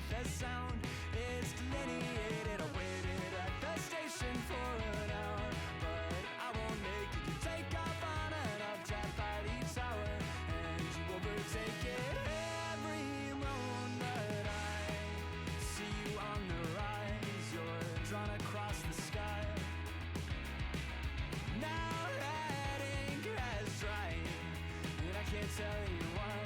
with a sound. It's delineated. I waited at the station for an hour, but I won't make it. You take off on an updraft by each hour, and you overtake it. Every moment I see you on the rise, you're drawn across the sky. Now that ink has dried, and I can't tell you why.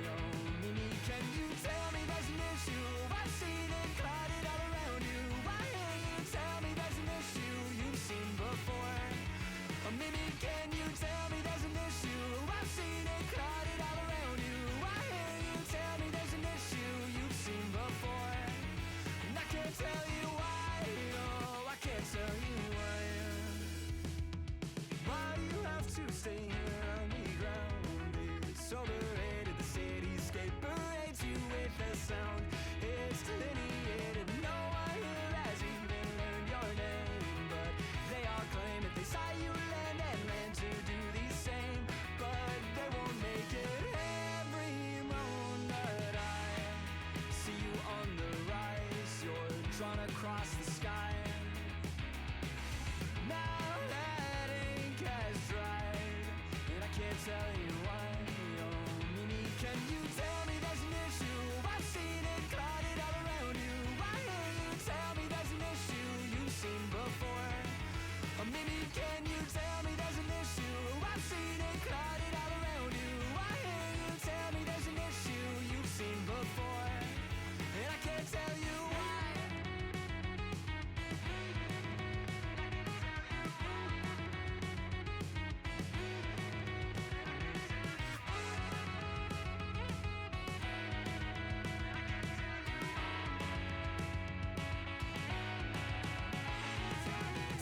Oh, Mimi, can you tell me there's an issue? I've seen it clouded all around you. Why can't you tell me there's an issue you've seen before? Oh, Mimi, can you tell me there's an issue? I've seen it clouded all around you. Why can't you tell me there's an issue you've seen before? And I can't tell you why. Oh, I can't tell you why. Why you have to stay here on the ground? It's overrated. The cityscape parades you with a sound. It's delineated. No one here has even learned your name, but they all claim that they saw you land and land to do the same, but they won't make it. Every moment I see you on the rise, you're drawn across the sky. Now that ink has dried, and I can't tell you why. Oh, Mimi, can you tell me there's an issue? I've seen it clouded all around you. Why can't you tell me there's an issue you've seen before? Oh, Mimi, can you tell me there's an issue? I've seen it clouded all around you. Why can't you tell me there's an issue you've seen before? And I can't tell you why.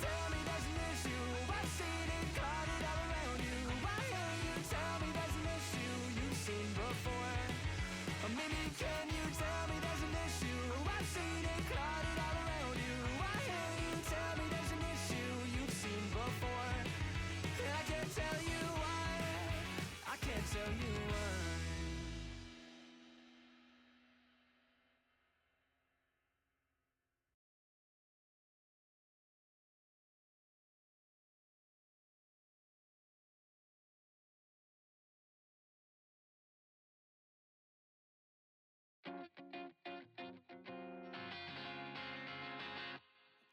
Tell me there's an issue. I've seen it clouded all around you. Why can't you tell me there's an issue you've seen before? Oh, Mimi, can you tell me there's an issue? I've seen it clouded all around you. Why can't you tell me there's an issue you've seen before? And I can't tell you why. I can't tell you why.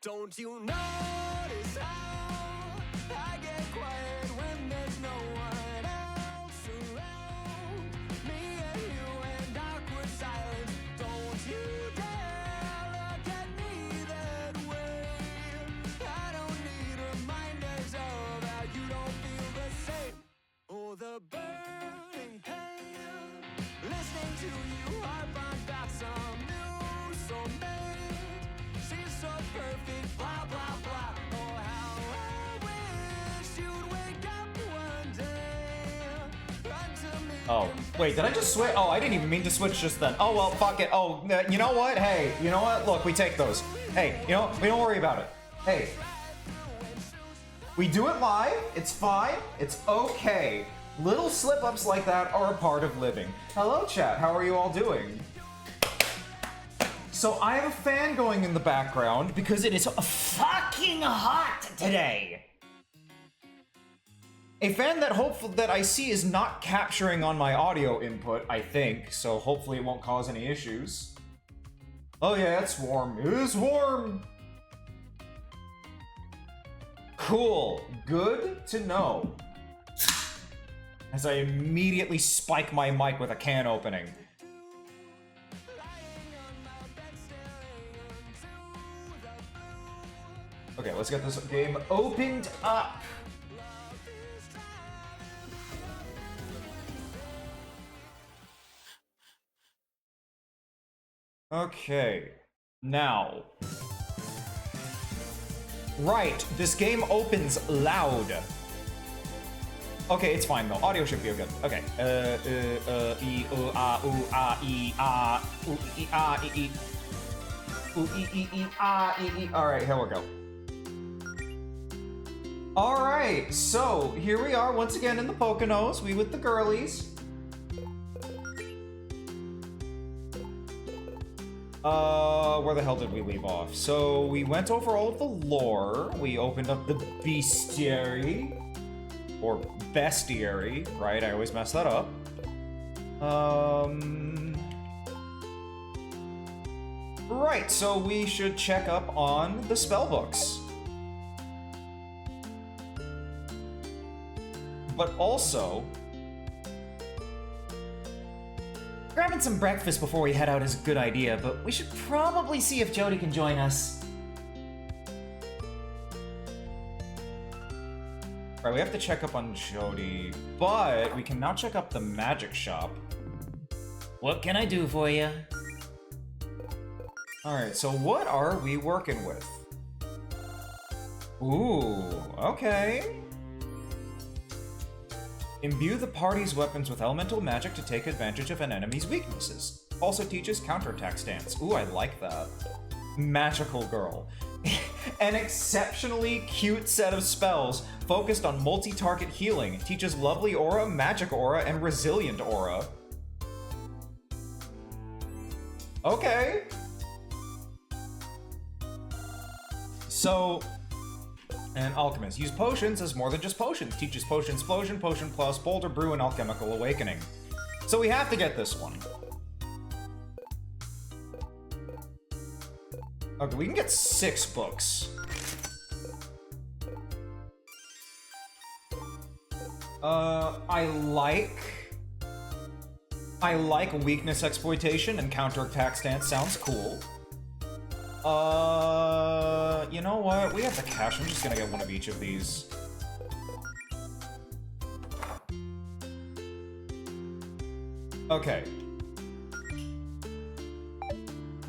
Don't you notice how I get quiet when there's no one else around? Me and you and awkward silence. Don't you dare look at me that way. I don't need reminders of how you don't feel the same. Oh, the burning pain, listening to you harp on about some new soulmate. She's so perfect, blah, blah, blah. Oh, how I wish you'd wake up one day. Run to me. Oh, wait, did I just switch? Oh, I didn't even mean to switch just then. Oh, well, fuck it. Oh, you know what? Hey, you know what? Look, we take those. Hey, you know, we don't worry about it. Hey. We do it live. It's fine. It's okay. Little slip-ups like that are a part of living. Hello, chat. How are you all doing? So I have a fan going in the background because it is fucking hot today. A fan that I see is not capturing on my audio input, I think, so hopefully it won't cause any issues. Oh yeah, it's warm. It is warm. Cool. Good to know. As I immediately spike my mic with a can opening. Okay, let's get this game opened up. Okay, now. Right, this game opens loud. Okay, it's fine though. Audio should be good. Okay. Alright, here we go. Alright, so here we are once again in the Poconos. We with the girlies. Where the hell did we leave off? So we went over all of the lore. We opened up the bestiary. Or bestiary, right? I always mess that up. Right, so we should check up on the spellbooks. But also, Grabbing some breakfast before we head out is a good idea, but we should probably see if Jody can join us. right, we have to check up on Jody, but we can now check up the magic shop. What can I do for you? Alright, so what are we working with? Ooh, okay. Imbue the party's weapons with elemental magic to take advantage of an enemy's weaknesses. Also teaches counterattack stance. Ooh, I like that. Magical Girl. An exceptionally cute set of spells focused on multi-target healing. Teaches Lovely Aura, Magic Aura, and Resilient Aura. Okay. So, an alchemist. Use potions as more than just potions. Teaches Potion Explosion, Potion Plus, Boulder Brew, and Alchemical Awakening. So we have to get this one. Okay, we can get 6 books. I like weakness exploitation and counterattack stance. Sounds cool. You know what? We have the cash. I'm just gonna get one of each of these. Okay.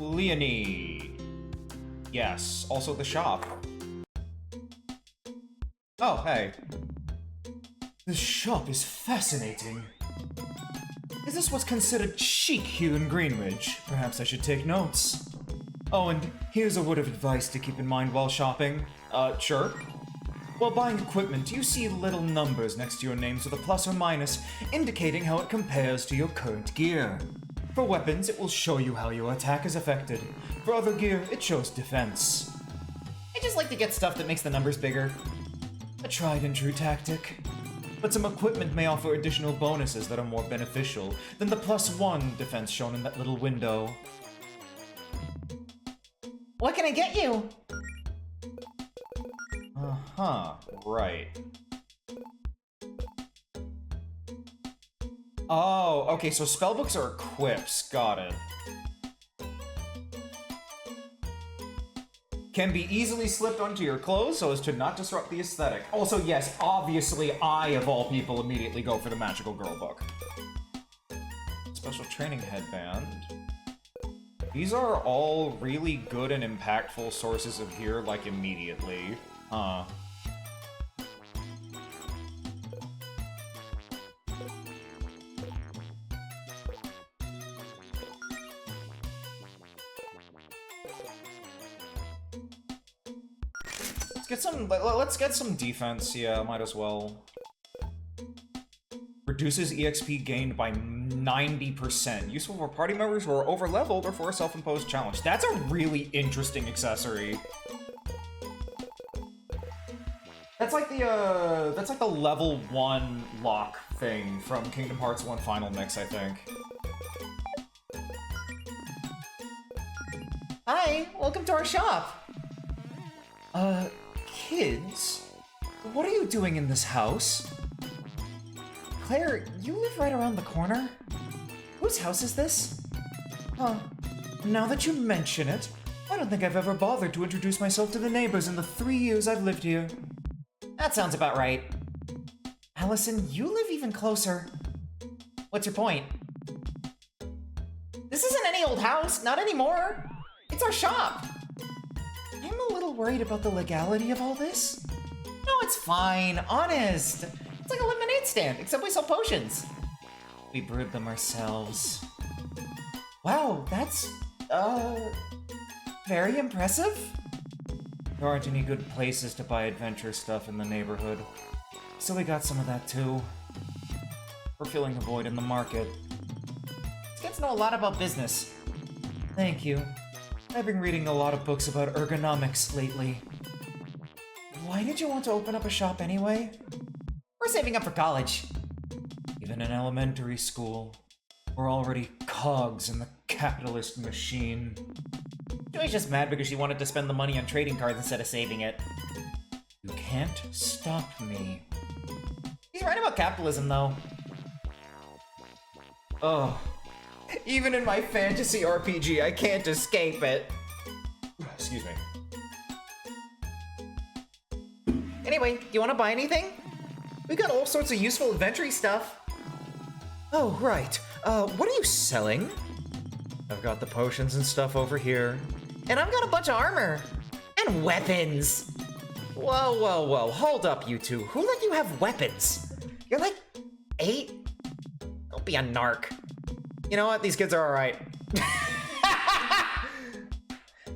Leonie. Yes. Also the shop. Oh, hey. This shop is fascinating. Is this what's considered chic here in Greenwich? Perhaps I should take notes. Oh, and here's a word of advice to keep in mind while shopping. Sure. While buying equipment, you see little numbers next to your names with a plus or minus, indicating how it compares to your current gear. For weapons, it will show you how your attack is affected. For other gear, it shows defense. I just like to get stuff that makes the numbers bigger. A tried and true tactic. But some equipment may offer additional bonuses that are more beneficial than the +1 defense shown in that little window. What can I get you? Uh-huh, right. Oh, okay, so spellbooks are equips. Got it. Can be easily slipped onto your clothes so as to not disrupt the aesthetic. Also, yes, obviously I, of all people, immediately go for the Magical Girl book. Special training headband. These are all really good and impactful sources of gear, like, immediately. Huh. Let's get some defense, yeah, might as well. Reduces EXP gained by 90%. Useful for party members who are over-leveled or for a self-imposed challenge. That's a really interesting accessory. That's like the level 1 lock thing from Kingdom Hearts 1 Final Mix, I think. Hi, welcome to our shop. Kids? What are you doing in this house? Claire, you live right around the corner? Whose house is this? Huh. Now that you mention it, I don't think I've ever bothered to introduce myself to the neighbors in the 3 years I've lived here. That sounds about right. Allison, you live even closer. What's your point? This isn't any old house, not anymore. It's our shop. I'm a little worried about the legality of all this. No, it's fine, honest. It's like a lemonade stand, except we sell potions. We brewed them ourselves. Wow, that's, very impressive. There aren't any good places to buy adventure stuff in the neighborhood, so we got some of that too. We're filling the void in the market. This gets to know a lot about business. Thank you. I've been reading a lot of books about ergonomics lately. Why did you want to open up a shop anyway? We're saving up for college. Even in elementary school, we're already cogs in the capitalist machine. Joey's just mad because she wanted to spend the money on trading cards instead of saving it. You can't stop me. He's right about capitalism, though. Oh. Even in my fantasy RPG, I can't escape it. Excuse me. Anyway, do you want to buy anything? We got all sorts of useful adventure stuff. Oh, right. What are you selling? I've got the potions and stuff over here. And I've got a bunch of armor. And weapons. Whoa, whoa, whoa. Hold up, you two. Who let you have weapons? You're like 8? Don't be a narc. You know what? These kids are alright.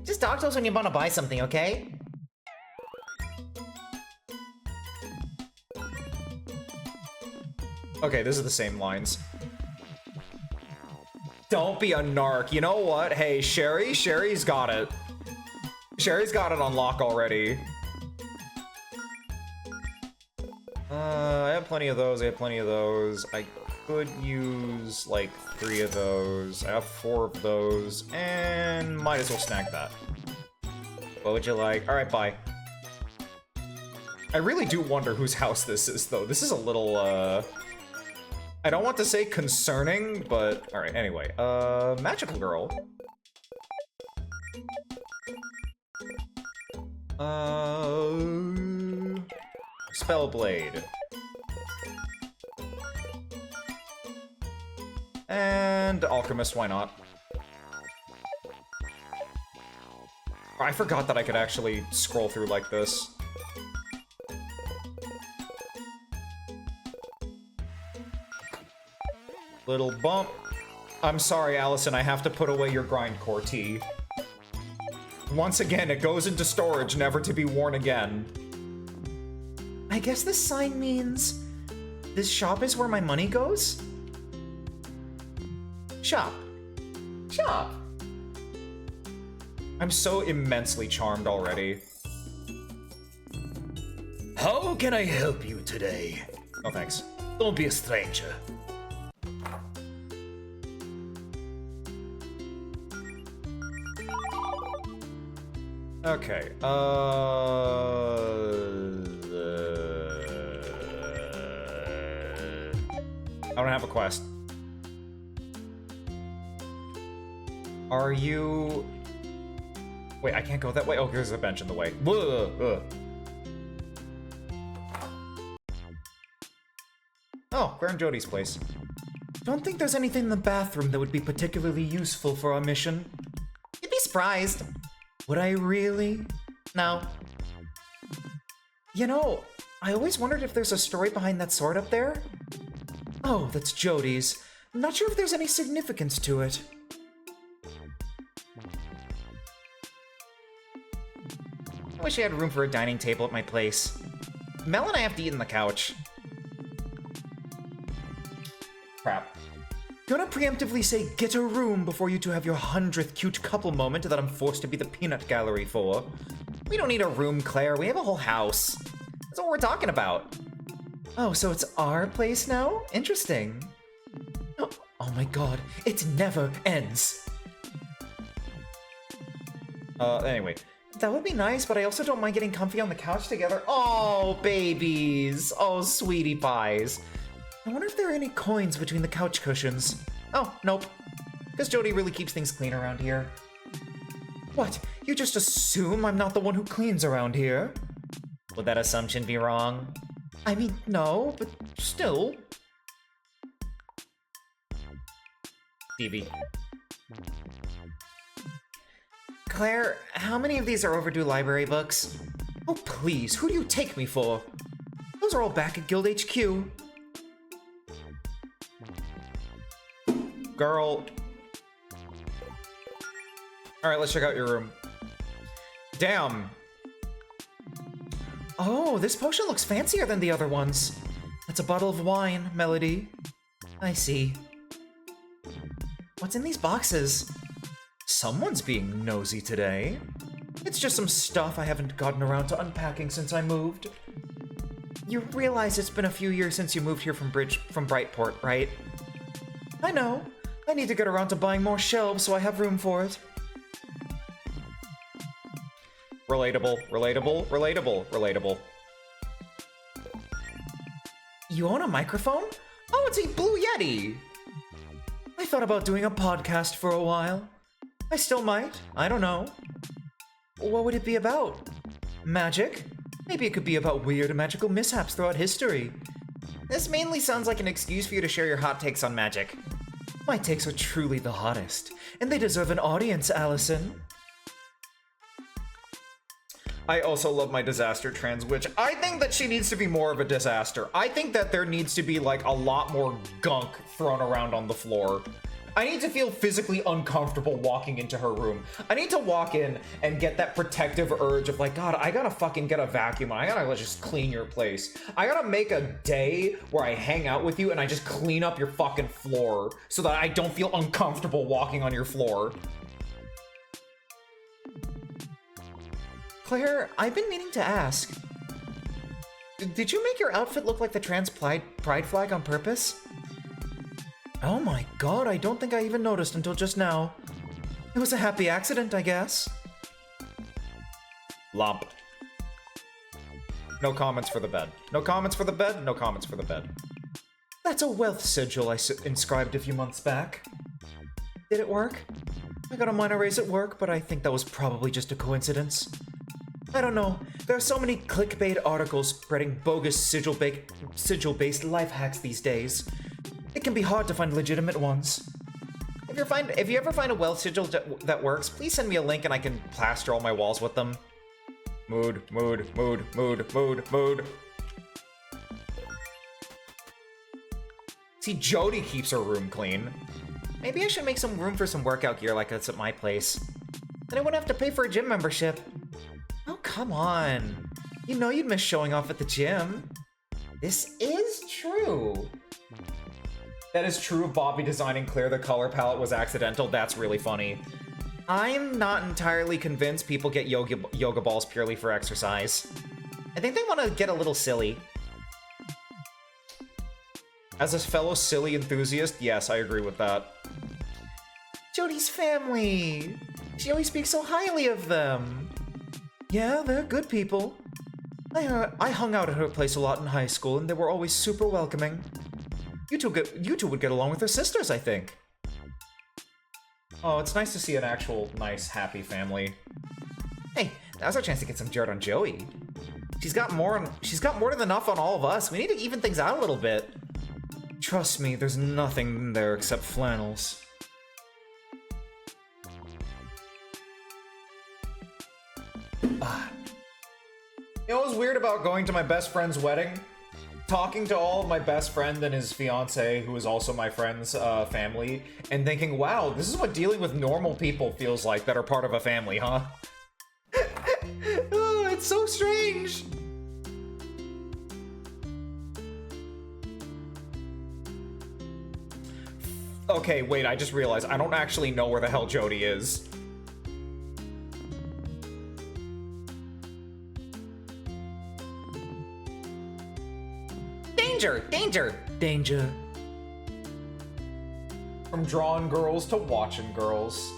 Just talk to us when you want to buy something, okay? Okay, this is the same lines. Don't be a narc. You know what? Hey, Sherry's got it. Sherry's got it on lock already. I have plenty of those. I could use, like, 3 of those. I have 4 of those, and might as well snag that. What would you like? Alright, bye. I really do wonder whose house this is, though. This is a little, I don't want to say concerning, but... Alright, anyway. Magical Girl. Spellblade. And Alchemist, why not? I forgot that I could actually scroll through like this. Little bump. I'm sorry, Allison, I have to put away your grindcore tea. Once again, it goes into storage, never to be worn again. I guess this sign means this shop is where my money goes? Shop. Shop. I'm so immensely charmed already. How can I help you today? Oh, thanks. Don't be a stranger. Okay, I don't have a quest. Are you... Wait, I can't go that way? Oh, here's a bench in the way. Oh, Graham Jody's place. Don't think there's anything in the bathroom that would be particularly useful for our mission. You'd be surprised. Would I really? No. You know, I always wondered if there's a story behind that sword up there. Oh, that's Jody's. I'm not sure if there's any significance to it. I wish I had room for a dining table at my place. Mel and I have to eat on the couch. Crap. Gonna preemptively say get a room before you two have your 100th cute couple moment that I'm forced to be the peanut gallery for. We don't need a room, Claire. We have a whole house. That's what we're talking about. Oh, so it's our place now? Interesting. Oh my god, it never ends. Anyway. That would be nice, but I also don't mind getting comfy on the couch together. Oh, babies. Oh, sweetie pies. I wonder if there are any coins between the couch cushions. Oh, nope. Because Jody really keeps things clean around here. What? You just assume I'm not the one who cleans around here? Would that assumption be wrong? I mean, no, but still. Stevie. Claire, how many of these are overdue library books? Oh, please, who do you take me for? Those are all back at Guild HQ. Girl. Alright, let's check out your room. Damn. Oh, this potion looks fancier than the other ones. That's a bottle of wine, Melody. I see. What's in these boxes? Someone's being nosy today. It's just some stuff I haven't gotten around to unpacking since I moved. You realize it's been a few years since you moved here from Brightport, right? I know. I need to get around to buying more shelves so I have room for it. Relatable, relatable, relatable, relatable. You own a microphone? Oh, it's a Blue Yeti! I thought about doing a podcast for a while. I still might. I don't know. What would it be about? Magic? Maybe it could be about weird and magical mishaps throughout history. This mainly sounds like an excuse for you to share your hot takes on magic. My takes are truly the hottest, and they deserve an audience, Allison. I also love my disaster trans witch. I think that she needs to be more of a disaster. I think that there needs to be like a lot more gunk thrown around on the floor. I need to feel physically uncomfortable walking into her room. I need to walk in and get that protective urge of like, God, I gotta fucking get a vacuum. I gotta just clean your place. I gotta make a day where I hang out with you and I just clean up your fucking floor so that I don't feel uncomfortable walking on your floor. Claire, I've been meaning to ask. Did you make your outfit look like the trans pride flag on purpose? Oh my god, I don't think I even noticed until just now. It was a happy accident, I guess. Lump. No comments for the bed. No comments for the bed, no comments for the bed. That's a wealth sigil I inscribed a few months back. Did it work? I got a minor raise at work, but I think that was probably just a coincidence. I don't know. There are so many clickbait articles spreading bogus sigil-based life hacks these days. It can be hard to find legitimate ones. If you ever find a wealth sigil that works, please send me a link and I can plaster all my walls with them. Mood, mood, mood, mood, mood, mood. See, Jody keeps her room clean. Maybe I should make some room for some workout gear like that's at my place. Then I wouldn't have to pay for a gym membership. Oh, come on. You know you'd miss showing off at the gym. This is true. That is true of Bobby designing Claire the color palette was accidental. That's really funny. I'm not entirely convinced people get yoga balls purely for exercise. I think they want to get a little silly. As a fellow silly enthusiast, yes, I agree with that. Jody's family. She always speaks so highly of them. Yeah, they're good people. I hung out at her place a lot in high school, and they were always super welcoming. You two would get along with her sisters, I think. Oh, it's nice to see an actual nice, happy family. Hey, now's our chance to get some dirt on Joey. She's got more than enough on all of us. We need to even things out a little bit. Trust me, there's nothing there except flannels. You know what was weird about going to my best friend's wedding? Talking to all of my best friend and his fiance, who is also my friend's family, and thinking, wow, this is what dealing with normal people feels like that are part of a family, huh? Oh, it's so strange! Okay, wait, I just realized I don't actually know where the hell Jody is. Danger! Danger! Danger. From drawing girls to watching girls.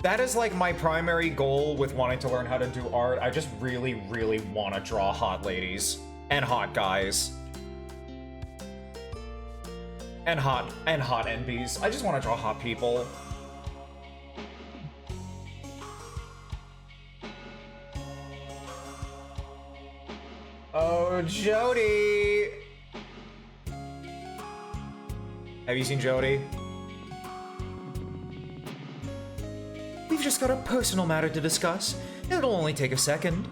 That is like my primary goal with wanting to learn how to do art. I just really, really want to draw hot ladies. And hot guys. And hot NBs. I just want to draw hot people. Oh, Jody! Have you seen Jody? We've just got a personal matter to discuss. It'll only take a second.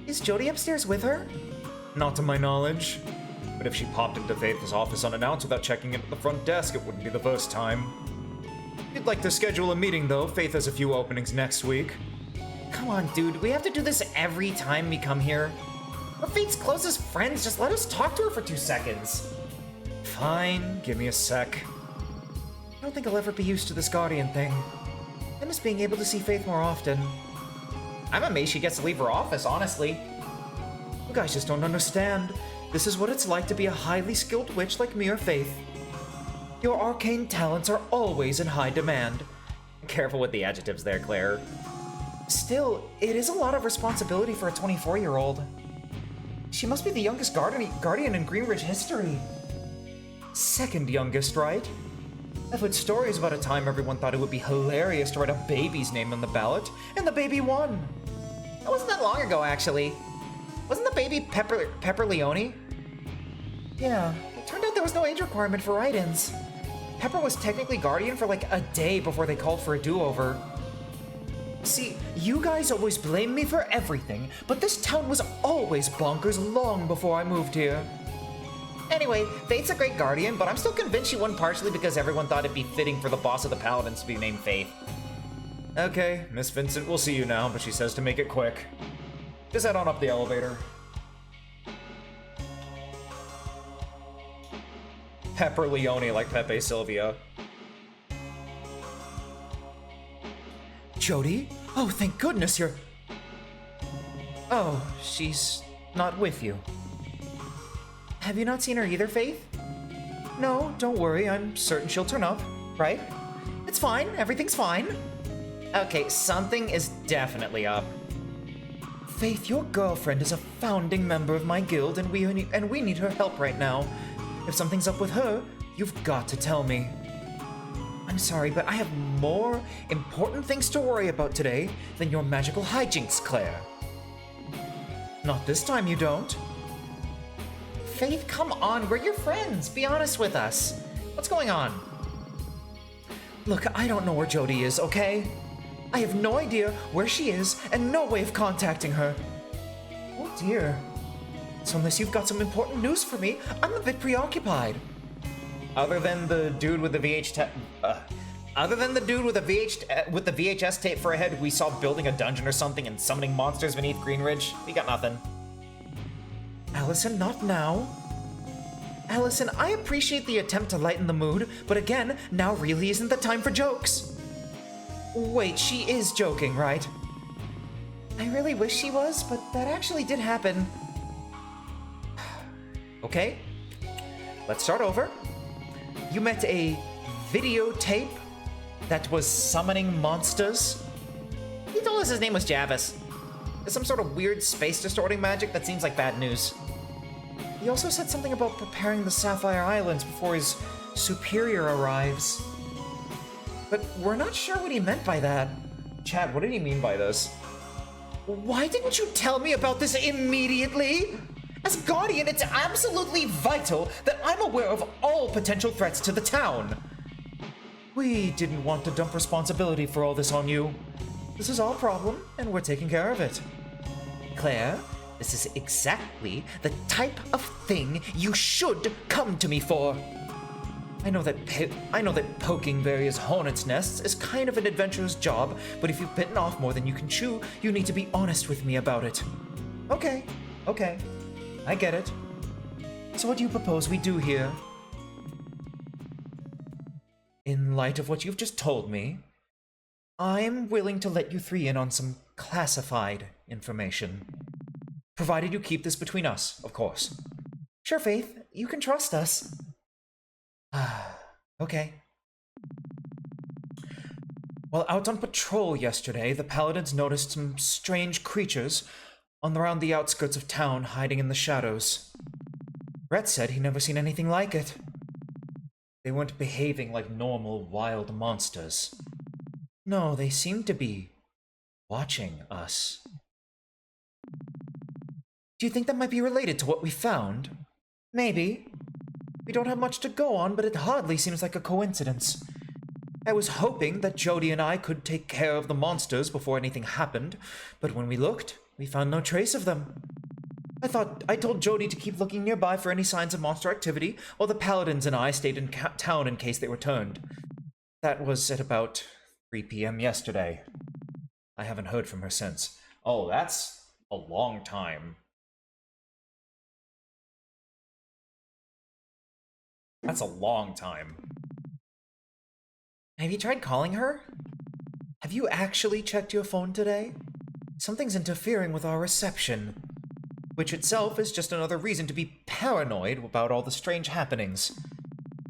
Is Jody upstairs with her? Not to my knowledge. But if she popped into Faith's office unannounced without checking in at the front desk, it wouldn't be the first time. If you'd like to schedule a meeting, though, Faith has a few openings next week. Come on, dude, we have to do this every time we come here. We're Faith's closest friends, just let us talk to her for 2 seconds. Fine, give me a sec. I don't think I'll ever be used to this Guardian thing. I miss being able to see Faith more often. I'm amazed she gets to leave her office, honestly. You guys just don't understand. This is what it's like to be a highly skilled witch like me or Faith. Your arcane talents are always in high demand. Careful with the adjectives there, Claire. Still, it is a lot of responsibility for a 24-year-old. She must be the youngest guardian in Greenridge history. Second youngest, right? I've heard stories about a time everyone thought it would be hilarious to write a baby's name on the ballot, and the baby won. That wasn't that long ago, actually. Wasn't the baby Pepper Leone? Yeah, it turned out there was no age requirement for write-ins. Pepper was technically guardian for like a day before they called for a do-over. See, you guys always blame me for everything, but this town was always bonkers long before I moved here. Anyway, Faith's a great guardian, but I'm still convinced she won partially because everyone thought it'd be fitting for the boss of the Paladins to be named Faith. Okay, Miss Vincent will see you now, but she says to make it quick. Just head on up the elevator. Pepper Leone like Pepe Sylvia. Jody? Oh, thank goodness you're... Oh, she's not with you. Have you not seen her either, Faith? No, don't worry, I'm certain she'll turn up, right? It's fine, everything's fine. Okay, something is definitely up. Faith, your girlfriend is a founding member of my guild, and we need her help right now. If something's up with her, you've got to tell me. I'm sorry, but I have more important things to worry about today than your magical hijinks, Claire. Not this time, you don't. Faith, come on, we're your friends. Be honest with us. What's going on? Look, I don't know where Jody is, okay? I have no idea where she is and no way of contacting her. Oh dear. So unless you've got some important news for me, I'm a bit preoccupied. Other than the dude with the VHS tape for a head we saw building a dungeon or something and summoning monsters beneath Greenridge, we got nothing. Allison, not now. Allison, I appreciate the attempt to lighten the mood, but again, now really isn't the time for jokes. Wait, she is joking, right? I really wish she was, but that actually did happen. Okay, let's start over. You met a videotape that was summoning monsters? He told us his name was Javis. There's some sort of weird space distorting magic that seems like bad news. He also said something about preparing the Sapphire Islands before his superior arrives. But we're not sure what he meant by that. Chad, what did he mean by this? Why didn't you tell me about this immediately? As Guardian, it's absolutely vital that I'm aware of all potential threats to the town. We didn't want to dump responsibility for all this on you. This is our problem, and we're taking care of it. Claire, this is exactly the type of thing you should come to me for. I know that poking various hornets' nests is kind of an adventurous job, but if you've bitten off more than you can chew, you need to be honest with me about it. Okay, I get it. So what do you propose we do here? In light of what you've just told me, I'm willing to let you three in on some classified information. Provided you keep this between us, of course. Sure, Faith, you can trust us. Okay. While out on patrol yesterday, the Paladins noticed some strange creatures around the outskirts of town hiding in the shadows. Rhett said he'd never seen anything like it. They weren't behaving like normal wild monsters. No, they seemed to be watching us. Do you think that might be related to what we found? Maybe. We don't have much to go on, but it hardly seems like a coincidence. I was hoping that Jody and I could take care of the monsters before anything happened, but when we looked, we found no trace of them. I told Jody to keep looking nearby for any signs of monster activity, while the Paladins and I stayed in town in case they returned. That was at about 3 p.m. yesterday. I haven't heard from her since. Oh, that's a long time. That's a long time. Have you tried calling her? Have you actually checked your phone today? Something's interfering with our reception. Which itself is just another reason to be paranoid about all the strange happenings.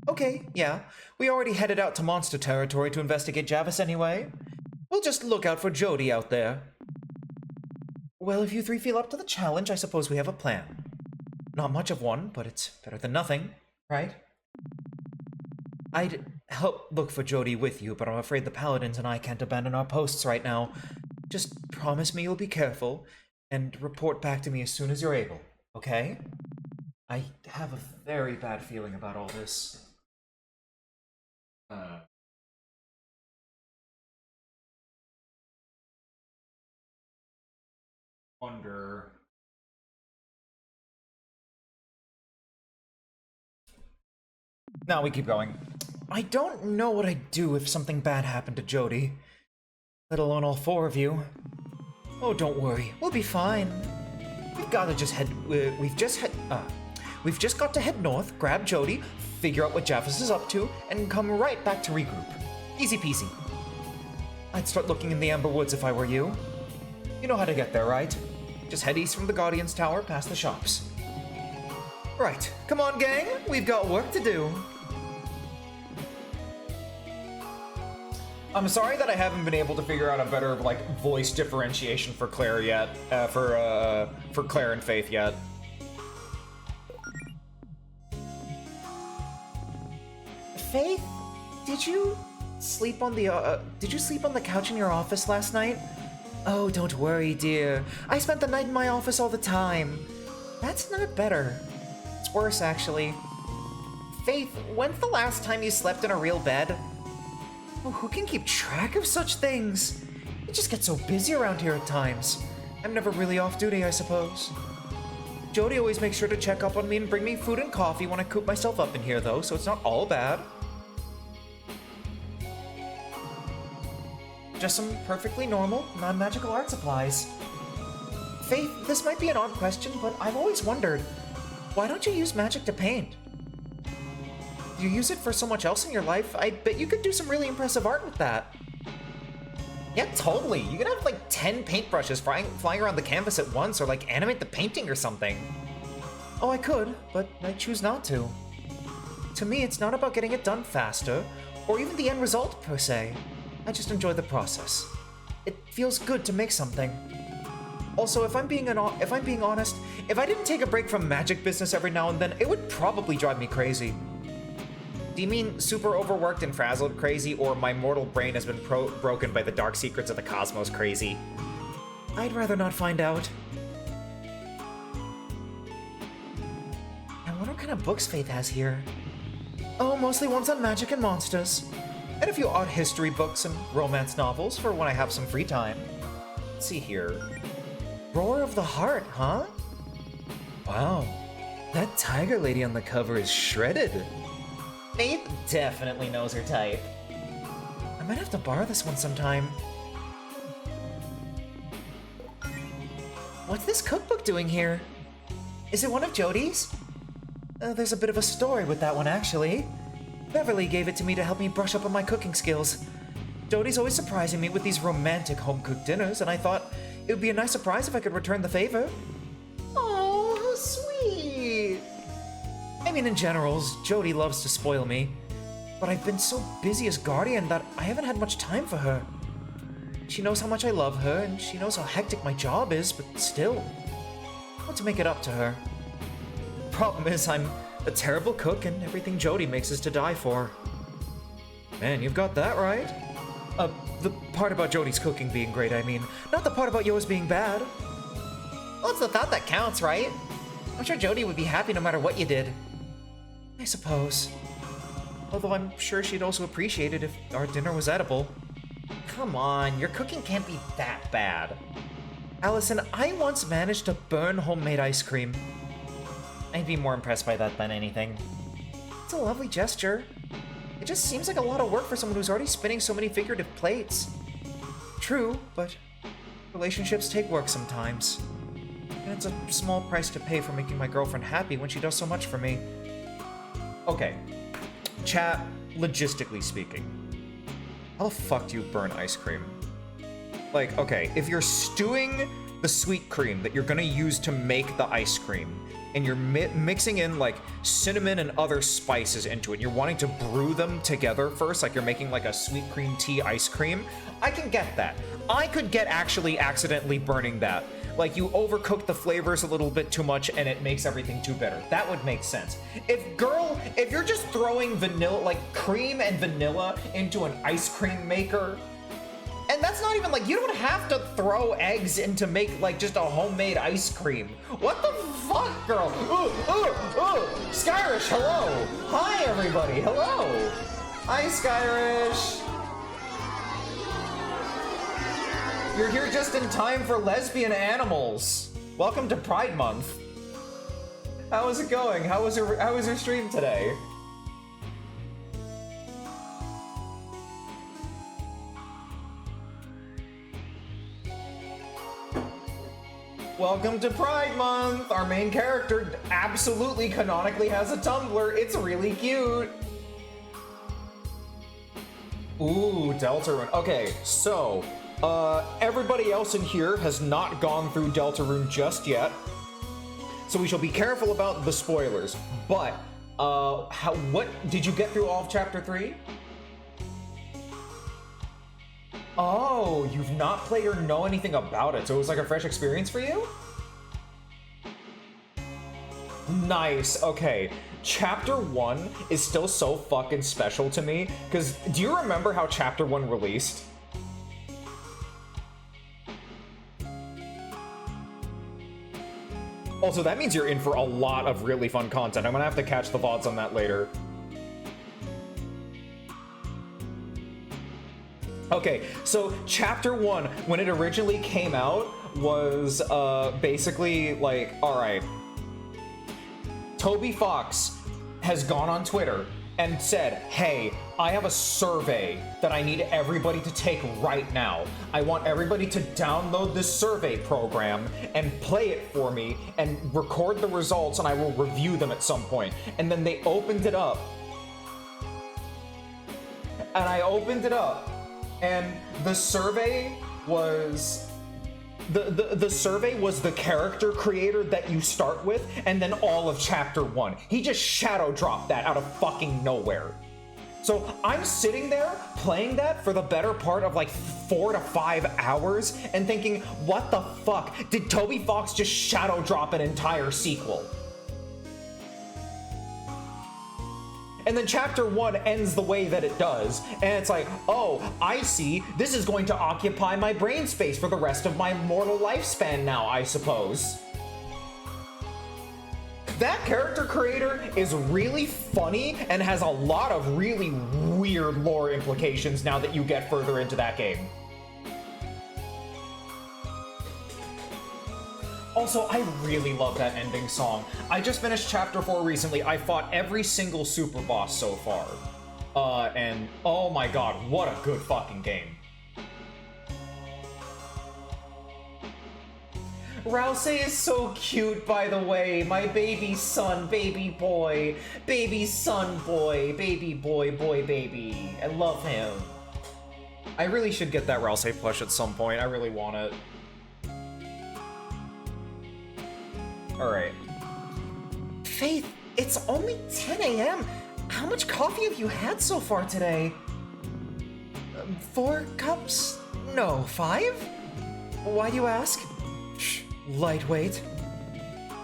Okay, yeah, we already headed out to monster territory to investigate Javis anyway. We'll just look out for Jody out there. Well, if you three feel up to the challenge, I suppose we have a plan. Not much of one, but it's better than nothing, right? I'd help look for Jody with you, but I'm afraid the Paladins and I can't abandon our posts right now. Just promise me you'll be careful, and report back to me as soon as you're able, okay? I have a very bad feeling about all this. Wonder... Now we keep going. I don't know what I'd do if something bad happened to Jody. Let alone all four of you. Oh, don't worry. We'll be fine. We've got to just head... We've just got to head north, grab Jody, figure out what Javis is up to, and come right back to regroup. Easy peasy. I'd start looking in the Amber Woods if I were you. You know how to get there, right? Just head east from the Guardian's Tower past the shops. Right, come on, gang. We've got work to do. I'm sorry that I haven't been able to figure out a better, like, voice differentiation for Claire yet. For Claire and Faith yet. Faith, did you sleep on the couch in your office last night? Oh, don't worry, dear. I spent the night in my office all the time. That's not better. It's worse, actually. Faith, when's the last time you slept in a real bed? Oh, who can keep track of such things? It just gets so busy around here at times. I'm never really off duty, I suppose. Jody always makes sure to check up on me and bring me food and coffee when I coop myself up in here, though, so it's not all bad. Just some perfectly normal, non-magical art supplies. Faith, this might be an odd question, but I've always wondered, why don't you use magic to paint? You use it for so much else in your life, I bet you could do some really impressive art with that. Yeah, totally. You could have like 10 paintbrushes flying around the canvas at once, or like animate the painting or something. Oh, I could, but I choose not to. To me, it's not about getting it done faster, or even the end result per se. I just enjoy the process. It feels good to make something. Also, if I'm being honest, if I didn't take a break from magic business every now and then, it would probably drive me crazy. Do you mean super overworked and frazzled crazy, or my mortal brain has been broken by the dark secrets of the cosmos crazy? I'd rather not find out. I wonder what kind of books Faith has here. Oh, mostly ones on magic and monsters. And a few art history books and romance novels for when I have some free time. Let's see here. Roar of the Heart, huh? Wow, that tiger lady on the cover is shredded. Faith definitely knows her type. I might have to borrow this one sometime. What's this cookbook doing here? Is it one of Jody's? There's a bit of a story with that one, actually. Beverly gave it to me to help me brush up on my cooking skills. Jody's always surprising me with these romantic home-cooked dinners, and I thought it would be a nice surprise if I could return the favor. Oh, how sweet! I mean, in general, Jody loves to spoil me, but I've been so busy as guardian that I haven't had much time for her. She knows how much I love her, and she knows how hectic my job is, but still, I want to make it up to her. Problem is, I'm a terrible cook, and everything Jody makes is to die for. Man, you've got that right. The part about Jody's cooking being great, I mean. Not the part about yours being bad. Well, it's the thought that counts, right? I'm sure Jody would be happy no matter what you did. I suppose. Although I'm sure she'd also appreciate it if our dinner was edible. Come on, your cooking can't be that bad. Allison, I once managed to burn homemade ice cream. I'd be more impressed by that than anything. It's a lovely gesture. It just seems like a lot of work for someone who's already spinning so many figurative plates. True, but relationships take work sometimes. And it's a small price to pay for making my girlfriend happy when she does so much for me. Okay. Chat, logistically speaking. How the fuck do you burn ice cream? Like, okay, if you're stewing the sweet cream that you're gonna use to make the ice cream, and you're mixing in like cinnamon and other spices into it, you're wanting to brew them together first, like you're making like a sweet cream tea ice cream, I can get that. I could get actually accidentally burning that. Like you overcook the flavors a little bit too much and it makes everything too bitter. That would make sense. If you're just throwing vanilla, like cream and vanilla into an ice cream maker, and that's not even like, you don't have to throw eggs in to make like just a homemade ice cream. What the fuck, girl? Skyrish, hello. Hi, everybody, hello. Hi, Skyrish. You're here just in time for lesbian animals. Welcome to Pride Month. How is it going? How was your stream today? Welcome to Pride Month! Our main character absolutely canonically has a Tumblr. It's really cute. Ooh, Deltarune. Okay, so, everybody else in here has not gone through Deltarune just yet. So we shall be careful about the spoilers. But, what, did you get through all of Chapter 3? Oh, you've not played or know anything about it, so it was like a fresh experience for you? Nice, okay. Chapter 1 is still so fucking special to me, because do you remember how Chapter 1 released? Also, that means you're in for a lot of really fun content. I'm gonna have to catch the VODs on that later. Okay, so Chapter 1, when it originally came out, was basically like, alright, Toby Fox has gone on Twitter and said, hey, I have a survey that I need everybody to take right now. I want everybody to download this survey program and play it for me and record the results, and I will review them at some point. And then they opened it up. And I opened it up. And the survey was the survey was the character creator that you start with, and then all of Chapter 1. He just shadow dropped that out of fucking nowhere. So I'm sitting there playing that for the better part of like 4 to 5 hours and thinking, what the fuck? Did Toby Fox just shadow drop an entire sequel? And then Chapter 1 ends the way that it does, and it's like, oh, I see, this is going to occupy my brain space for the rest of my mortal lifespan now, I suppose. That character creator is really funny and has a lot of really weird lore implications now that you get further into that game. Also, I really love that ending song. I just finished Chapter 4 recently. I fought every single super boss so far. And oh my god, what a good fucking game. Rousey is so cute, by the way. My baby son, baby boy, baby son boy, baby boy, boy baby. I love him. I really should get that Rousey plush at some point. I really want it. Alright. Faith, it's only 10 a.m. How much coffee have you had so far today? 4 cups? No, 5? Why do you ask? Shh, lightweight.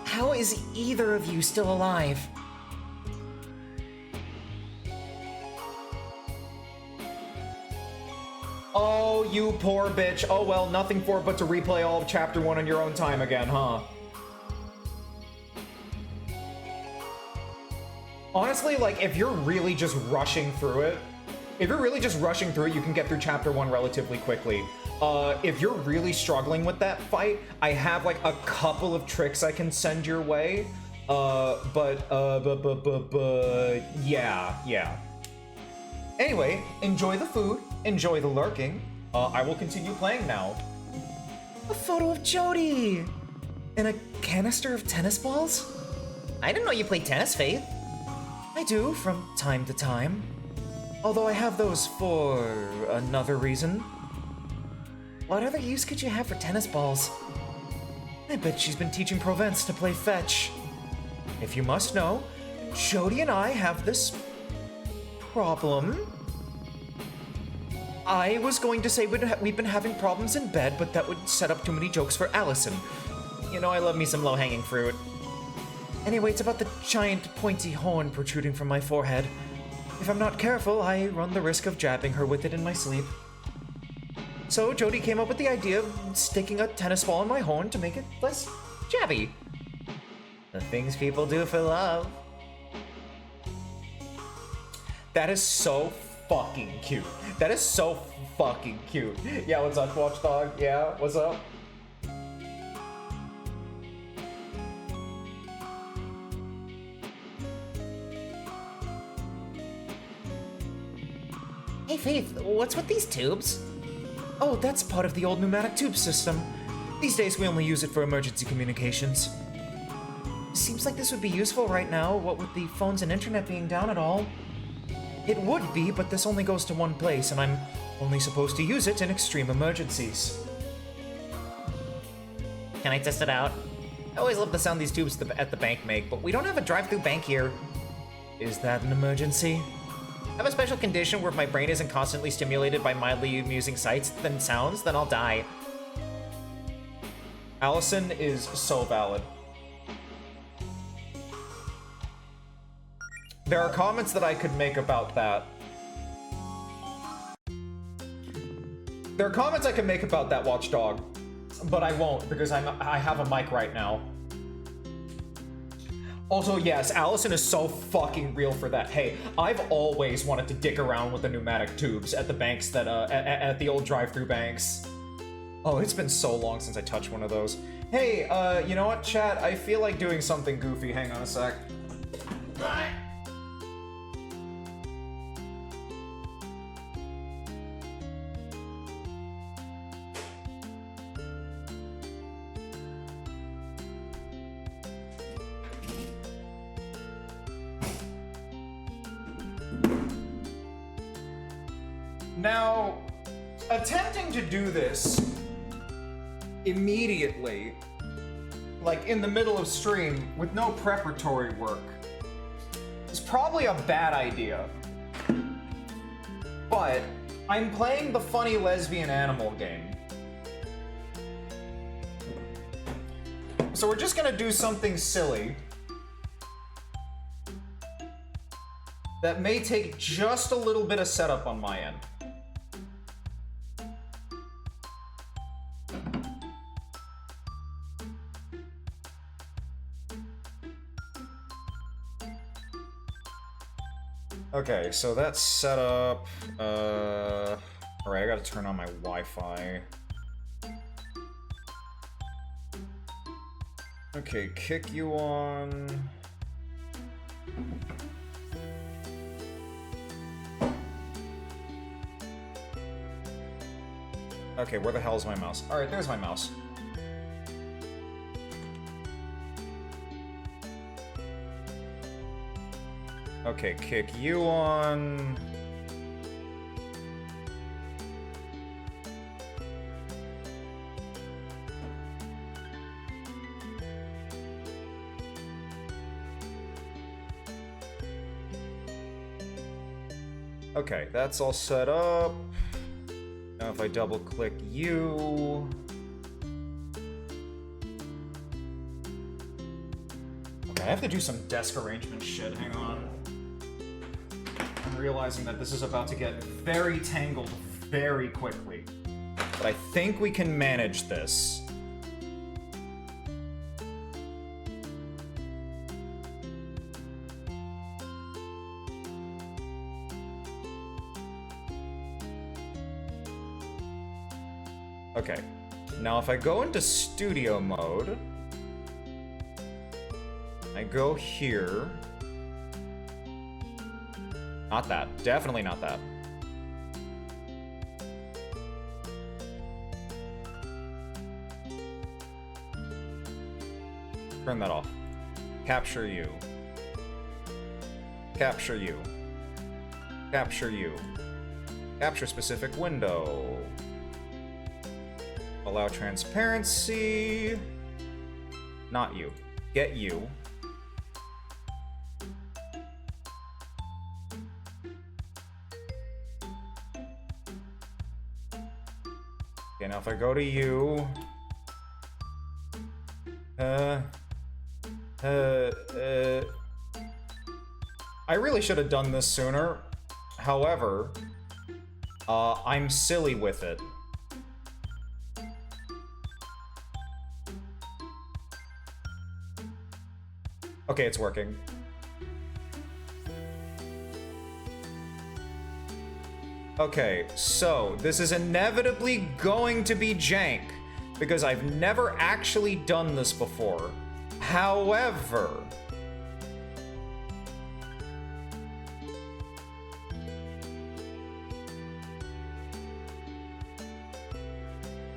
How is either of you still alive? Oh, you poor bitch. Oh well, nothing for it but to replay all of Chapter 1 on your own time again, huh? Honestly, like, if you're really just rushing through it, you can get through Chapter 1 relatively quickly. If you're really struggling with that fight, I have, like, a couple of tricks I can send your way. Yeah. Anyway, enjoy the food, enjoy the lurking. I will continue playing now. A photo of Jody! And a canister of tennis balls? I didn't know you played tennis, Faith. I do, from time to time. Although I have those for another reason. What other use could you have for tennis balls? I bet she's been teaching Provence to play fetch. If you must know, Jody and I have this problem. I was going to say we've been having problems in bed, but that would set up too many jokes for Allison. You know I love me some low-hanging fruit. Anyway, it's about the giant pointy horn protruding from my forehead. If I'm not careful, I run the risk of jabbing her with it in my sleep. So Jody came up with the idea of sticking a tennis ball in my horn to make it less jabby. The things people do for love. That is so fucking cute. That is so fucking cute. Yeah, what's up, Watchdog? Yeah, what's up? Hey Faith, what's with these tubes? Oh, that's part of the old pneumatic tube system. These days we only use it for emergency communications. Seems like this would be useful right now, what with the phones and internet being down and all. It would be, but this only goes to one place, and I'm only supposed to use it in extreme emergencies. Can I test it out? I always love the sound these tubes at the bank make, but we don't have a drive-through bank here. Is that an emergency? I have a special condition where if my brain isn't constantly stimulated by mildly amusing sights and sounds, then I'll die. Allison is so valid. There are comments that I could make about that. There are comments I can make about that, Watchdog, but I won't because I have a mic right now. Also, yes, Allison is so fucking real for that. Hey, I've always wanted to dick around with the pneumatic tubes at the banks that, at the old drive-through banks. Oh, it's been so long since I touched one of those. Hey, you know what, chat? I feel like doing something goofy. Hang on a sec. Now, attempting to do this immediately, like in the middle of stream, with no preparatory work, is probably a bad idea. But I'm playing the funny lesbian animal game. So we're just gonna do something silly that may take just a little bit of setup on my end. Okay, so that's set up. Alright, I gotta turn on my Wi-Fi. Okay, kick you on. Okay, where the hell is my mouse? Alright, there's my mouse. Okay, kick you on. Okay, that's all set up. Now if I double click you. Okay, I have to do some desk arrangement shit, hang on. I'm realizing that this is about to get very tangled very quickly. But I think we can manage this. Okay, now if I go into studio mode, I go here. Not that. Definitely not that. Turn that off. Capture you. Capture you. Capture you. Capture specific window. Allow transparency. Not you. Get you. Okay, now if I go to you... I really should have done this sooner. However, I'm silly with it. Okay, it's working. Okay, so this is inevitably going to be jank, because I've never actually done this before. However...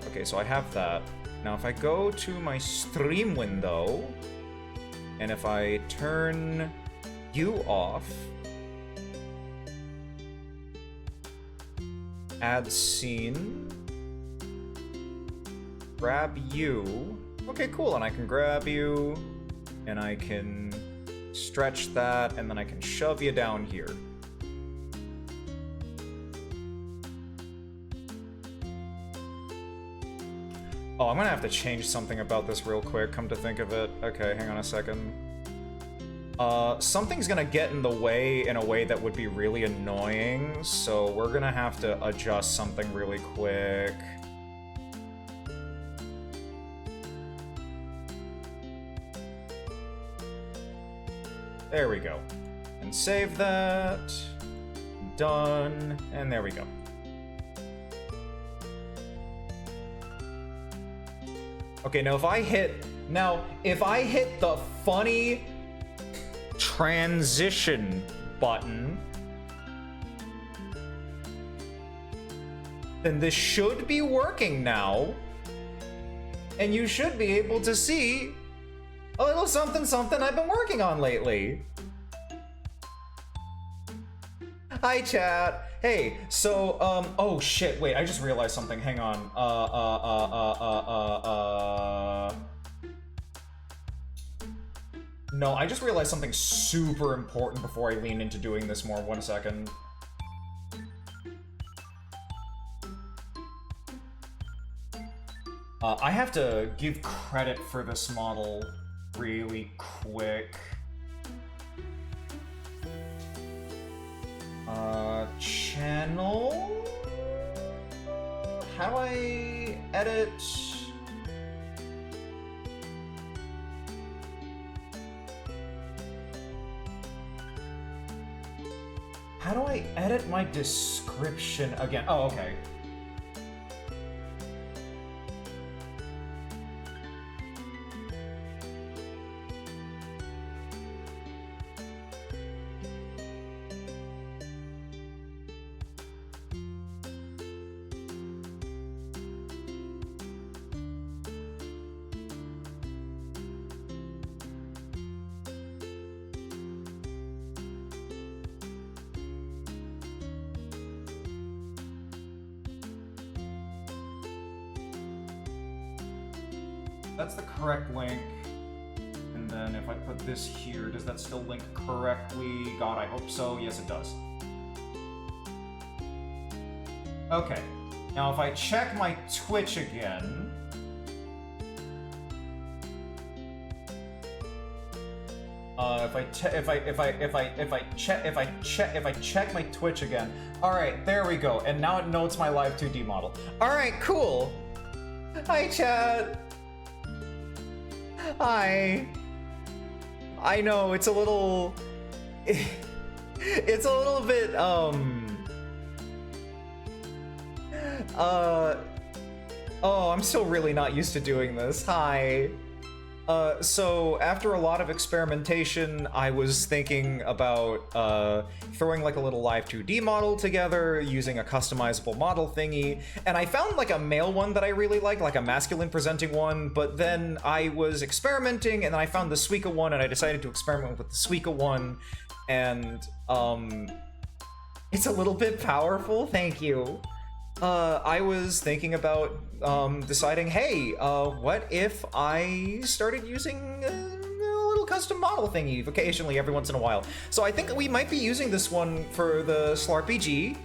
Okay, so I have that. Now if I go to my stream window, and if I turn you off, add scene, grab you. Okay, cool, and I can grab you, and I can stretch that, and then I can shove you down here. Oh, I'm gonna have to change something about this real quick, come to think of it. Okay, hang on a second. Something's gonna get in the way in a way that would be really annoying, so we're gonna have to adjust something really quick. There we go. And save that. Done. And there we go. Okay, now if I hit the funny transition button, then this should be working now, and you should be able to see a little something I've been working on lately. Hi, chat. Hey, so, oh shit, wait, I just realized something, hang on. No, I just realized something super important before I lean into doing this more. 1 second. I have to give credit for this model really quick. Channel? How do I edit? How do I edit my description again? Oh, okay. That's the correct link. And then if I put this here, does that still link correctly? God, I hope so. Yes, it does. Okay. Now if I check my Twitch again, if I check my Twitch again, all right, there we go. And now it notes my live 2D model. All right, cool. Hi, chat. Hi. I know it's a little, it's a little bit oh, I'm still really not used to doing this. Hi. So after a lot of experimentation, I was thinking about throwing like a little live 2D model together using a customizable model thingy, and I found like a male one that I really like a masculine presenting one, but then I was experimenting and then I found the Suica one and I decided to experiment with the Suica one, and It's a little bit powerful, thank you. I was thinking about deciding, hey, what if I started using a little custom model thingy occasionally, every once in a while. So I think we might be using this one for the SlarpPG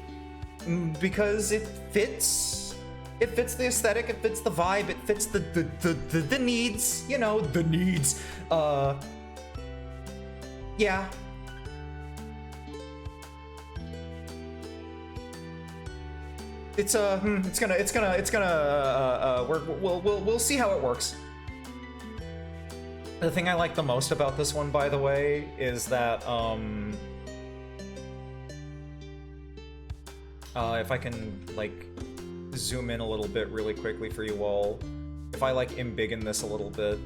because it fits. It fits the aesthetic, it fits the vibe, it fits the needs, you know, the needs. Yeah. It's gonna we'll see how it works. The thing I like the most about this one, by the way, is that if I can like zoom in a little bit really quickly for you all, if I like embiggen this a little bit,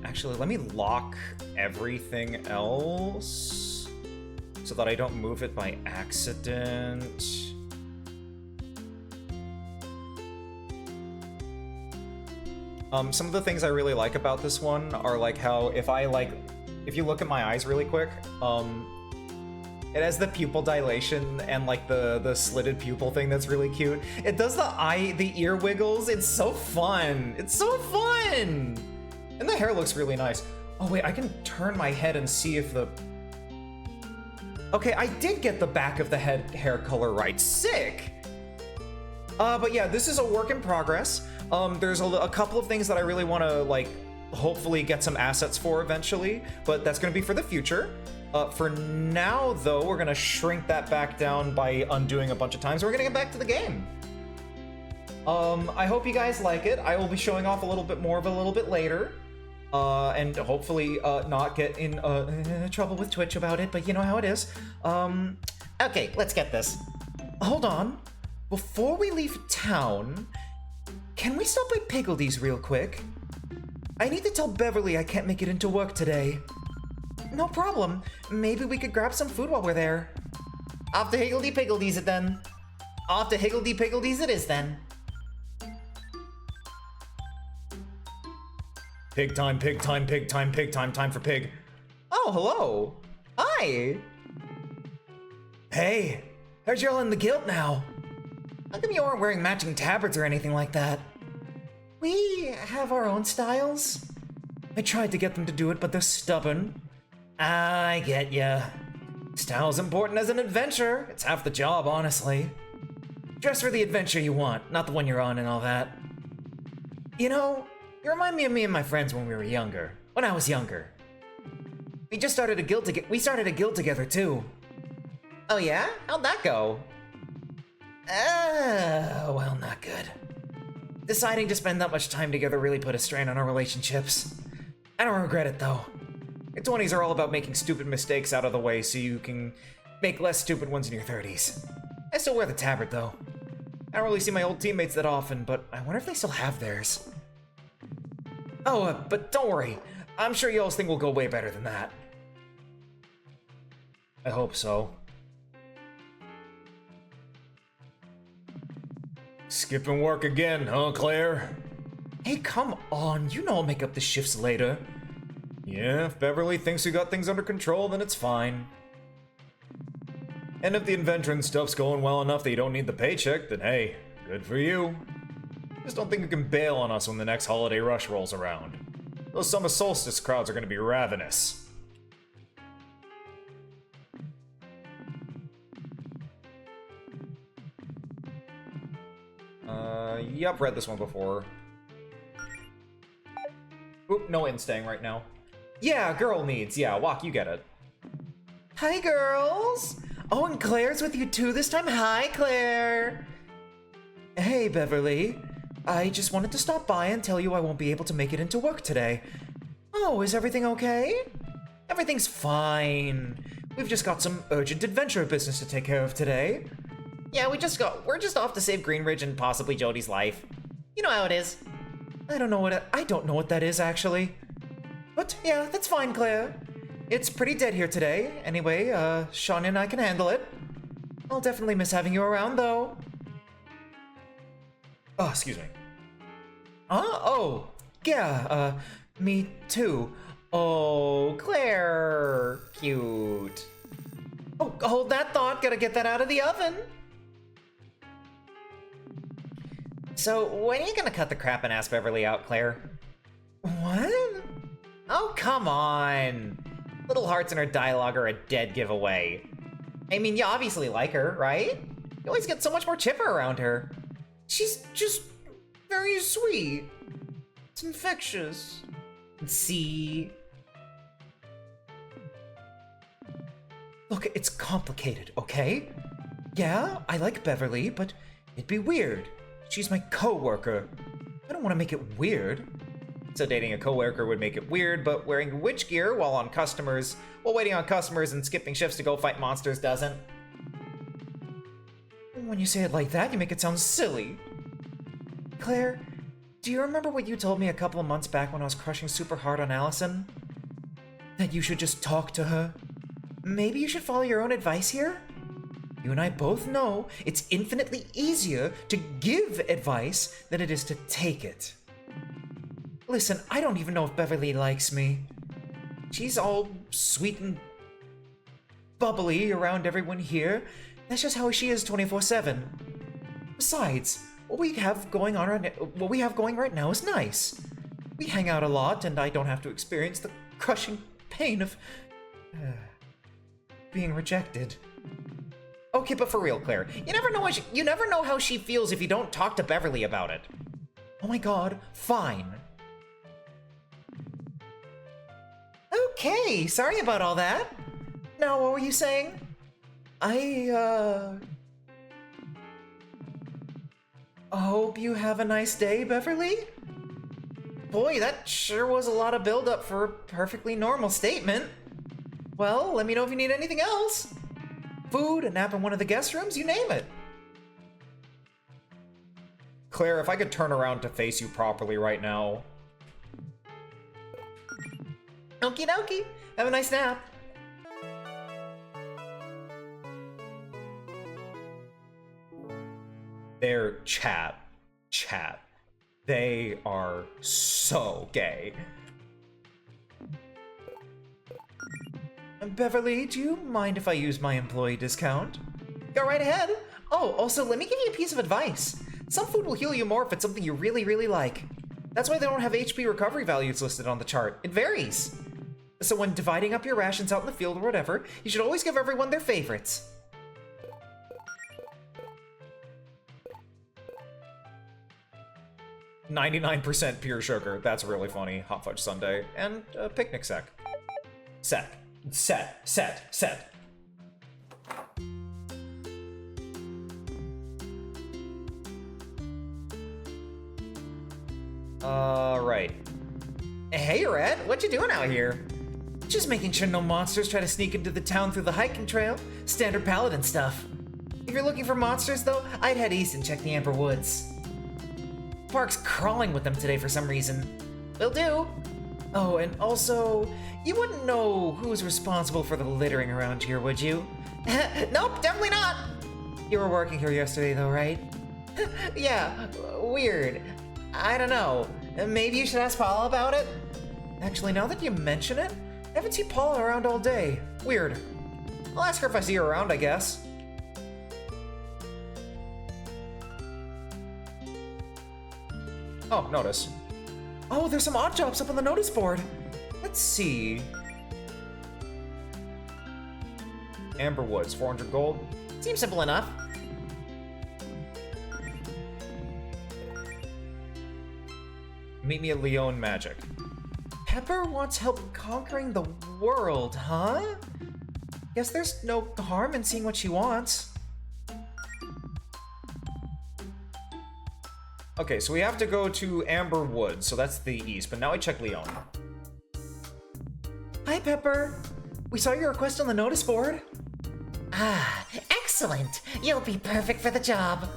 actually let me lock everything else so that I don't move it by accident. Some of the things I really like about this one are like how if you look at my eyes really quick, it has the pupil dilation and like the slitted pupil thing that's really cute. It does the ear wiggles. It's so fun. It's so fun. And the hair looks really nice. Oh wait, I can turn my head and see if the... Okay, I did get the back of the hair color right. Sick. But yeah, this is a work in progress. There's a couple of things that I really want to like hopefully get some assets for eventually, but that's going to be for the future. For now, though, we're going to shrink that back down by undoing a bunch of times. We're going to get back to the game. I hope you guys like it. I will be showing off a little bit more of a little bit later. And hopefully not get in trouble with Twitch about it, but you know how it is. Okay, let's get this. Hold on. Before we leave town, can we stop by Piggledee's real quick? I need to tell Beverly I can't make it into work today. No problem. Maybe we could grab some food while we're there. Off to Higgledy Piggledee's it then. Off to Higgledy Piggledee's it is then. Pig time, pig time, pig time, pig time, time for pig. Oh, hello. Hi. Hey, heard y'all in the guild now. How come you aren't wearing matching tabards or anything like that? We have our own styles. I tried to get them to do it, but they're stubborn. I get ya. Style's important as an adventure. It's half the job, honestly. Dress for the adventure you want, not the one you're on and all that. You know, you remind me of me and my friends when we were younger. When I was younger. We started a guild together, too. Oh yeah? How'd that go? Well, not good. Deciding to spend that much time together really put a strain on our relationships. I don't regret it, though. Your 20s are all about making stupid mistakes out of the way so you can make less stupid ones in your 30s. I still wear the tabard, though. I don't really see my old teammates that often, but I wonder if they still have theirs. Oh, but don't worry. I'm sure y'all's thing will go way better than that. I hope so. Skipping work again, huh, Claire? Hey, come on. You know I'll make up the shifts later. Yeah, if Beverly thinks we got things under control, then it's fine. And if the inventor and stuff's going well enough that you don't need the paycheck, then hey, good for you. Just don't think you can bail on us when the next holiday rush rolls around. Those summer solstice crowds are going to be ravenous. Yep, read this one before. Oop, no instang right now. Yeah, girl needs. Yeah, Walk, you get it. Hi, girls! Oh, and Claire's with you too this time. Hi, Claire! Hey, Beverly. I just wanted to stop by and tell you I won't be able to make it into work today. Oh, is everything okay? Everything's fine. We've just got some urgent adventure business to take care of today. Yeah, we're just off to save Greenridge and possibly Jody's life. You know how it is. I don't know what that is, actually. But yeah, that's fine, Claire. It's pretty dead here today. Anyway, Sean and I can handle it. I'll definitely miss having you around, though. Oh, excuse me. Oh, yeah, me too. Oh, Claire. Cute. Oh, hold that thought. Gotta get that out of the oven. So, when are you gonna cut the crap and ask Beverly out, Claire? What? Oh, come on. Little hearts in her dialogue are a dead giveaway. I mean, you obviously like her, right? You always get so much more chipper around her. She's just very sweet. It's infectious. See? Look, it's complicated, okay? Yeah, I like Beverly, but it'd be weird. She's my co-worker. I don't want to make it weird. So dating a coworker would make it weird, but wearing witch gear while waiting on customers and skipping shifts to go fight monsters doesn't. When you say it like that, you make it sound silly. Claire, do you remember what you told me a couple of months back when I was crushing super hard on Allison? That you should just talk to her? Maybe you should follow your own advice here? You and I both know it's infinitely easier to give advice than it is to take it. Listen, I don't even know if Beverly likes me. She's all sweet and bubbly around everyone here. That's just how she is 24/7. Besides, what we have going right now is nice. We hang out a lot, and I don't have to experience the crushing pain of being rejected. Okay, but for real, Claire, you never know how she feels if you don't talk to Beverly about it. Oh my god, fine. Okay, sorry about all that. Now, what were you saying? I hope you have a nice day, Beverly? Boy, that sure was a lot of build-up for a perfectly normal statement. Well, let me know if you need anything else. Food, a nap in one of the guest rooms, you name it. Claire, if I could turn around to face you properly right now. Okie dokie. Have a nice nap. They're chat. They are so gay. Beverly, do you mind if I use my employee discount? Go right ahead. Oh, also, let me give you a piece of advice. Some food will heal you more if it's something you really, really like. That's why they don't have HP recovery values listed on the chart. It varies. So when dividing up your rations out in the field or whatever, you should always give everyone their favorites. %99 pure sugar. That's really funny. Hot fudge sundae and a picnic sack. Set. Right. Hey, Red, what you doing out here? Just making sure no monsters try to sneak into the town through the hiking trail. Standard paladin stuff. If you're looking for monsters, though, I'd head east and check the Amber Woods. Park's crawling with them today for some reason. Will do. Oh, and also, you wouldn't know who's responsible for the littering around here, would you? Nope, definitely not. You were working here yesterday, though, right? Yeah, weird. I don't know. Maybe you should ask Paula about it? Actually, now that you mention it, I haven't seen Paula around all day. Weird. I'll ask her if I see her around, I guess. Oh, notice. Oh, there's some odd jobs up on the notice board. Let's see. Amber Woods, 400 gold. Seems simple enough. Meet me at Leon Magic. Pepper wants help conquering the world, huh? Guess there's no harm in seeing what she wants. Okay, so we have to go to Amber Woods, so that's the east, but now I check Leon. Hi, Pepper. We saw your request on the notice board. Ah, excellent. You'll be perfect for the job.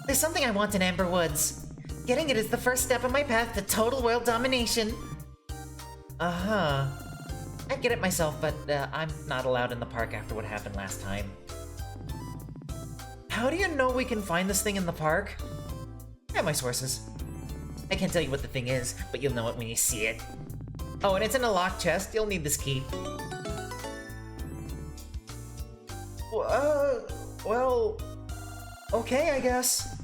There's something I want in Amber Woods. Getting it is the first step on my path to total world domination. Uh-huh. I'd get it myself, but I'm not allowed in the park after what happened last time. How do you know we can find this thing in the park? I have my sources. I can't tell you what the thing is, but you'll know it when you see it. Oh, and it's in a locked chest. You'll need this key. Well, okay, I guess.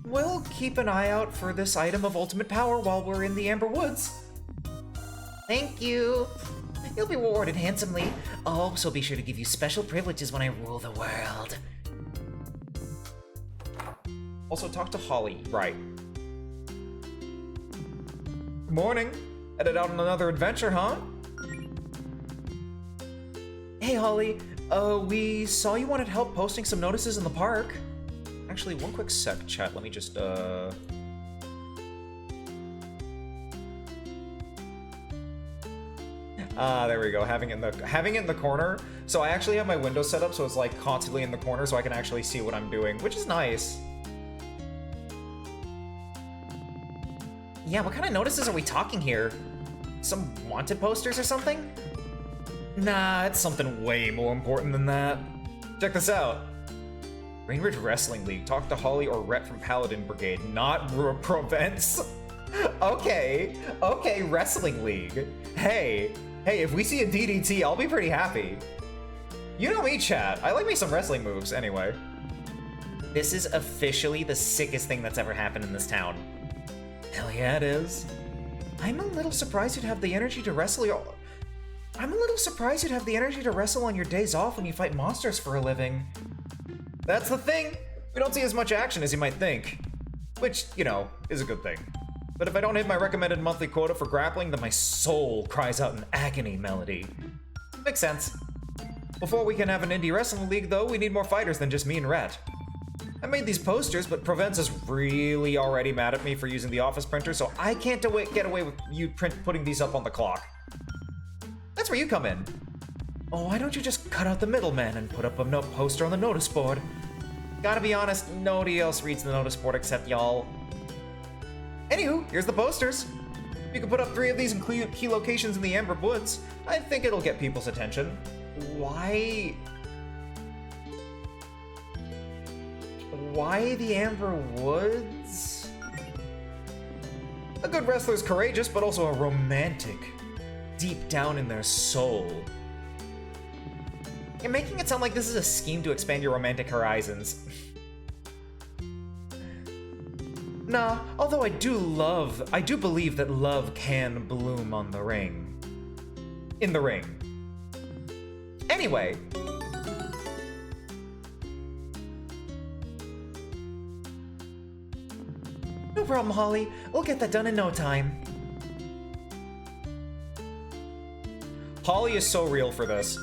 We'll keep an eye out for this item of ultimate power while we're in the Amber Woods. Thank you. You'll be rewarded handsomely. Oh, so be sure to give you special privileges when I rule the world. Also, talk to Holly. Right. Morning. Headed out on another adventure, huh? Hey, Holly. We saw you wanted help posting some notices in the park. Actually, one quick sec, chat. Let me just, there we go. Having it in the corner. So I actually have my window set up so it's like constantly in the corner so I can actually see what I'm doing, which is nice. Yeah, what kind of notices are we talking here? Some wanted posters or something? Nah, it's something way more important than that. Check this out. Greenridge Wrestling League. Talk to Holly or Rhett from Paladin Brigade, not Provence. Okay, Wrestling League. Hey, if we see a DDT, I'll be pretty happy. You know me, chat. I like me some wrestling moves, anyway. This is officially the sickest thing that's ever happened in this town. Hell yeah, it is. I'm a little surprised you'd have the energy to wrestle on your days off when you fight monsters for a living. That's the thing. We don't see as much action as you might think. Which, you know, is a good thing. But if I don't hit my recommended monthly quota for grappling, then my soul cries out in agony melody. Makes sense. Before we can have an indie wrestling league, though, we need more fighters than just me and Rhett. I made these posters, but Provence is really already mad at me for using the office printer, so I can't get away with you putting these up on the clock. That's where you come in. Oh, why don't you just cut out the middleman and put up a poster on the notice board? Gotta be honest, nobody else reads the notice board except y'all. Anywho, here's the posters. You can put up 3 of these in key locations in the Amber Woods. I think it'll get people's attention. Why the Amber Woods? A good wrestler's courageous, but also a romantic. Deep down in their soul. You're making it sound like this is a scheme to expand your romantic horizons. Nah, although I do believe that love can bloom on the ring. In the ring. Anyway. No problem, Holly. We'll get that done in no time. Holly is so real for this.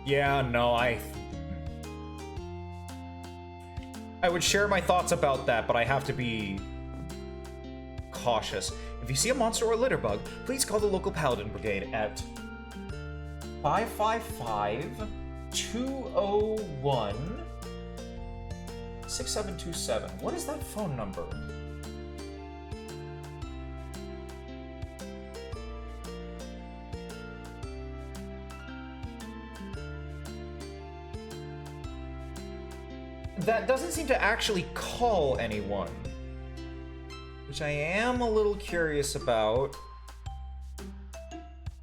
Yeah, no, I would share my thoughts about that, but I have to be cautious. If you see a monster or a litter bug, please call the local Paladin Brigade at 555-201-6727. What is that phone number? That doesn't seem to actually call anyone, which I am a little curious about,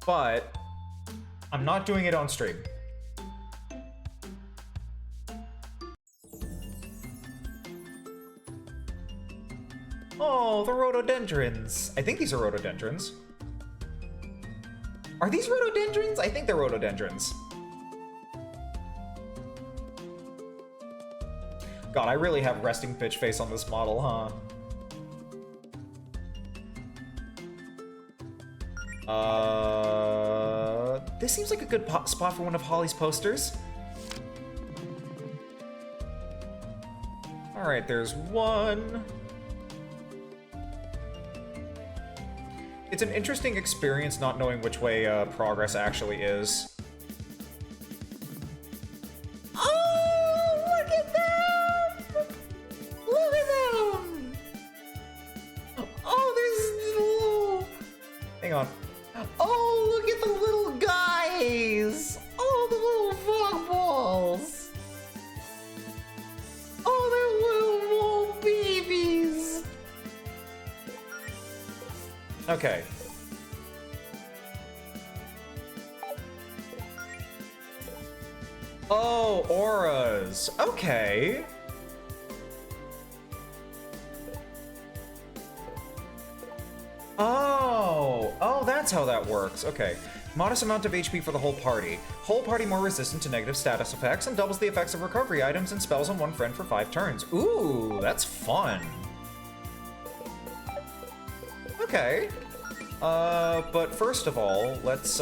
but I'm not doing it on stream. Oh, the rhododendrons. I think these are rhododendrons. Are these rhododendrons? I think they're rhododendrons. God, I really have resting bitch face on this model, huh? This seems like a good spot for one of Holly's posters. Alright, there's one. It's an interesting experience not knowing which way progress actually is. Oh, look at the little guys! Oh, the little frog balls! Oh, they're little babies! Okay. Oh, auras. Okay. Oh, that's how that works. Okay. Modest amount of HP for the whole party. Whole party more resistant to negative status effects and doubles the effects of recovery items and spells on one friend for 5 turns. Ooh, that's fun. Okay. But first of all, let's,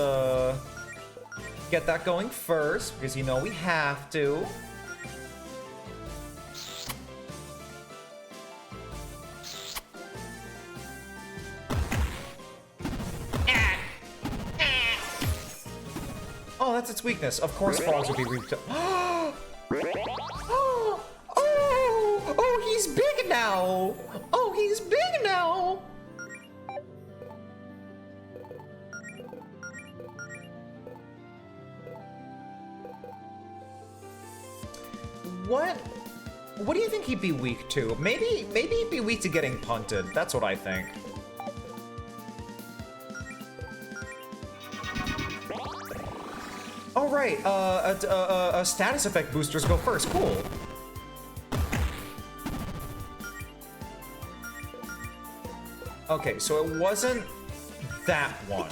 get that going first, because you know we have to. Oh, that's its weakness. Of course frogs would be weak to— Oh, he's big now! Oh, he's big now! What do you think he'd be weak to? Maybe he'd be weak to getting punted. That's what I think. Oh, right. Status effect boosters go first. Cool. Okay, so it wasn't that one.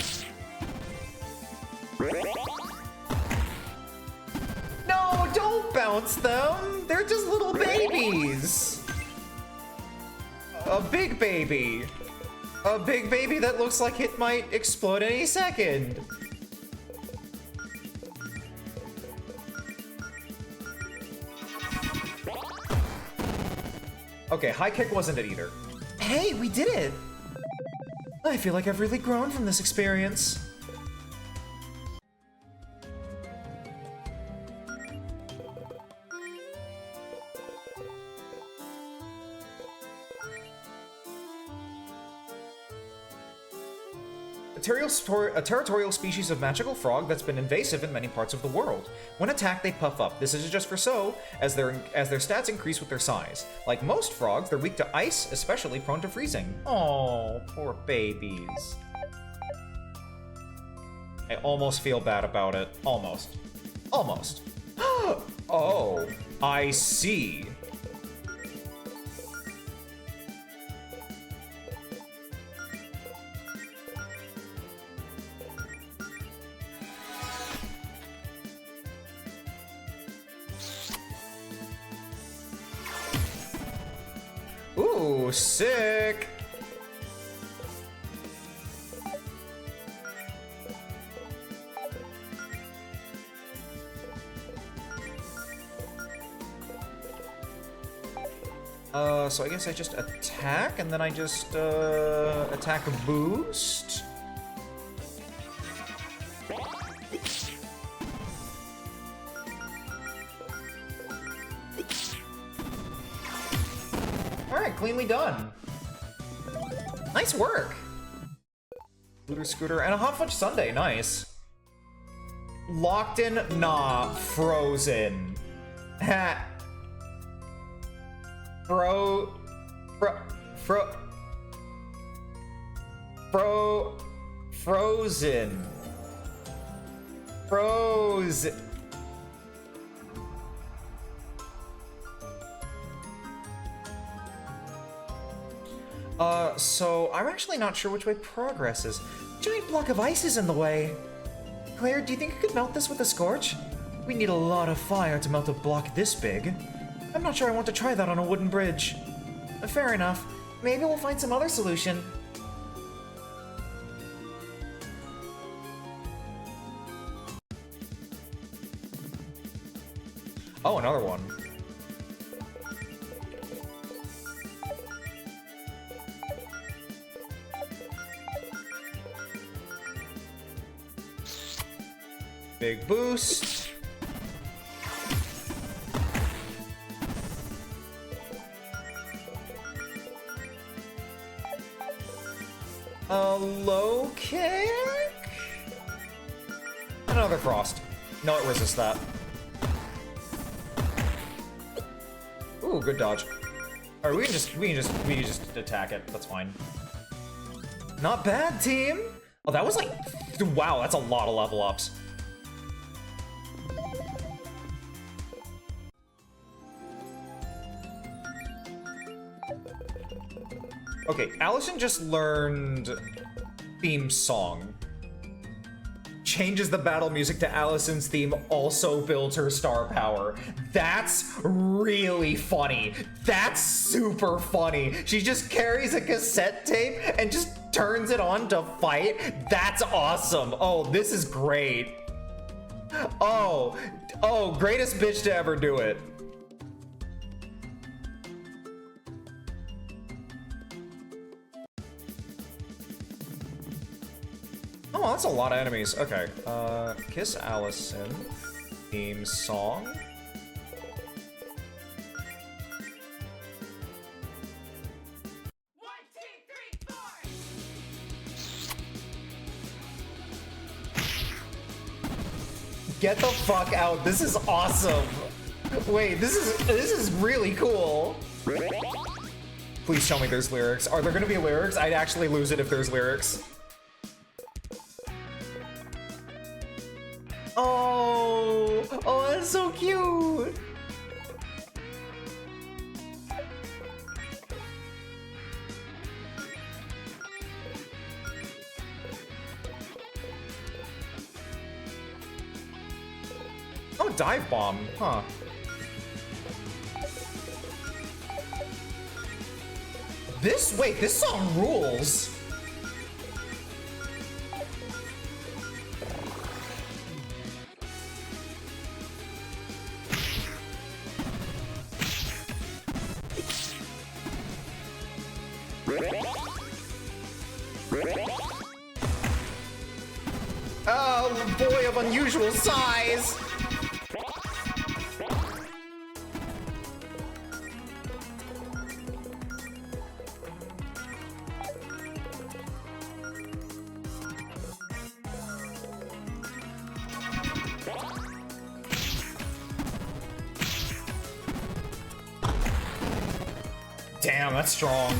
No, don't bounce them. They're just little babies. A big baby. A big baby that looks like it might explode any second. Okay, high kick wasn't it either. Hey, we did it! I feel like I've really grown from this experience. A territorial species of magical frog that's been invasive in many parts of the world. When attacked, they puff up. This is just for so, as their stats increase with their size. Like most frogs, they're weak to ice, especially prone to freezing. Oh, poor babies. I almost feel bad about it. Almost. Almost. Oh, I see. Ooh, sick! So I guess I just attack, and then I just, attack a boost. Alright, cleanly done. Nice work! Looter Scooter and a hot fudge sundae, nice. Locked in? Nah, frozen. Ha. Frozen. Frozen. So I'm actually not sure which way progress is. Giant block of ice is in the way. Claire, do you think you could melt this with a scorch? We need a lot of fire to melt a block this big. I'm not sure I want to try that on a wooden bridge. Fair enough. Maybe we'll find some other solution. Oh, another one. Big boost. A low kick? Another frost. No, it resists that. Ooh, good dodge. Alright, we can just attack it. That's fine. Not bad, team! Oh, that was like... Wow, that's a lot of level ups. Okay, Allison just learned theme song. Changes the battle music to Allison's theme, also builds her star power. That's really funny. That's super funny. She just carries a cassette tape and just turns it on to fight. That's awesome. Oh, this is great. Oh, greatest bitch to ever do it. Oh, that's a lot of enemies. Okay. Kiss Allison. Theme song. Get the fuck out. This is awesome. Wait, this is really cool. Please tell me there's lyrics. Are there gonna be lyrics? I'd actually lose it if there's lyrics. Oh, that's so cute. Oh, dive bomb, huh? Wait, this song rules. Oh, boy of unusual size. Damn, that's strong.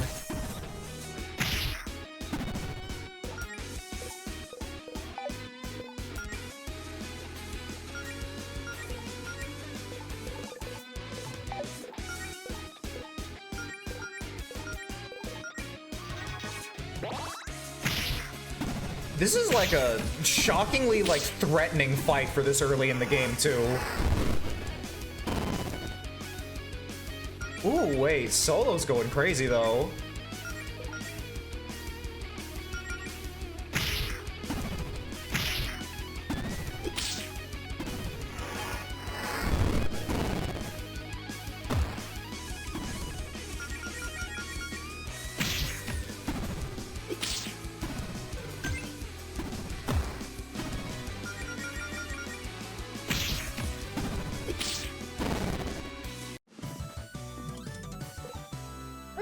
This is like a shockingly like threatening fight for this early in the game too. Ooh, wait, Solo's going crazy though.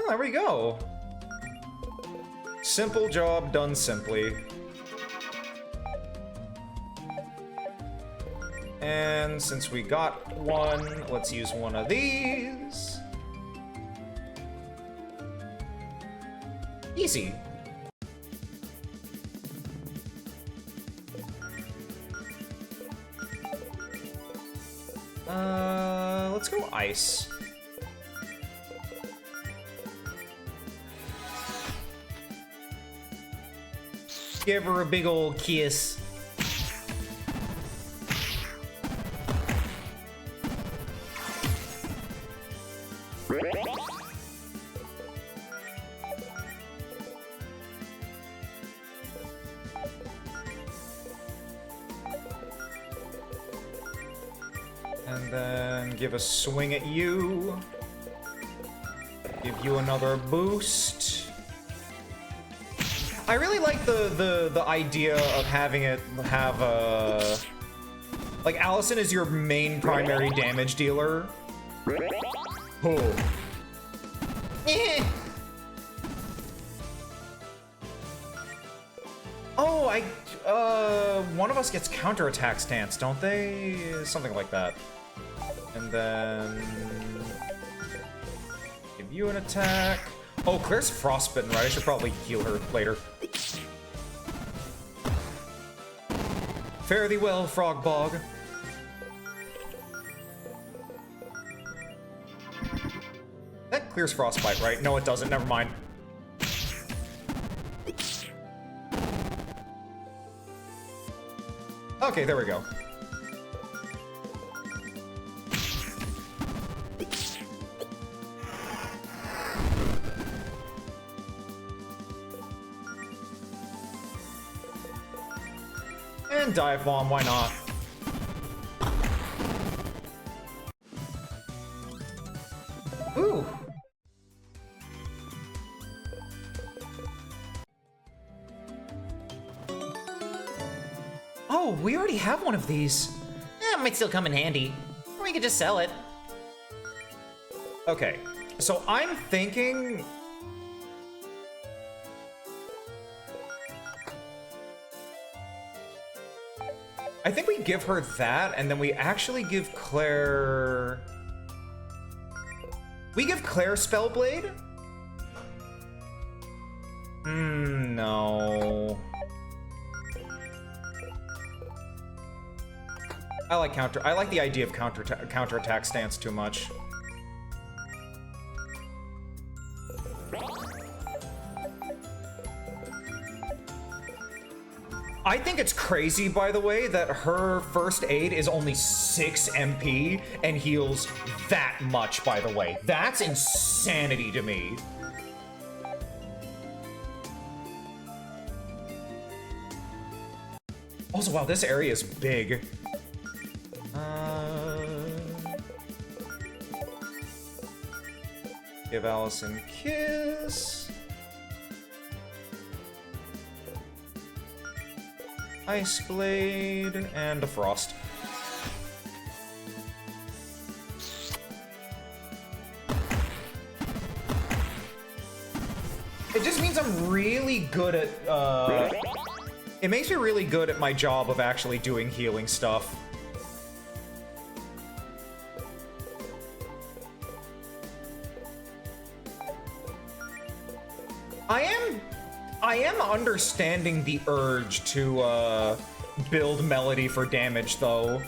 There we go. Simple job done simply. And since we got one, let's use one of these. Easy. Let's go ice. Give her a big old kiss. And then give a swing at you. Give you another boost. I really like the idea of having it have a... Like, Allison is your main primary damage dealer. Oh. Oh, one of us gets counterattack stance, don't they? Something like that. And then... give you an attack. Oh, Claire's frostbitten, right? I should probably heal her later. Fare thee well, frog bog. That clears frostbite, right? No, it doesn't. Never mind. Okay, there we go. And dive bomb, why not? Ooh. Oh, we already have one of these. It might still come in handy. Or we could just sell it. Okay, so I'm thinking... I think we give her that, and then we actually give Claire... We give Claire Spellblade? No. I like the idea of counterattack stance too much. I think it's crazy, by the way, that her first aid is only 6 MP and heals that much, by the way. That's insanity to me. Also, wow, this area is big. Give Allison a kiss. Ice Blade, and a Frost. It just means I'm really good at, it makes me really good at my job of actually doing healing stuff. I am understanding the urge to, build Melody for damage, though.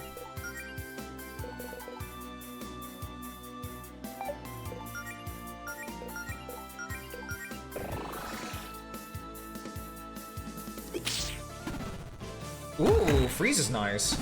Ooh, freeze is nice.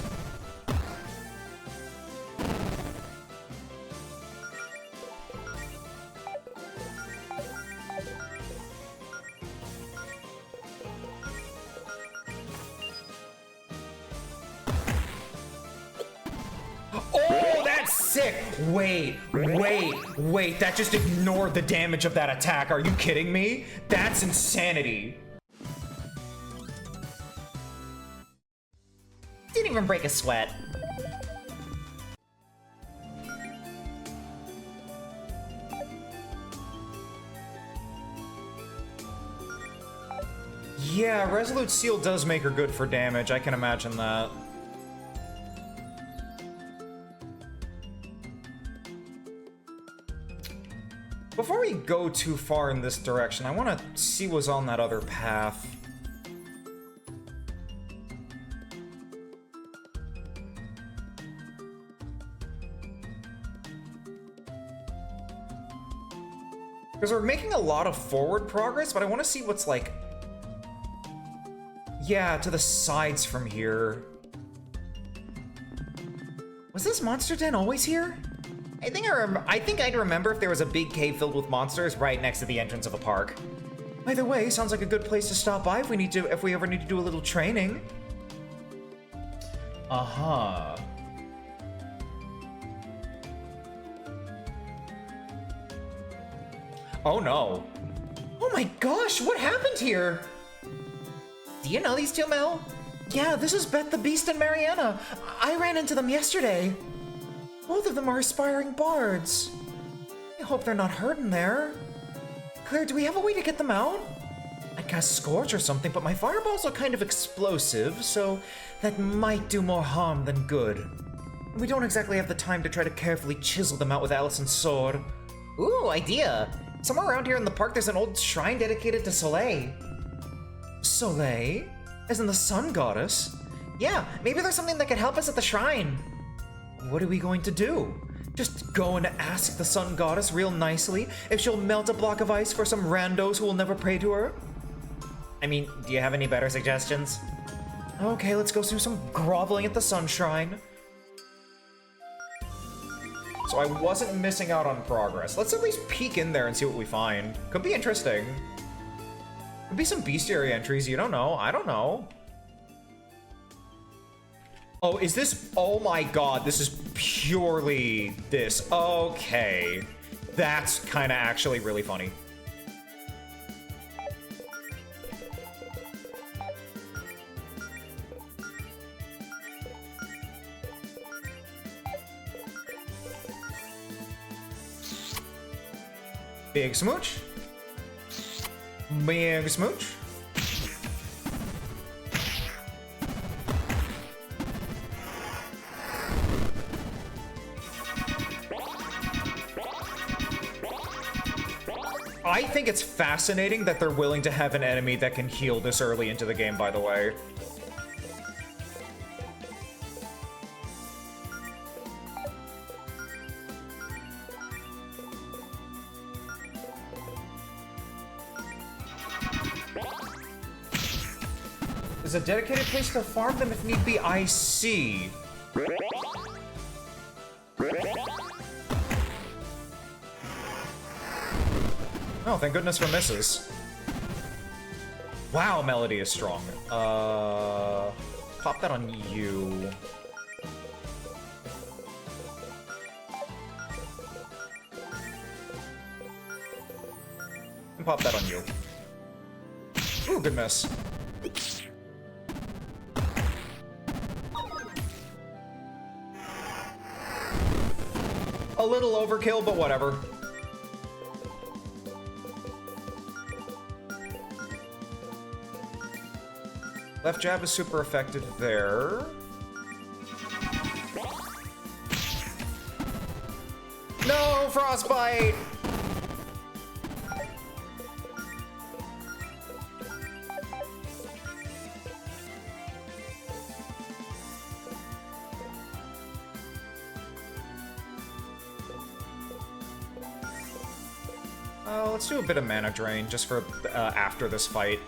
Oh, that's sick! Wait, that just ignored the damage of that attack. Are you kidding me? That's insanity. Didn't even break a sweat. Yeah, Resolute Seal does make her good for damage. I can imagine that. Before we go too far in this direction, I want to see what's on that other path. Because we're making a lot of forward progress, but I want to see what's like... Yeah, to the sides from here. Was this monster den always here? I think I'd remember if there was a big cave filled with monsters right next to the entrance of a park. Either way, sounds like a good place to stop by if we ever need to do a little training. Uh-huh. Oh no. Oh my gosh, what happened here? Do you know these two, Mel? Yeah, this is Beth the Beast and Mariana. I ran into them yesterday. Both of them are aspiring bards. I hope they're not hurt in there. Claire, do we have a way to get them out? I'd cast Scorch or something, but my fireballs are kind of explosive, so that might do more harm than good. We don't exactly have the time to try to carefully chisel them out with Allison's sword. Ooh, idea. Somewhere around here in the park there's an old shrine dedicated to Soleil. Soleil? As in the sun goddess? Yeah, maybe there's something that could help us at the shrine. What are we going to do? Just go and ask the sun goddess real nicely if she'll melt a block of ice for some randos who will never pray to her? I mean, do you have any better suggestions? Okay, let's go do some groveling at the Sunshine. So I wasn't missing out on progress. Let's at least peek in there and see what we find. Could be interesting. Could be some bestiary entries, you don't know. I don't know. Oh, is this? Oh my god, this is purely this. Okay. That's kind of actually really funny. Big smooch. Big smooch. I think it's fascinating that they're willing to have an enemy that can heal this early into the game, by the way. There's a dedicated place to farm them if need be. I see. Oh, thank goodness for misses. Wow, Melody is strong. Pop that on you. And pop that on you. Ooh, good miss. A little overkill, but whatever. Left jab is super effective there. No, frostbite! Let's do a bit of mana drain just for after this fight.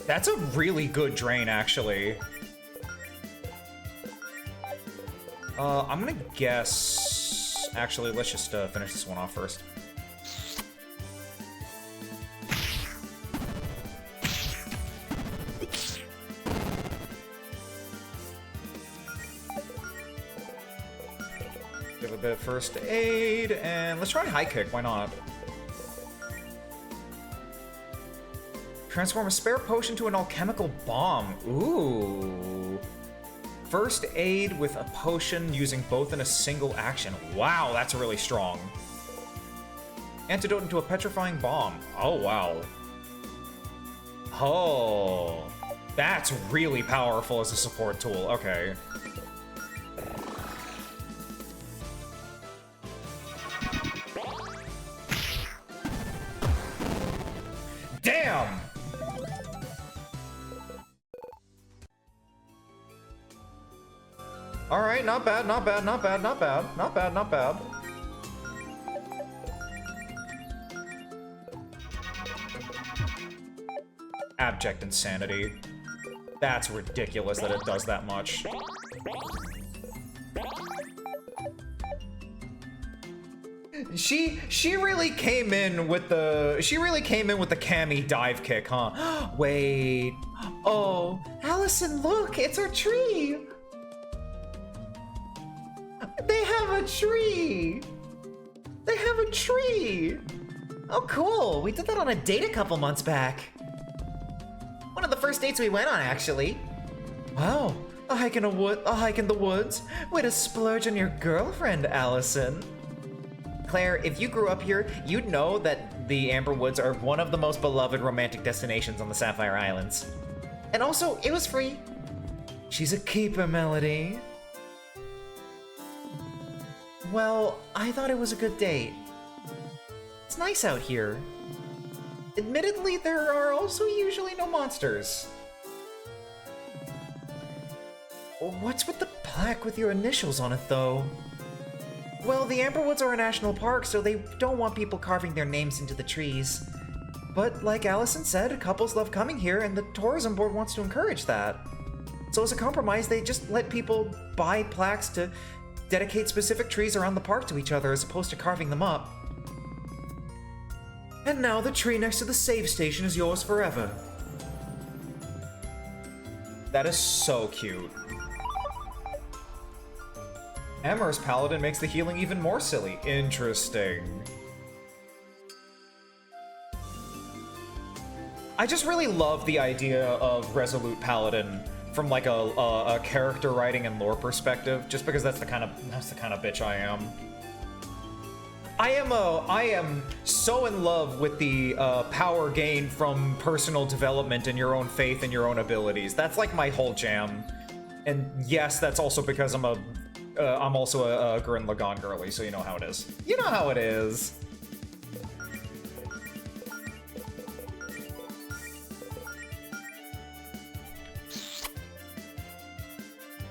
That's a really good drain, actually. I'm gonna guess... Actually, let's just finish this one off first. Give a bit of first aid, and let's try high kick, why not? Transform a spare potion to an alchemical bomb. Ooh. First aid with a potion using both in a single action. Wow, that's really strong. Antidote into a petrifying bomb. Oh, wow. Oh. That's really powerful as a support tool. Okay. Damn! Alright, not bad, not bad, not bad, not bad, not bad, not bad. Abject insanity. That's ridiculous that it does that much. She really came in with the Cammy dive kick, huh? Wait. Oh, Allison, look, it's our tree. They have a tree. They have a tree. Oh, cool. We did that on a date a couple months back. One of the first dates we went on, actually. Wow, a hike in the woods. Way to splurge on your girlfriend, Allison. Claire, if you grew up here, you'd know that the Amber Woods are one of the most beloved romantic destinations on the Sapphire Islands. And also, it was free. She's a keeper, Melody. Well, I thought it was a good date. It's nice out here. Admittedly, there are also usually no monsters. What's with the plaque with your initials on it, though? Well, the Amberwoods are a national park, so they don't want people carving their names into the trees. But like Allison said, couples love coming here, and the tourism board wants to encourage that. So as a compromise, they just let people buy plaques to dedicate specific trees around the park to each other as opposed to carving them up. And now the tree next to the save station is yours forever. That is so cute. Amherst Paladin makes the healing even more silly. Interesting. I just really love the idea of Resolute Paladin from like a character writing and lore perspective, just because that's the kind of bitch I am. I am so in love with the power gained from personal development and your own faith and your own abilities. That's like my whole jam. And yes, that's also because I'm also a Gurren Lagann girly, so you know how it is. You know how it is.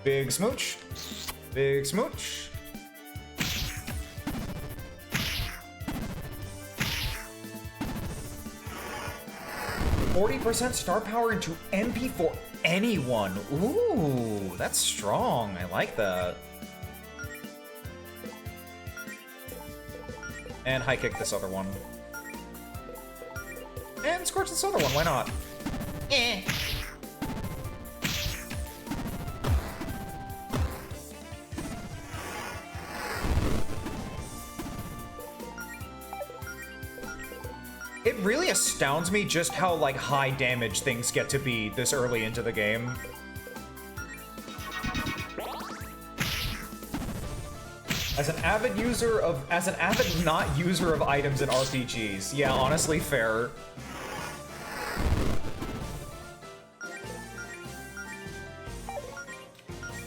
Big smooch. Big smooch. %40 star power into MP for anyone. Ooh, that's strong. I like that. And high kick this other one. And scorch this other one, why not? Eh. It really astounds me just how, like, high damage things get to be this early into the game. As an avid not user of items in RPGs. Yeah, honestly, fair.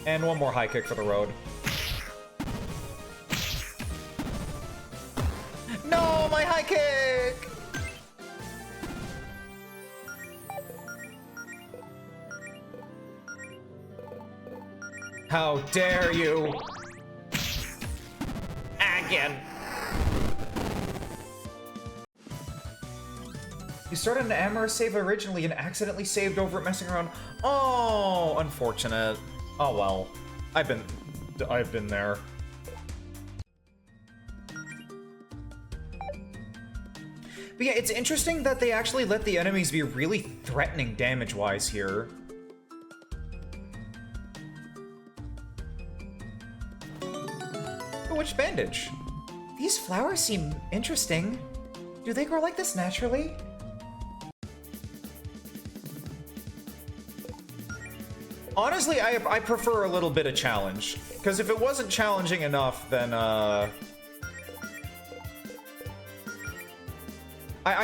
And one more high kick for the road. No, my high kick! How dare you! Again! You started an Amherst save originally and accidentally saved over it messing around. Oh, unfortunate. Oh well. I've been there. But yeah, it's interesting that they actually let the enemies be really threatening damage-wise here. Which bandage? These flowers seem interesting. Do they grow like this naturally? Honestly, I prefer a little bit of challenge. Because if it wasn't challenging enough, then, I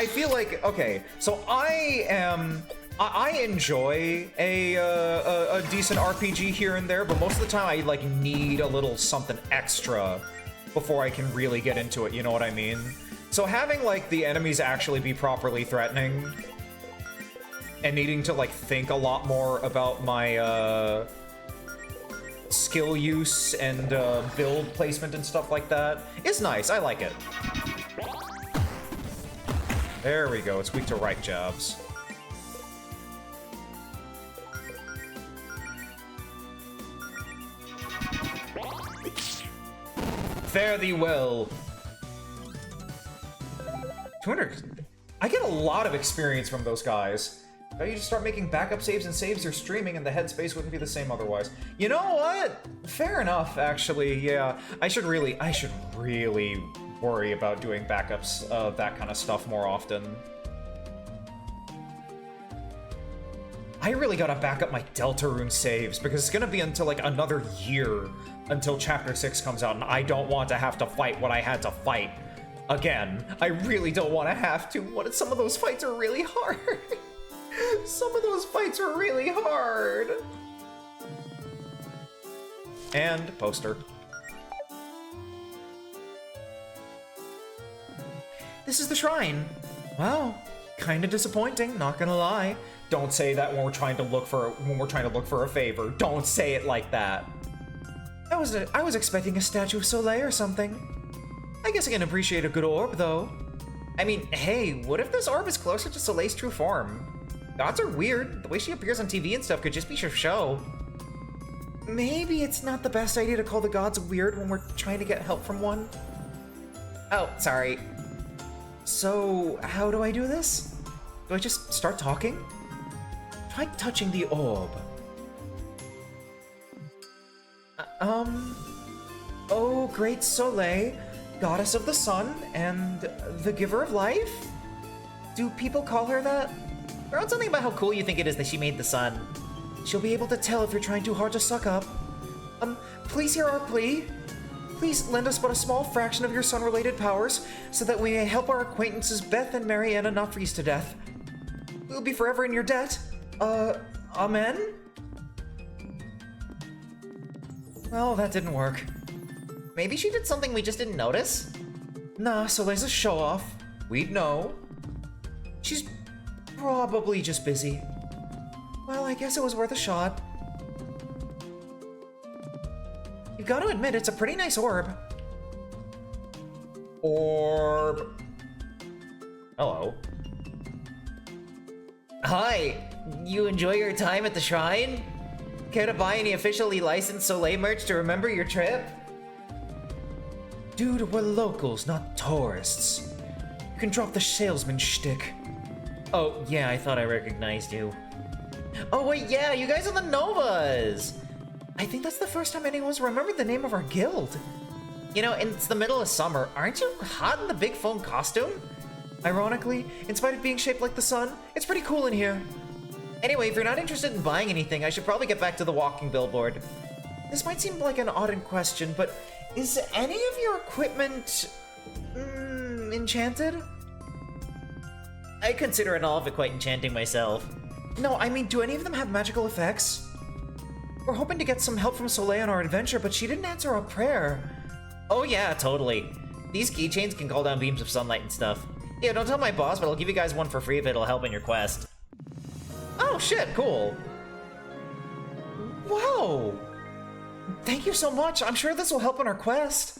feel like, okay, so I enjoy a decent RPG here and there, but most of the time I, like, need a little something extra before I can really get into it, you know what I mean? So having, like, the enemies actually be properly threatening and needing to, like, think a lot more about my, skill use and, build placement and stuff like that is nice. I like it. There we go. It's weak to right jabs. Fare thee well. 200. I get a lot of experience from those guys. You just start making backup saves and saves your streaming, and the headspace wouldn't be the same otherwise. You know what? Fair enough, actually. Yeah, I should really worry about doing backups of that kind of stuff more often. I really gotta back up my Deltarune saves, because it's gonna be until, like, another year until Chapter 6 comes out, and I don't want to have to fight what I had to fight again. I really don't want to have to. Some of those fights are really hard. Some of those fights are really hard. And poster. This is the shrine. Wow, kinda disappointing, not gonna lie. Don't say that when we're trying to look for a favor. Don't say it like that. I was expecting a statue of Soleil or something. I guess I can appreciate a good orb, though. I mean, hey, what if this orb is closer to Soleil's true form? Gods are weird. The way she appears on TV and stuff could just be for show. Maybe it's not the best idea to call the gods weird when we're trying to get help from one. Oh, sorry. So, how do I do this? Do I just start talking? Try touching the orb. Oh, great Soleil, goddess of the sun and the giver of life? Do people call her that? I wrote something about how cool you think it is that she made the sun. She'll be able to tell if you're trying too hard to suck up. Please hear our plea. Please lend us but a small fraction of your sun-related powers so that we may help our acquaintances Beth and Mariana not freeze to death. We'll be forever in your debt. Amen? Well, that didn't work. Maybe she did something we just didn't notice? Nah, Soleil's a show-off. We'd know. She's probably just busy. Well, I guess it was worth a shot. You've got to admit, it's a pretty nice orb. Orb. Hello. Hi, you enjoy your time at the shrine? Care to buy any officially licensed Soleil merch to remember your trip? Dude, we're locals, not tourists. You can drop the salesman shtick. Oh, yeah, I thought I recognized you. Oh, wait, yeah, you guys are the Novas! I think that's the first time anyone's remembered the name of our guild. You know, it's the middle of summer. Aren't you hot in the big foam costume? Ironically, in spite of being shaped like the sun, it's pretty cool in here. Anyway, if you're not interested in buying anything, I should probably get back to the walking billboard. This might seem like an odd question, but is any of your equipment... enchanted? I consider it all of it quite enchanting myself. No, I mean, do any of them have magical effects? We're hoping to get some help from Soleil on our adventure, but she didn't answer our prayer. Oh yeah, totally. These keychains can call down beams of sunlight and stuff. Yeah, don't tell my boss, but I'll give you guys one for free if it'll help in your quest. Oh shit, cool. Wow! Thank you so much. I'm sure this will help in our quest.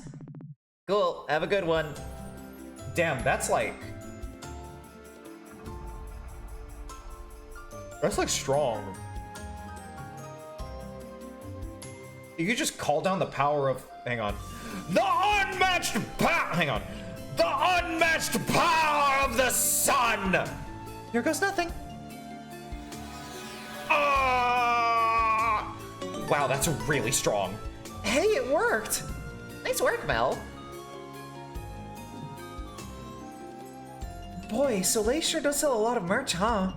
Cool, have a good one. Damn, that's like strong. You could just call down the power of... Hang on. The unmatched power... Hang on. The unmatched power of the sun! Here goes nothing. Wow, that's really strong. Hey, it worked! Nice work, Mel. Boy, Soleil sure does sell a lot of merch, huh?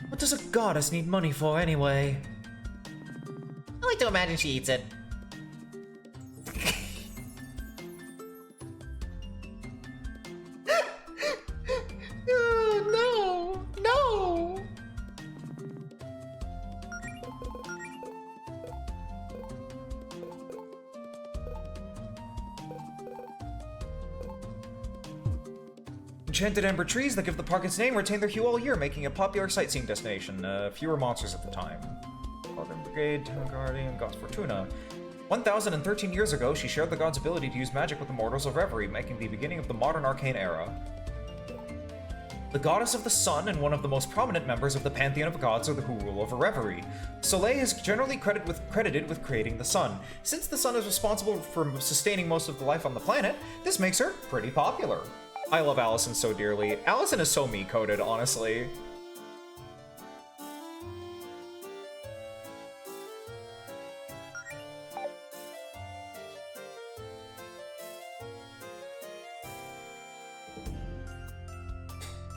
What does a goddess need money for anyway? I like to imagine she eats it. No! No! Enchanted amber trees that give the park its name retain their hue all year, making it a popular sightseeing destination. Fewer monsters at the time. Golden Brigade, Town Guardian, Gods Fortuna. 1,013 years ago, she shared the god's ability to use magic with the mortals of Reverie, making the beginning of the modern arcane era. The goddess of the sun and one of the most prominent members of the pantheon of gods are the who rule over Reverie. Soleil is generally credited with creating the sun. Since the sun is responsible for sustaining most of the life on the planet, this makes her pretty popular. I love Allison so dearly. Allison is so me-coded, honestly.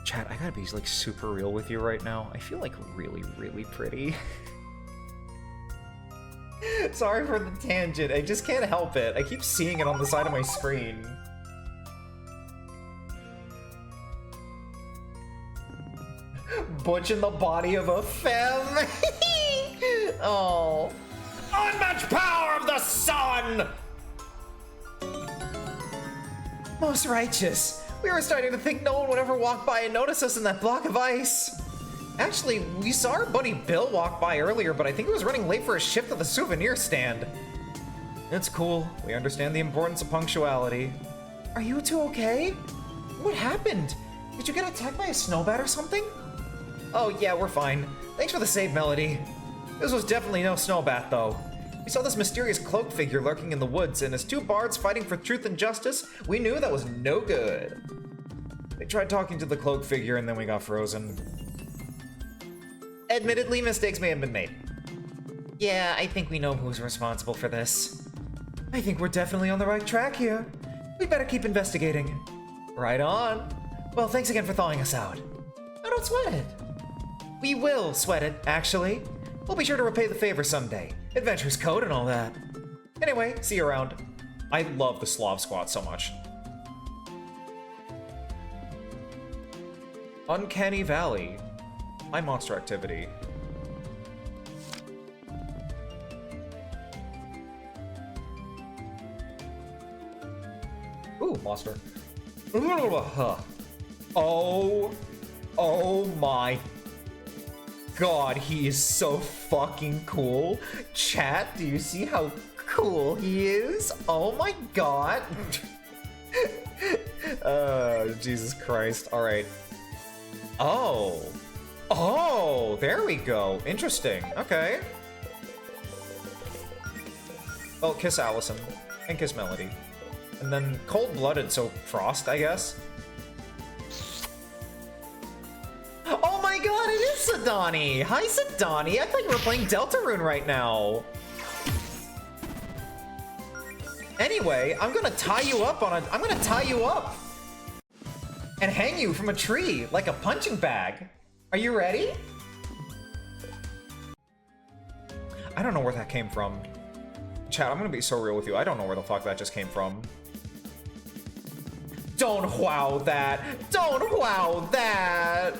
Chat, I gotta be like super real with you right now. I feel like really, really pretty. Sorry for the tangent. I just can't help it. I keep seeing it on the side of my screen. Butch in the body of a femme. Oh. Unmatched power of the sun! Most righteous. We were starting to think no one would ever walk by and notice us in that block of ice. Actually, we saw our buddy Bill walk by earlier, but I think he was running late for a shift at the souvenir stand. It's cool. We understand the importance of punctuality. Are you two okay? What happened? Did you get attacked by a snowbat or something? Oh yeah, we're fine. Thanks for the save, Melody. This was definitely no snowbat, though. We saw this mysterious cloaked figure lurking in the woods, and as two bards fighting for truth and justice, we knew that was no good. They tried talking to the cloaked figure, and then we got frozen. Admittedly, mistakes may have been made. Yeah, I think we know who's responsible for this. I think we're definitely on the right track here. We better keep investigating. Right on. Well, thanks again for thawing us out. I don't sweat it. We will sweat it, actually. We'll be sure to repay the favor someday. Adventure's code and all that. Anyway, see you around. I love the Slav squad so much. Uncanny Valley. High monster activity. Ooh, monster. Oh my God, he is so fucking cool. Chat, do you see how cool he is? Oh my God. Jesus Christ. All right. Oh, there we go. Interesting. Okay. Well, kiss Allison and kiss Melody. And then cold-blooded, so Frost, I guess. Oh my God, it is Sidani! Hi, Sidani! I thought you were playing Deltarune right now. Anyway, I'm gonna tie you up and hang you from a tree like a punching bag. Are you ready? I don't know where that came from. Chat, I'm gonna be so real with you. I don't know where the fuck that just came from. Don't wow that! Don't wow that!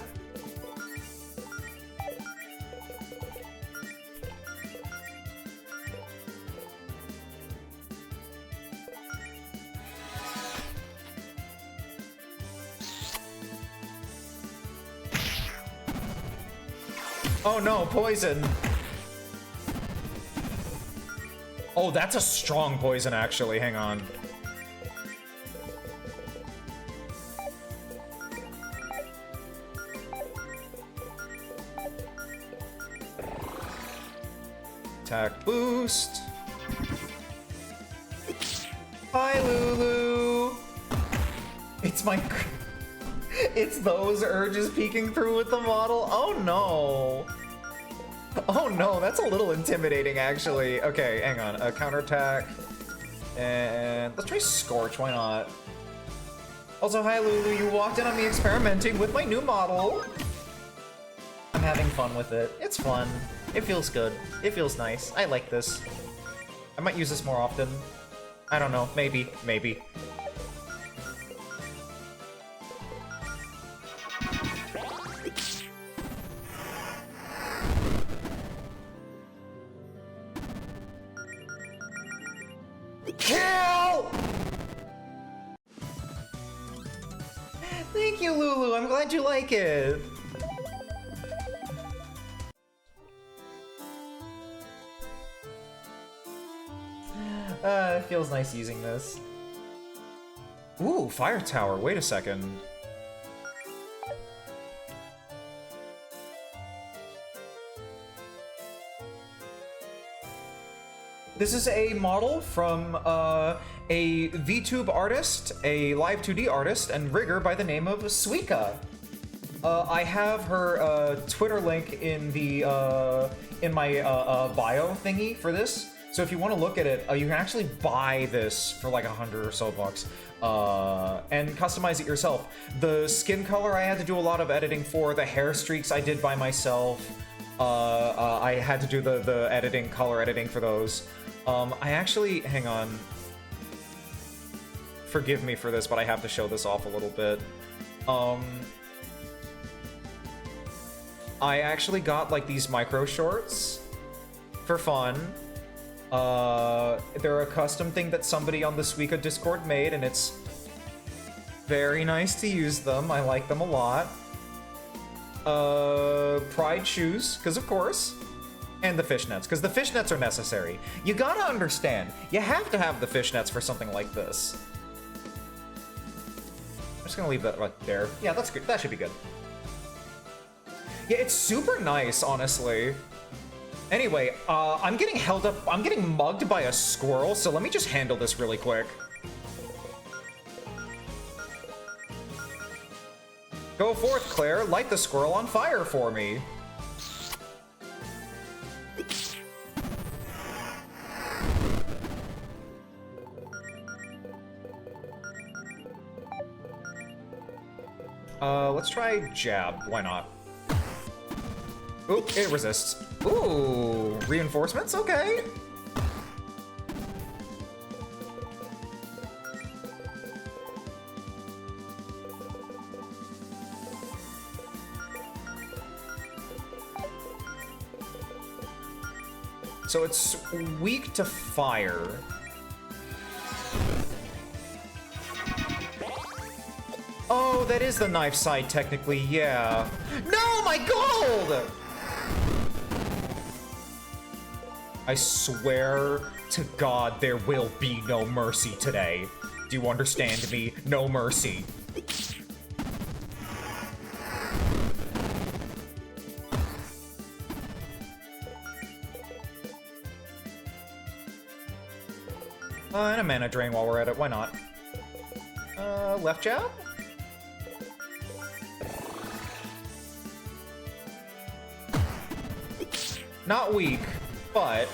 Oh no, poison! Oh, that's a strong poison, actually. Hang on. Attack boost. Hi, Lulu. It's my... It's those urges peeking through with the model. Oh no. Oh no, that's a little intimidating, actually. Okay, hang on. A counterattack. And let's try Scorch, why not? Also, hi Lulu, you walked in on me experimenting with my new model. I'm having fun with it. It's fun. It feels good. It feels nice. I like this. I might use this more often. I don't know. Maybe. Maybe. Kill! Thank you, Lulu. I'm glad you like it. It feels nice using this. Ooh, fire tower. Wait a second. This is a model from a VTube artist, a live 2D artist, and rigger by the name of Suika. I have her Twitter link in the in my bio thingy for this. So if you want to look at it, you can actually buy this for like $100 or so and customize it yourself. The skin color I had to do a lot of editing for. The hair streaks I did by myself. I had to do the editing, color editing for those. I actually, hang on. Forgive me for this, but I have to show this off a little bit. I actually got like these micro shorts for fun. They're a custom thing that somebody on the Suika Discord made, and it's very nice to use them. I like them a lot. Pride shoes, because of course. And the fishnets, because the fishnets are necessary. You gotta understand, you have to have the fishnets for something like this. I'm just gonna leave that right there. Yeah, that's good. That should be good. Yeah, it's super nice, honestly. Anyway, I'm getting held up. I'm getting mugged by a squirrel, so let me just handle this really quick. Go forth, Claire. Light the squirrel on fire for me. Let's try jab. Why not? Oop, it resists. Ooh, reinforcements? Okay. So it's weak to fire. Oh, that is the knife side, technically, yeah. No, my gold! I swear to God, there will be no mercy today. Do you understand me? No mercy. And a mana drain while we're at it, why not? Left jab? Not weak, but...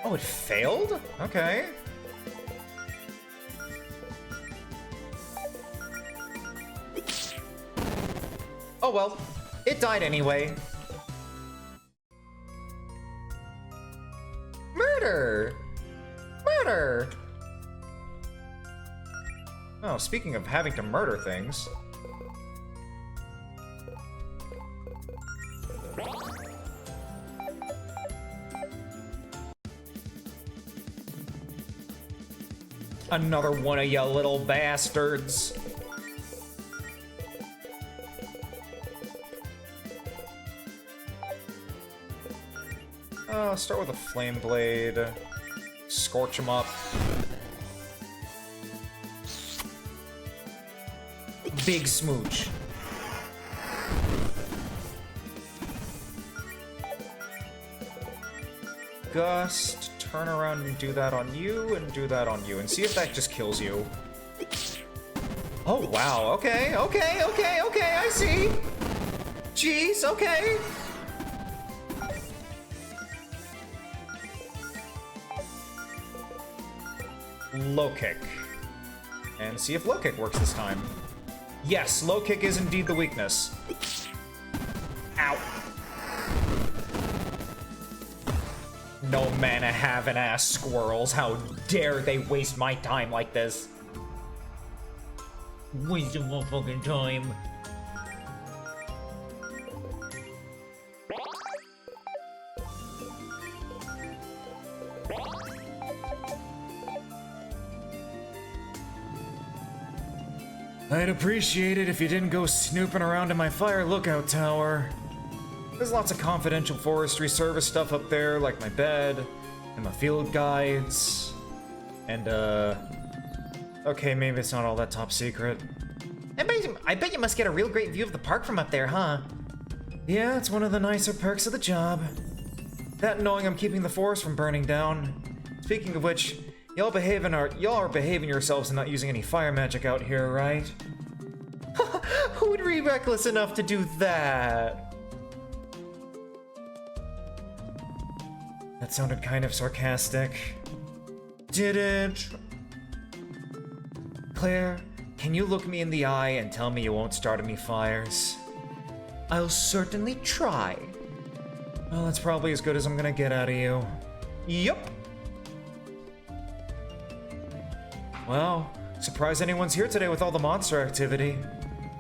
Oh, it failed? Okay. Oh well, it died anyway. Murder! Murder! Oh, speaking of having to murder things... Another one of ya little bastards. Start with a flame blade. Scorch him up. Big smooch. Gust. Turn around and do that on you, and do that on you, and see if that just kills you. Oh, wow. Okay, okay, okay, okay, I see. Jeez, okay. Low kick. And see if low kick works this time. Yes, low kick is indeed the weakness. Ow. No mana having ass squirrels. How dare they waste my time like this? Waste of my fucking time. I'd appreciate it if you didn't go snooping around in my fire lookout tower. There's lots of confidential forestry service stuff up there, like my bed, and my field guides, and, okay, maybe it's not all that top secret. I bet you must get a real great view of the park from up there, huh? Yeah, it's one of the nicer perks of the job. That and knowing I'm keeping the forest from burning down. Speaking of which, y'all are behaving yourselves and not using any fire magic out here, right? Who would be reckless enough to do that? That sounded kind of sarcastic. Did it? Claire, can you look me in the eye and tell me you won't start any fires? I'll certainly try. Well, that's probably as good as I'm gonna get out of you. Yup. Well, surprised anyone's here today with all the monster activity.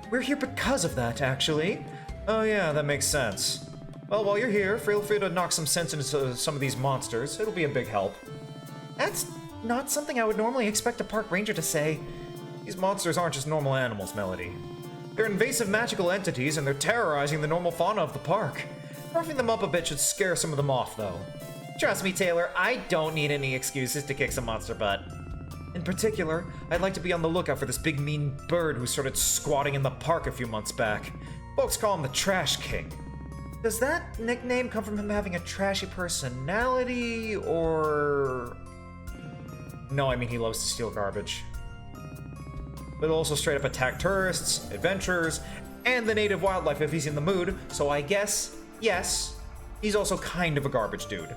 We're here because of that, actually. Oh yeah, that makes sense. Well, while you're here, feel free to knock some sense into some of these monsters. It'll be a big help. That's not something I would normally expect a park ranger to say. These monsters aren't just normal animals, Melody. They're invasive magical entities, and they're terrorizing the normal fauna of the park. Roughing them up a bit should scare some of them off, though. Trust me, Taylor, I don't need any excuses to kick some monster butt. In particular, I'd like to be on the lookout for this big mean bird who started squatting in the park a few months back. Folks call him the Trash King. Does that nickname come from him having a trashy personality, or... No, I mean he loves to steal garbage. But he'll also straight up attack tourists, adventurers, and the native wildlife if he's in the mood, so I guess, yes, he's also kind of a garbage dude.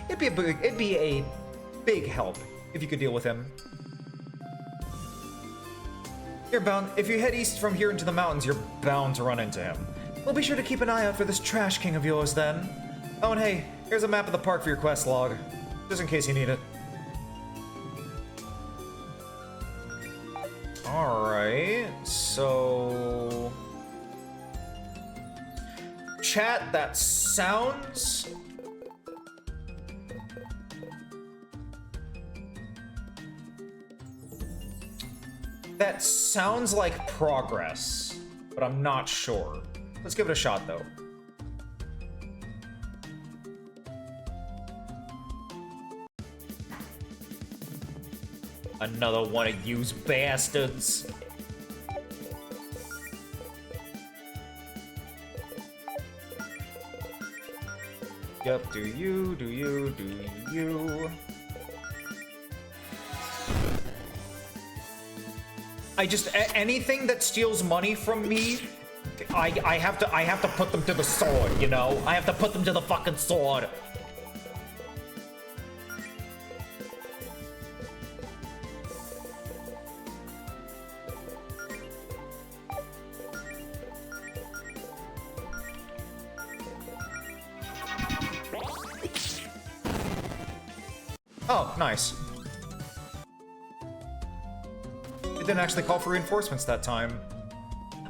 It'd be a big help if you could deal with him. You're bound, if you head east from here into the mountains, you're bound to run into him. Well, be sure to keep an eye out for this Trash King of yours then. Oh, and hey, here's a map of the park for your quest log, just in case you need it. Alright, so... Chat, that sounds... That sounds like progress, but I'm not sure. Let's give it a shot, though. Another one of yous bastards. Yep, do you. I just, anything that steals money from me, I have to put them to the sword, you know? I have to put them to the fucking sword. Oh, nice. It didn't actually call for reinforcements that time.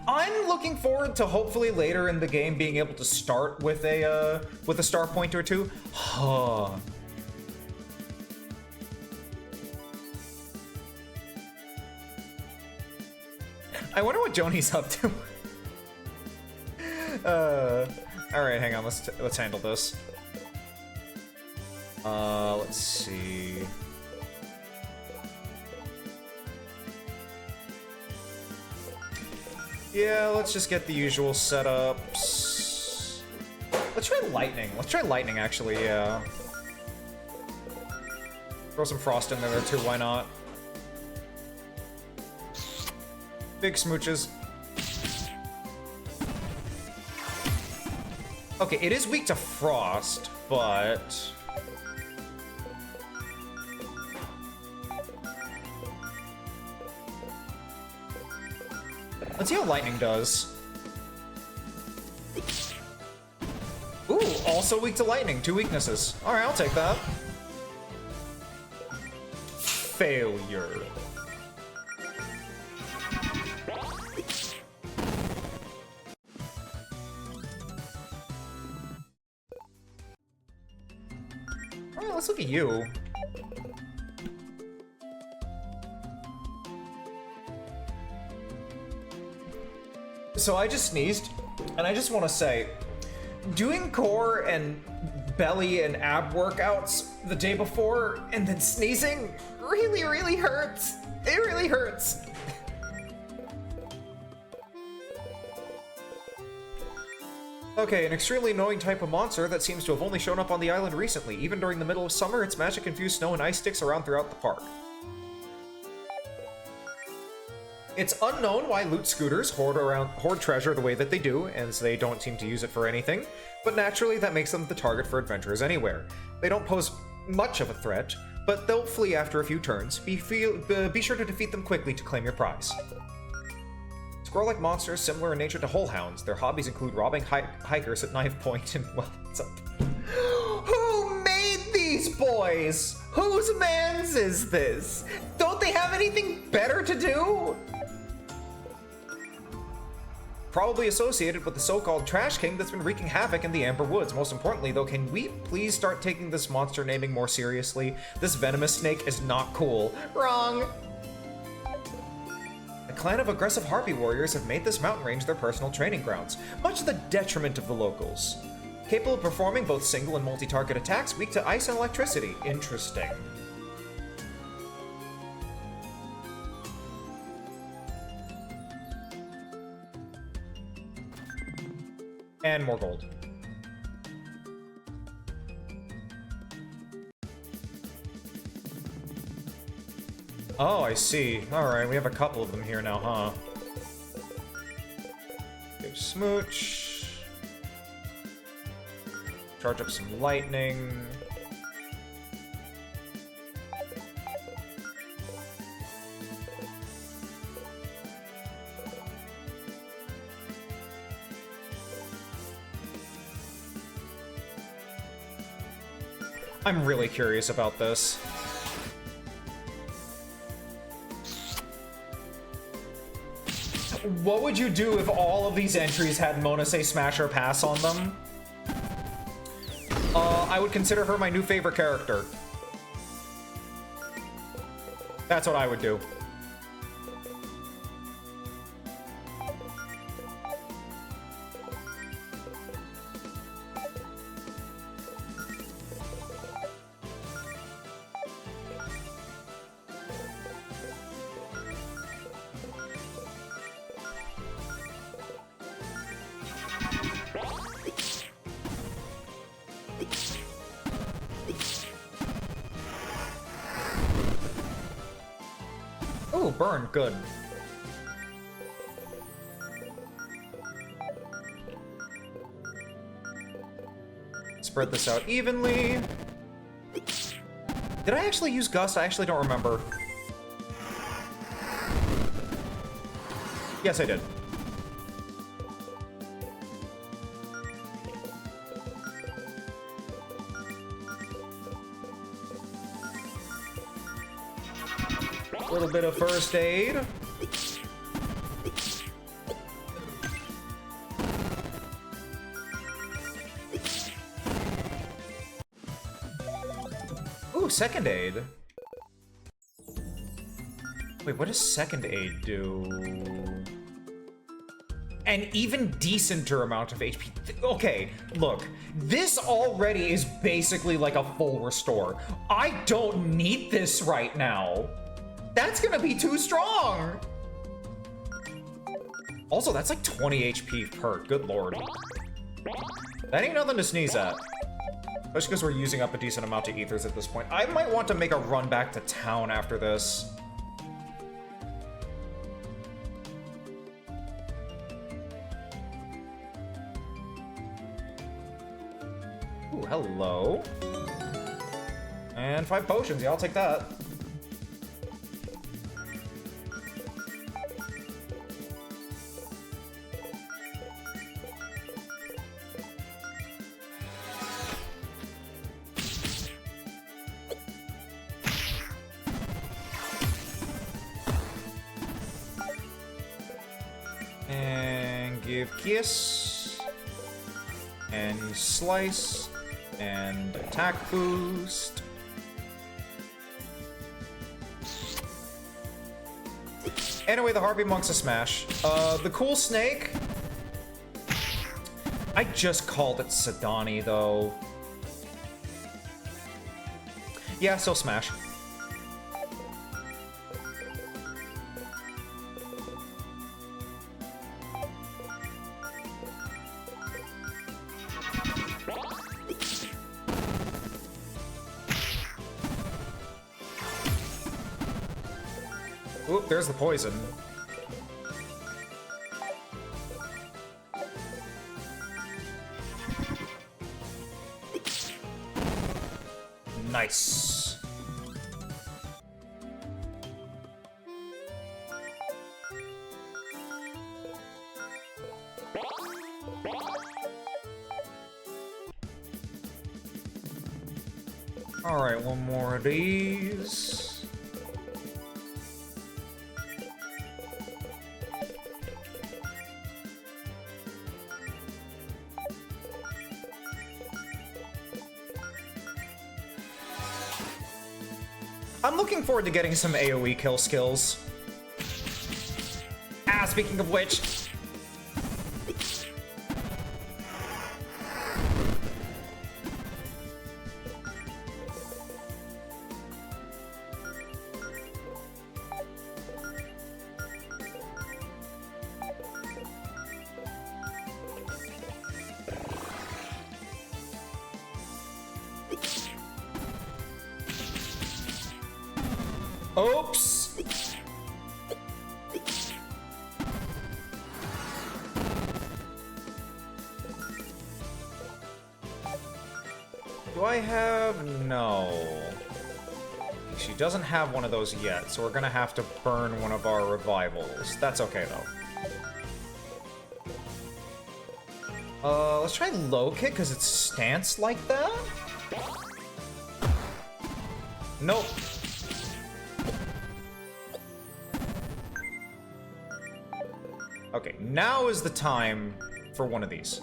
I'm looking forward to hopefully later in the game being able to start with a star point or two. Huh. I wonder what Joni's up to. All right, hang on. Let's handle this. Let's see. Yeah, let's just get the usual setups. Let's try lightning. Let's try lightning, actually, yeah. Throw some frost in there, too, why not? Big smooches. Okay, it is weak to frost, but... Let's see how lightning does. Ooh, also weak to lightning. 2 weaknesses. Alright, I'll take that. Failure. Alright, let's look at you. So I just sneezed, and I just want to say, doing core and belly and ab workouts the day before and then sneezing really, really hurts. It really hurts. Okay, an extremely annoying type of monster that seems to have only shown up on the island recently. Even during the middle of summer, its magic-infused snow and ice sticks around throughout the park. It's unknown why loot scooters hoard treasure the way that they do, as they don't seem to use it for anything, but naturally that makes them the target for adventurers anywhere. They don't pose much of a threat, but they'll flee after a few turns. Be sure to defeat them quickly to claim your prize. Squirrel-like monsters similar in nature to holehounds. Their hobbies include robbing hikers at knife point and, well, what's up? Who made these boys? Whose mans is this? Don't they have anything better to do? Probably associated with the so-called Trash King that's been wreaking havoc in the Amber Woods. Most importantly, though, can we please start taking this monster naming more seriously? This venomous snake is not cool. Wrong. I clan of aggressive harpy warriors have made this mountain range their personal training grounds, much to the detriment of the locals. Capable of performing both single and multi-target attacks, weak to ice and electricity. Interesting. And more gold. Oh, I see. Alright, we have a couple of them here now, huh? Give Smooch. Charge up some lightning. I'm really curious about this. What would you do if all of these entries had Mona say smash or pass on them? I would consider her my new favorite character. That's what I would do. Ooh, burn, good. Spread this out evenly. Did I actually use Gust? I actually don't remember. Yes, I did. A little bit of first aid. Ooh, second aid. Wait, what does second aid do? An even decenter amount of HP. Okay, look, this already is basically like a full restore. I don't need this right now. That's gonna be too strong! Also, that's like 20 HP per, good lord. That ain't nothing to sneeze at. Especially because we're using up a decent amount of ethers at this point. I might want to make a run back to town after this. Ooh, hello. And 5 potions, yeah, I'll take that. And give Kiss. And Slice. And attack boost. Anyway, the Harpy Monk's a smash. The cool snake. I just called it Sedani, though. Yeah, still smash. Oop, there's the poison. Nice. All right, one more of these. I'm looking forward to getting some AoE kill skills. speaking of which. Oops! Do I have... No. She doesn't have one of those yet, so we're gonna have to burn one of our revivals. That's okay, though. Let's try low kick, because it's stance like that? Nope. Okay, now is the time for one of these.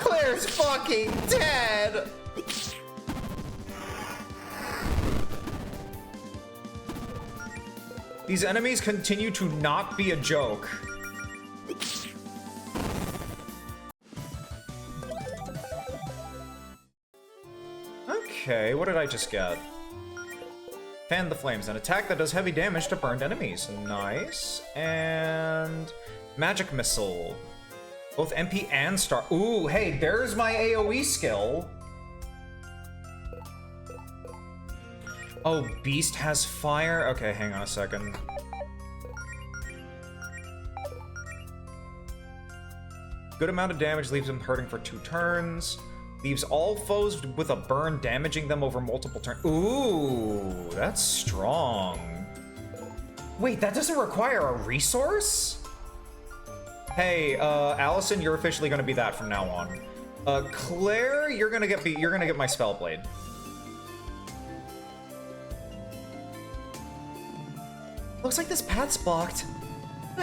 Claire's fucking dead! These enemies continue to not be a joke. Okay, what did I just get? Fan the flames, an attack that does heavy damage to burned enemies. Nice. And magic missile. Both MP and star. Ooh, hey, there's my AoE skill. Oh, beast has fire? Okay, hang on a second. Good amount of damage leaves him hurting for 2 turns. Leaves all foes with a burn, damaging them over multiple turns. Ooh, that's strong. Wait, that doesn't require a resource? Hey, Allison, you're officially gonna be that from now on. Claire, you're gonna get my spell blade. Looks like this path's blocked.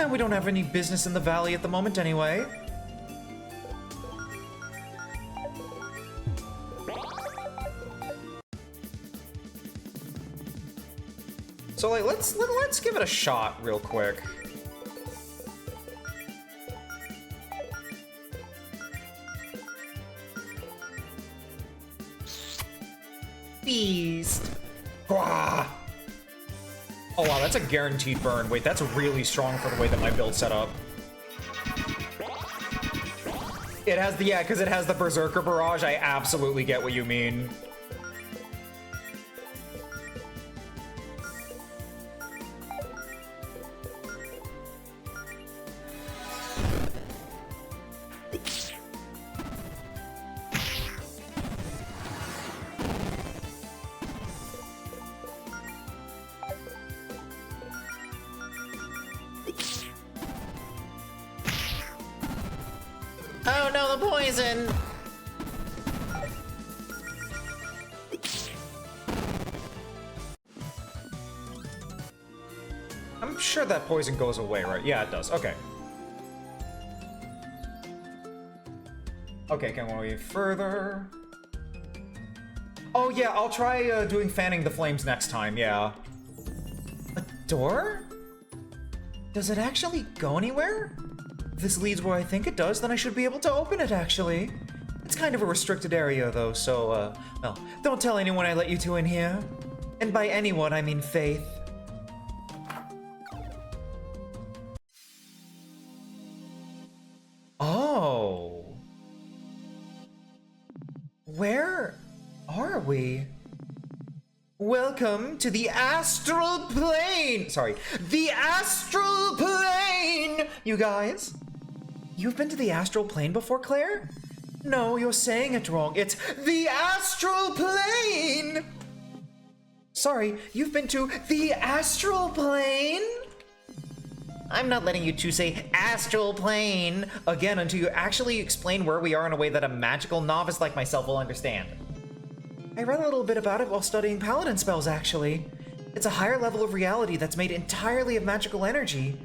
We don't have any business in the valley at the moment anyway. So like, let's give it a shot real quick. Beast. Gwah! Oh wow, that's a guaranteed burn. Wait, that's really strong for the way that my build's set up. It has the, yeah, because it has the Berserker Barrage. I absolutely get what you mean. Oh no, the poison! I'm sure that poison goes away, right? Yeah, it does. Okay. Okay, can we further? Oh yeah, I'll try doing fanning the flames next time, yeah. A door? Does it actually go anywhere? If this leads where I think it does, then I should be able to open it, actually. It's kind of a restricted area, though, so, well, don't tell anyone I let you two in here. And by anyone, I mean Faith. Oh. Where are we? Welcome to the astral plane! Sorry, the astral plane! You guys? You've been to the astral plane before, Claire? No, you're saying it wrong. It's the astral plane! Sorry, you've been to the astral plane? I'm not letting you two say astral plane Again, until you actually explain where we are in a way that a magical novice like myself will understand. I read a little bit about it while studying paladin spells, actually. It's a higher level of reality that's made entirely of magical energy.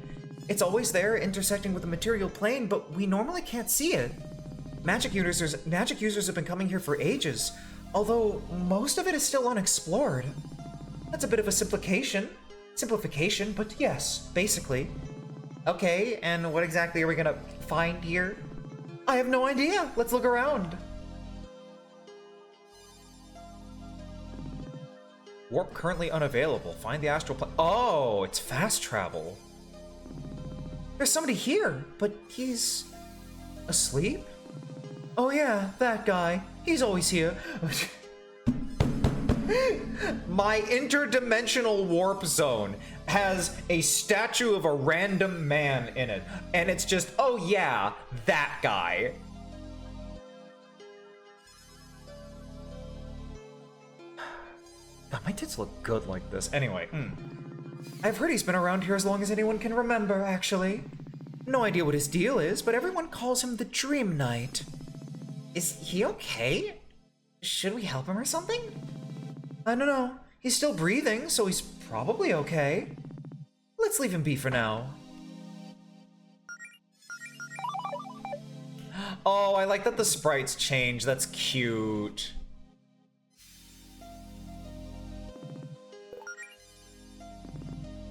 It's always there, intersecting with the material plane, but we normally can't see it. Magic users have been coming here for ages, although most of it is still unexplored. That's a bit of a simplification, but yes, basically. Okay, and what exactly are we gonna find here? I have no idea. Let's look around. Warp currently unavailable. Find the astral plane. Oh, it's fast travel. There's somebody here, but he's asleep? Oh yeah, that guy. He's always here. My interdimensional warp zone has a statue of a random man in it, and it's just, oh yeah, that guy. God, my tits look good like this. Anyway, I've heard he's been around here as long as anyone can remember, actually. No idea what his deal is, but everyone calls him the Dream Knight. Is he okay? Should we help him or something? I don't know. He's still breathing, so he's probably okay. Let's leave him be for now. Oh, I like that the sprites change. That's cute.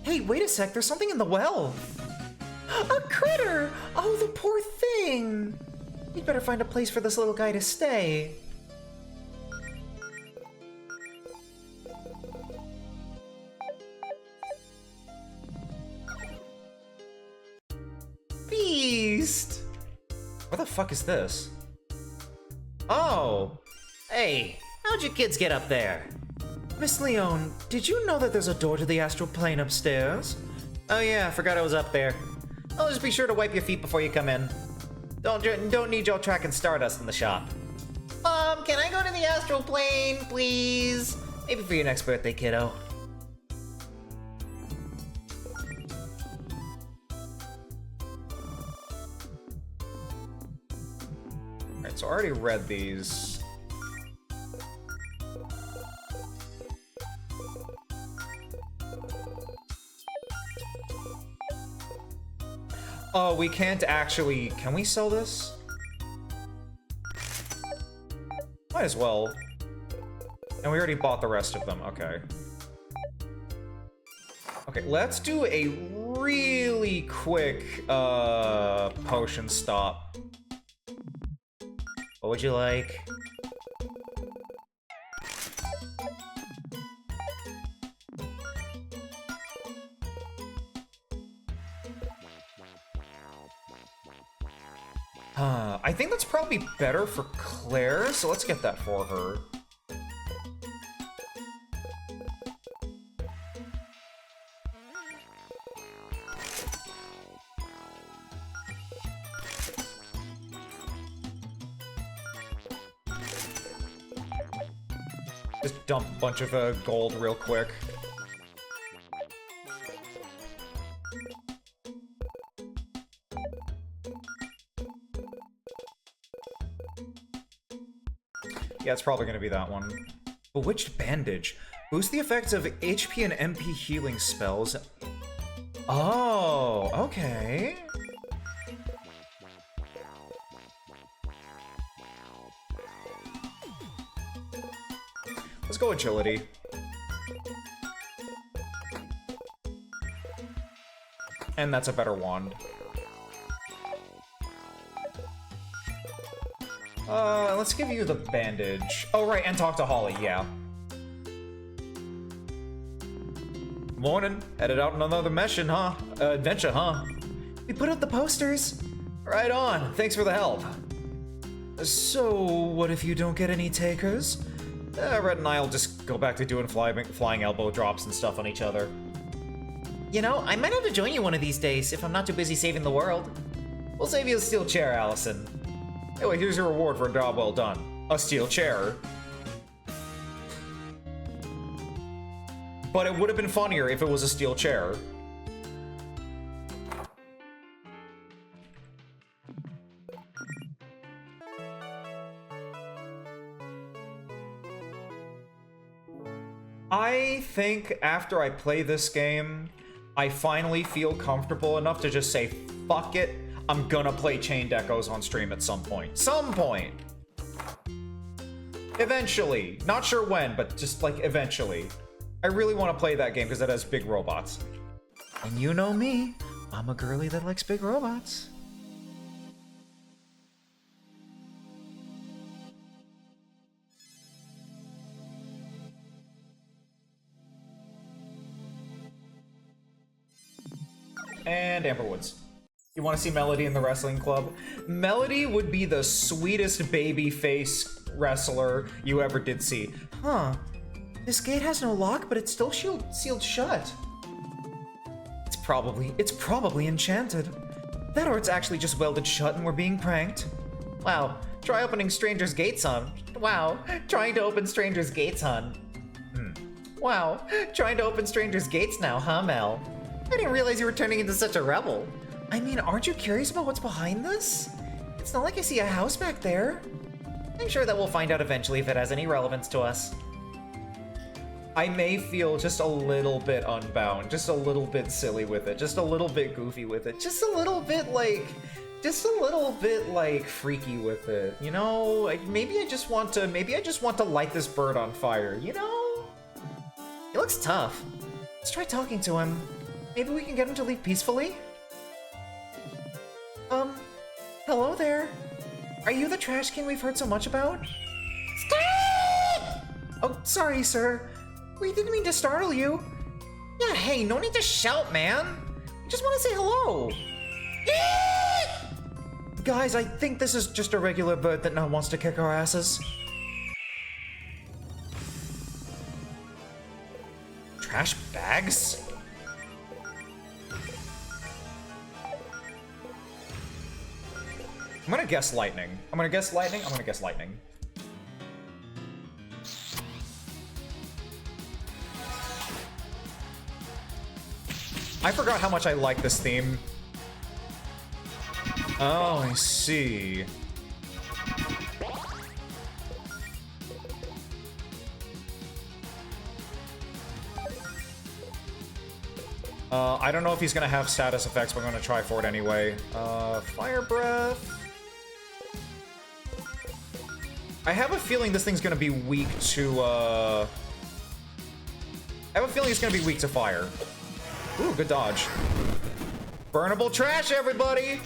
Hey, wait a sec. There's something in the well. A critter! Oh, the poor thing. We'd better find a place for this little guy to stay. Beast! Where the fuck is this? Oh! Hey, how'd you kids get up there? Miss Leone, did you know that there's a door to the astral plane upstairs? Oh yeah, I forgot I was up there. I'll just be sure to wipe your feet before you come in. Don't need your tracking stardust in the shop. Can I go to the astral plane, please? Maybe for your next birthday, kiddo. Alright, so I already read these. Oh, we can't actually... Can we sell this? Might as well. And we already bought the rest of them. Okay. Okay, let's do a really quick potion stop. What would you like? I think that's probably better for Claire, so let's get that for her. Just dump a bunch of gold real quick. Yeah, it's probably gonna be that one. Bewitched Bandage. Boost the effects of HP and MP healing spells. Oh, okay. Let's go Agility. And that's a better wand. Let's give you the bandage. Oh, right, and talk to Holly, yeah. Morning. Headed out on another mission, huh? Adventure, huh? We put up the posters. Right on. Thanks for the help. So, what if you don't get any takers? Red and I'll just go back to doing flying elbow drops and stuff on each other. You know, I might have to join you one of these days if I'm not too busy saving the world. We'll save you a steel chair, Allison. Anyway, here's your reward for a job well done. A steel chair. But it would have been funnier if it was a steel chair. I think after I play this game, I finally feel comfortable enough to just say, fuck it, I'm gonna play Chained Echoes on stream at some point. Some point! Eventually. Not sure when, but just, like, eventually. I really want to play that game because it has big robots. And you know me, I'm a girly that likes big robots. And Amber Woods. You want to see Melody in the wrestling club? Melody would be the sweetest baby face wrestler you ever did see. Huh. This gate has no lock, but it's still sealed shut. It's probably enchanted. That or it's actually just welded shut and we're being pranked. Wow, try opening strangers' gates on. Wow, trying to open strangers' gates on. Wow, trying to open strangers' gates now, huh, Mel? I didn't realize you were turning into such a rebel. I mean, aren't you curious about what's behind this? It's not like I see a house back there. I'm sure that we'll find out eventually if it has any relevance to us. I may feel just a little bit unbound, just a little bit silly with it, just a little bit goofy with it, just a little bit like freaky with it, you know? Like, maybe I just want to light this bird on fire, you know? He looks tough. Let's try talking to him. Maybe we can get him to leave peacefully? Hello there. Are you the trash can we've heard so much about? Oh, sorry, sir. We didn't mean to startle you. Yeah, hey, no need to shout, man. I just want to say hello. Guys, I think this is just a regular bird that now wants to kick our asses. Trash bags? I'm gonna guess lightning. I'm gonna guess lightning. I forgot how much I like this theme. Oh, I see. I don't know if he's gonna have status effects, but I'm gonna try for it anyway. Fire breath. I have a feeling this thing's gonna be weak to, I have a feeling it's gonna be weak to fire. Ooh, good dodge. Burnable trash, everybody!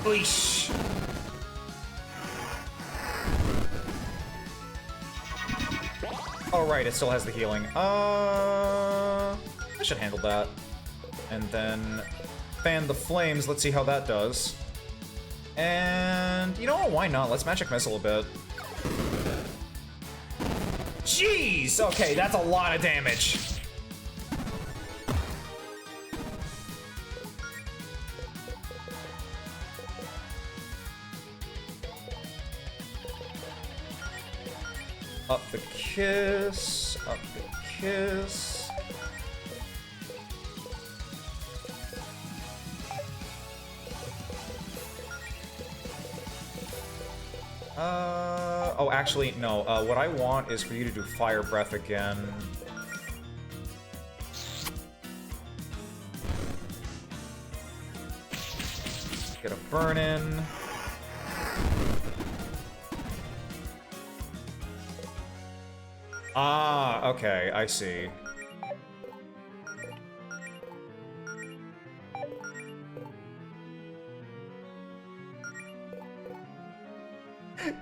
Oish. Oh, right, it still has the healing. I should handle that. And then fan the flames. Let's see how that does. And you know what? Why not? Let's magic missile a bit. Jeez! Okay, that's a lot of damage. Up the kiss, up the kiss. Oh, actually, no. What I want is for you to do fire breath again. Get a burn in. Ah, okay, I see.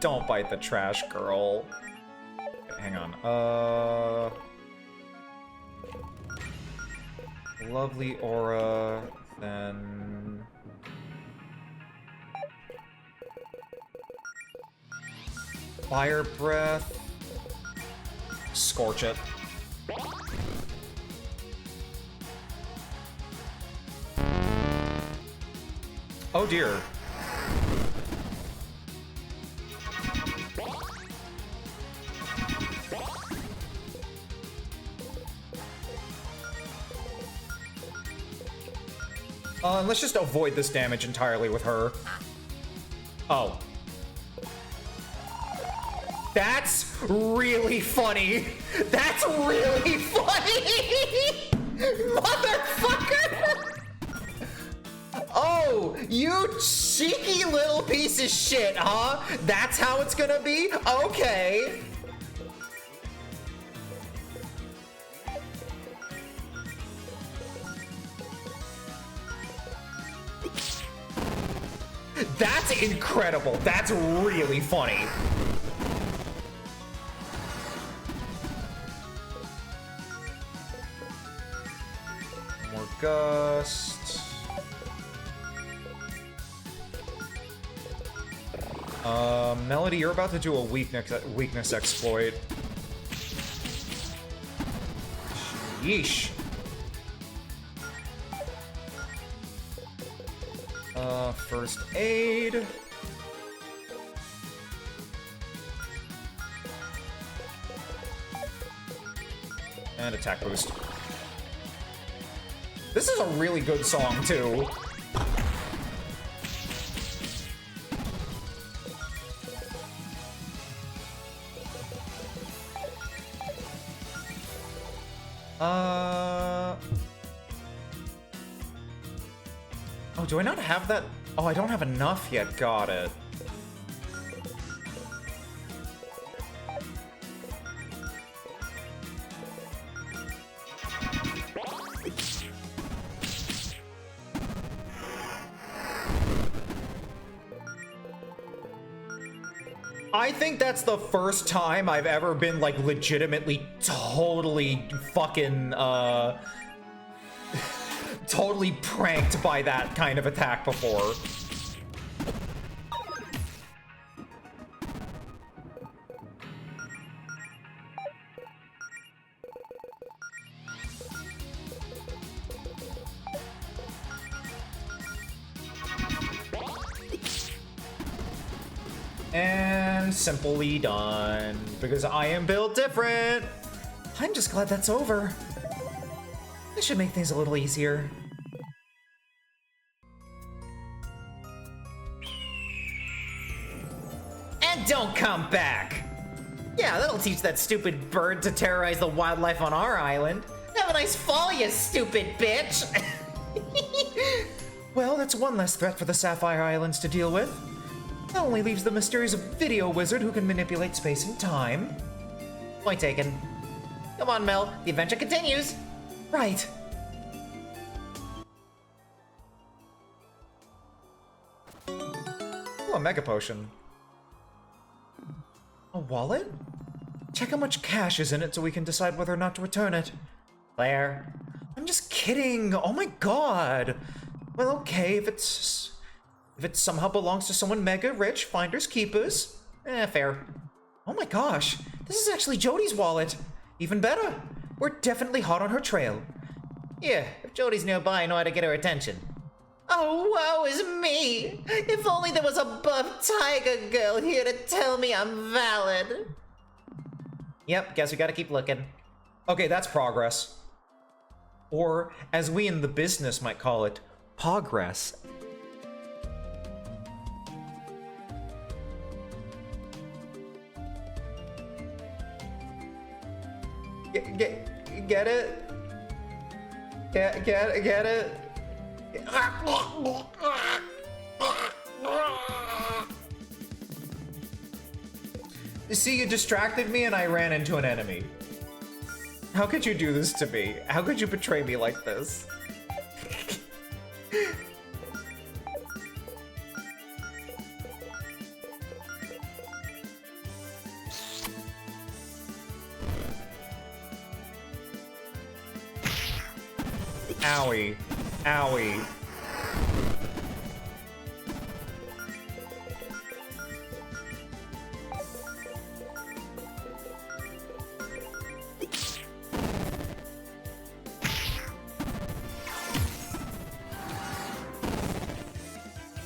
Don't bite the trash, girl. Okay, hang on. Lovely aura, then... Fire breath. Scorch it. Oh dear. Let's just avoid this damage entirely with her. Oh. That's really funny. That's really funny! Motherfucker! Oh, you cheeky little piece of shit, huh? That's how it's gonna be? Okay. That's incredible. That's really funny. More gust. Melody, you're about to do a weakness exploit. Yeesh. First aid. And attack boost. This is a really good song, too. Oh, do I not have that? Oh, I don't have enough yet. Got it. I think that's the first time I've ever been, like, legitimately totally fucking, totally pranked by that kind of attack before. And simply done, because I am built different. I'm just glad that's over. This should make things a little easier. And don't come back! Yeah, that'll teach that stupid bird to terrorize the wildlife on our island. Have a nice fall, you stupid bitch! Well, that's one less threat for the Sapphire Islands to deal with. That only leaves the mysterious video wizard who can manipulate space and time. Point taken. Come on, Mel. The adventure continues. Right. Oh, a mega potion. A wallet? Check how much cash is in it so we can decide whether or not to return it. Claire. I'm just kidding. Oh my god. Well, okay, if it somehow belongs to someone mega rich, finders keepers. Fair. Oh my gosh, this is actually Jodi's wallet. Even better. We're definitely hot on her trail. Yeah, if Jodi's nearby, I know how to get her attention. Oh, woe is me! If only there was a buff tiger girl here to tell me I'm valid. Yep, guess we gotta keep looking. Okay, that's progress. Or, as we in the business might call it, progress. Get it? Get it? See, you distracted me and I ran into an enemy. How could you do this to me? How could you betray me like this? Owie. Owie.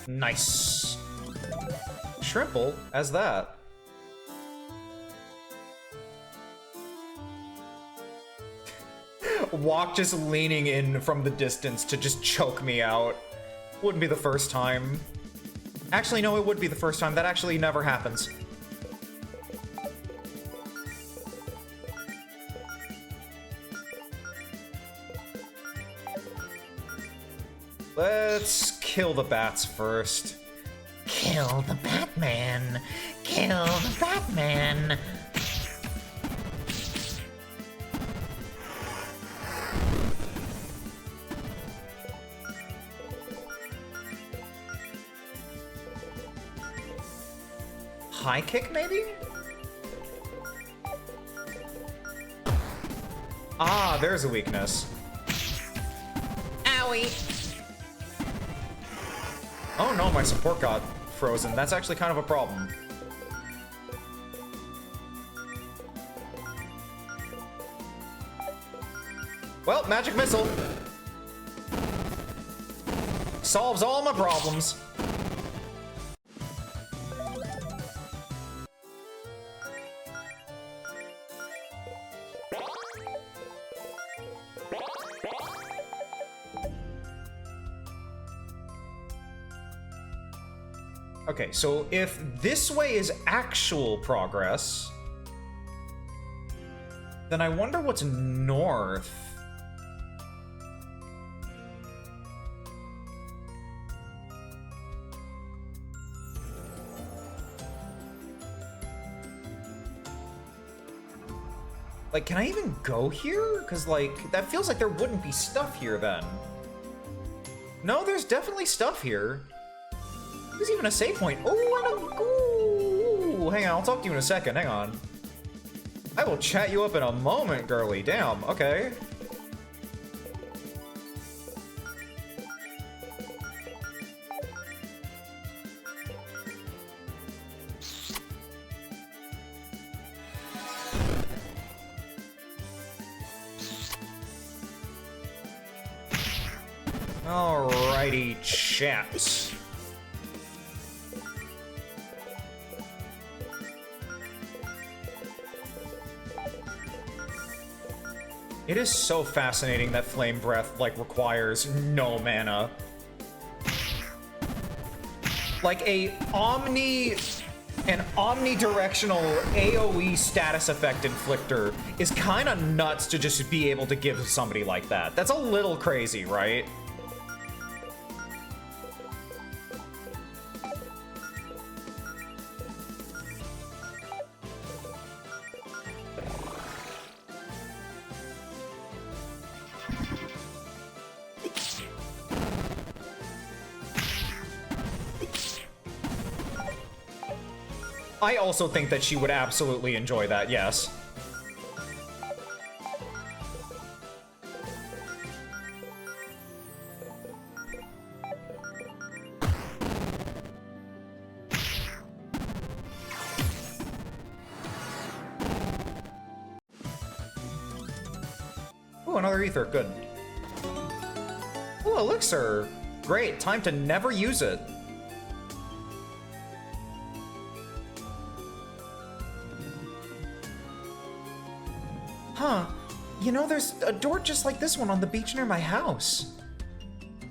Nice. Shrimple as that. walk just leaning in from the distance to just choke me out. Wouldn't be the first time. Actually, no, it would be the first time. That actually never happens. Let's kill the bats first. Kill the Batman! Kill the Batman! High kick, maybe? Ah, there's a weakness. Owie! Oh no, my support got frozen. That's actually kind of a problem. Well, magic missile. Solves all my problems. Okay, so if this way is actual progress, then I wonder what's north. Like, can I even go here? Because, like, that feels like there wouldn't be stuff here then. No, there's definitely stuff here. There's even a save point. Oh, and a... Ooh, hang on, I'll talk to you in a second. Hang on. I will chat you up in a moment, girly. Damn, okay. Alrighty, chaps. It is so fascinating that Flame Breath, like, requires no mana. Like, an omnidirectional AoE status effect inflictor is kind of nuts to just be able to give somebody like that. That's a little crazy, right? I also think that she would absolutely enjoy that, yes. Ooh, another ether, good. Ooh, elixir. Great, time to never use it. Huh. You know, there's a door just like this one on the beach near my house.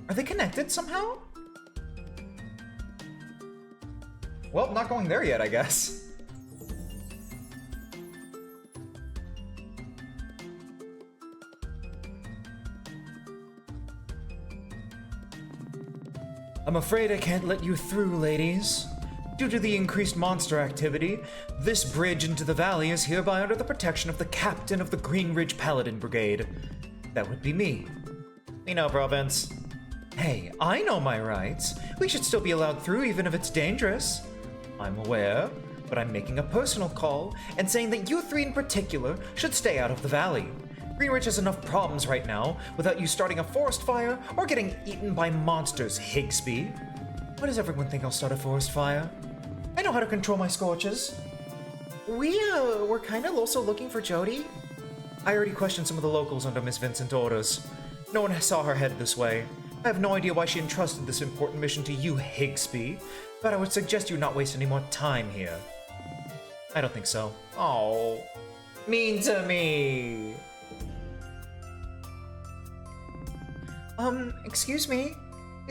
Are they connected somehow? Well, not going there yet, I guess. I'm afraid I can't let you through, ladies. Due to the increased monster activity, this bridge into the valley is hereby under the protection of the captain of the Green Ridge Paladin Brigade. That would be me. We know, Province. Hey, I know my rights. We should still be allowed through even if it's dangerous. I'm aware, but I'm making a personal call and saying that you three in particular should stay out of the valley. Green Ridge has enough problems right now without you starting a forest fire or getting eaten by monsters, Higsby. Why does everyone think I'll start a forest fire? I know how to control my scorches. We're kind of also looking for Jody. I already questioned some of the locals under Miss Vincent's orders. No one saw her head this way. I have no idea why she entrusted this important mission to you, Higsby, but I would suggest you not waste any more time here. I don't think so. Oh, mean to me. Excuse me?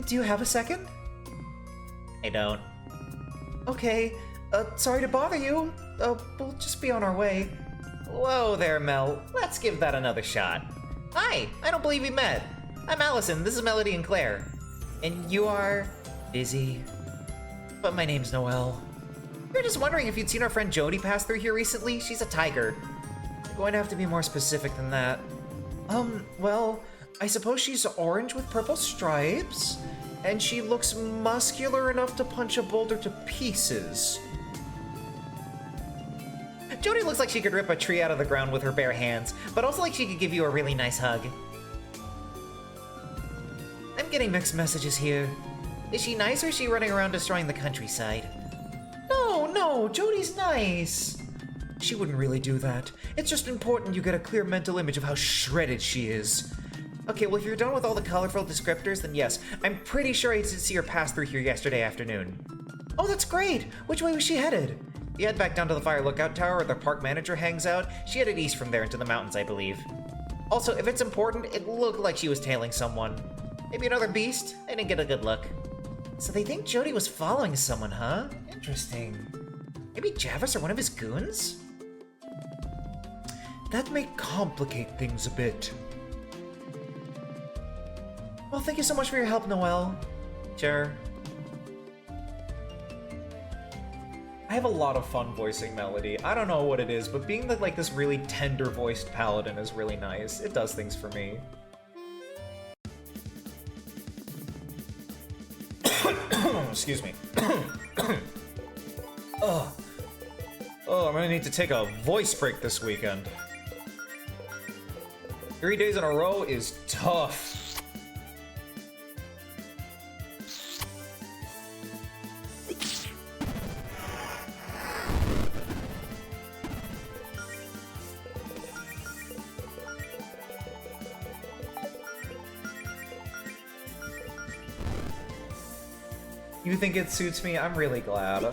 Do you have a second? I don't. Okay, sorry to bother you. We'll just be on our way. Whoa there, Mel. Let's give that another shot. Hi, I don't believe we met. I'm Allison, this is Melody and Claire. And you are... Busy. But my name's Noelle. We were just wondering if you'd seen our friend Jody pass through here recently. She's a tiger. You're going to have to be more specific than that. Well, I suppose she's orange with purple stripes, and she looks muscular enough to punch a boulder to pieces. Jody looks like she could rip a tree out of the ground with her bare hands, but also like she could give you a really nice hug. I'm getting mixed messages here. Is she nice or is she running around destroying the countryside? No, Jody's nice. She wouldn't really do that. It's just important you get a clear mental image of how shredded she is. Okay, well if you're done with all the colorful descriptors, then yes, I'm pretty sure I did see her pass through here yesterday afternoon. Oh, that's great! Which way was she headed? If you head back down to the fire lookout tower where the park manager hangs out, she headed east from there into the mountains, I believe. Also, if it's important, it looked like she was tailing someone. Maybe another beast? I didn't get a good look. So they think Jody was following someone, huh? Interesting. Maybe Javis or one of his goons? That may complicate things a bit. Well, thank you so much for your help, Noelle. Sure. I have a lot of fun voicing Melody. I don't know what it is, but being like this really tender-voiced paladin is really nice. It does things for me. Excuse me. Oh, I'm gonna need to take a voice break this weekend. 3 days in a row is tough. You think it suits me? I'm really glad.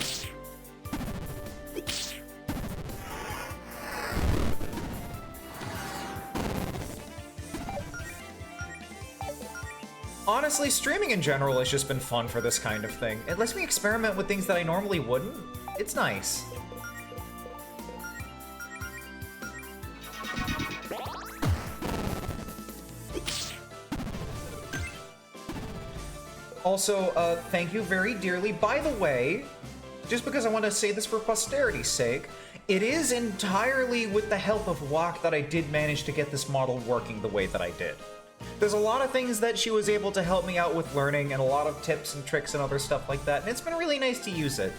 Honestly, streaming in general has just been fun for this kind of thing. It lets me experiment with things that I normally wouldn't. It's nice. Also, thank you very dearly. By the way, just because I want to say this for posterity's sake, it is entirely with the help of Wak that I did manage to get this model working the way that I did. There's a lot of things that she was able to help me out with learning, and a lot of tips and tricks and other stuff like that, and it's been really nice to use it.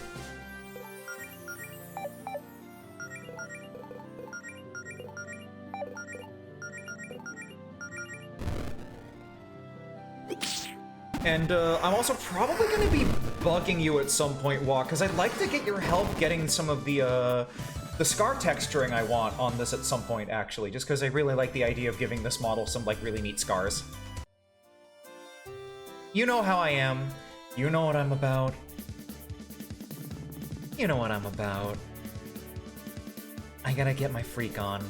And I'm also probably going to be bugging you at some point, Wak, because I'd like to get your help getting some of the scar texturing I want on this at some point, actually, just because I really like the idea of giving this model some, like, really neat scars. You know how I am. You know what I'm about. You know what I'm about. I gotta get my freak on.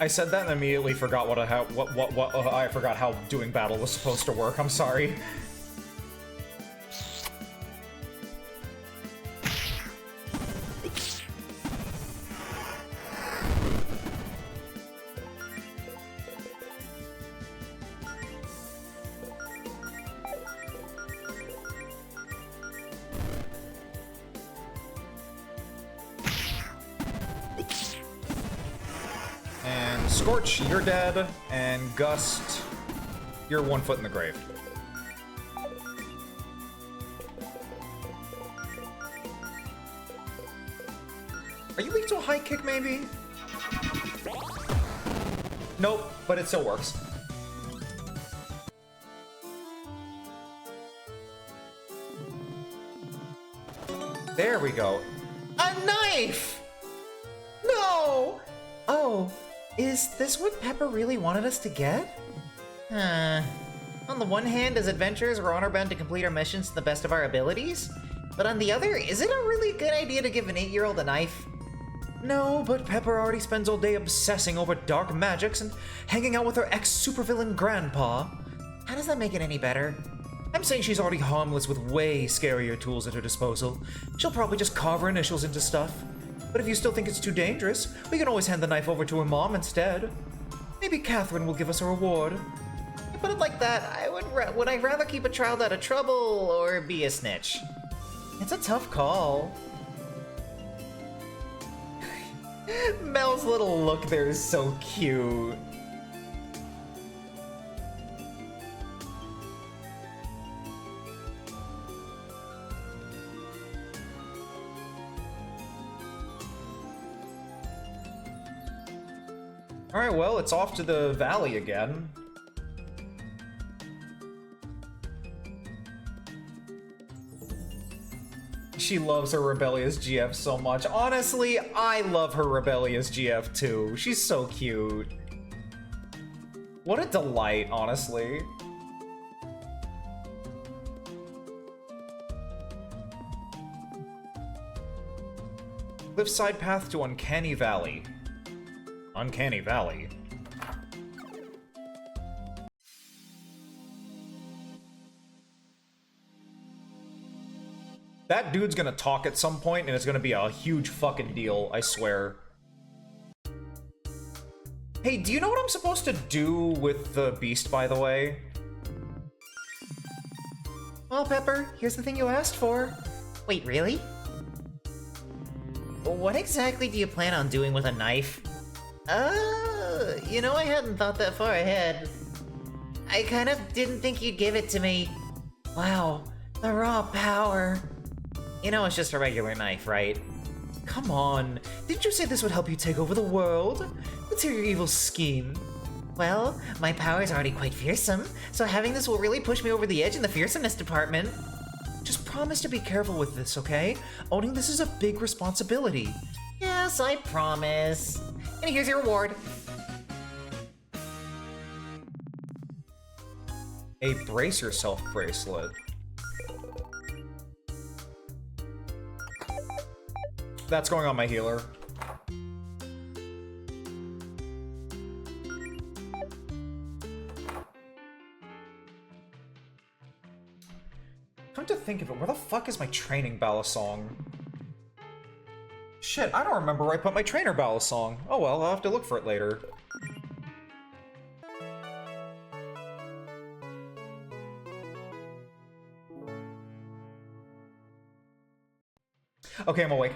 I said that and immediately forgot I forgot how doing battle was supposed to work. I'm sorry. Scorch, you're dead, and Gust, you're 1 foot in the grave. Are you weak to a high kick, maybe? Nope, but it still works. There we go. A knife! No! Oh. Is this what Pepper really wanted us to get? On the one hand, as adventurers, we're honor-bound to complete our missions to the best of our abilities. But on the other, is it a really good idea to give an 8-year-old a knife? No, but Pepper already spends all day obsessing over dark magics and hanging out with her ex-supervillain grandpa. How does that make it any better? I'm saying she's already harmless with way scarier tools at her disposal. She'll probably just carve her initials into stuff. But if you still think it's too dangerous, we can always hand the knife over to her mom instead. Maybe Catherine will give us a reward. You put it like that, would I rather keep a child out of trouble or be a snitch? It's a tough call. Mel's little look there is so cute. Alright, well, it's off to the valley again. She loves her rebellious GF so much. Honestly, I love her rebellious GF too. She's so cute. What a delight, honestly. Cliffside path to Uncanny Valley. Uncanny Valley. That dude's gonna talk at some point, and it's gonna be a huge fucking deal, I swear. Hey, do you know what I'm supposed to do with the beast, by the way? Well, Pepper, here's the thing you asked for. Wait, really? What exactly do you plan on doing with a knife? You know, I hadn't thought that far ahead. I kind of didn't think you'd give it to me. Wow, the raw power. You know, it's just a regular knife, right? Come on, didn't you say this would help you take over the world? Let's hear your evil scheme. Well, my power is already quite fearsome, so having this will really push me over the edge in the fearsomeness department. Just promise to be careful with this, okay? Owning this is a big responsibility. Yes, I promise. And here's your reward. A brace yourself bracelet. That's going on my healer. Come to think of it, where the fuck is my training balisong? Shit, I don't remember where I put my trainer balisong. Oh well, I'll have to look for it later. Okay, I'm awake.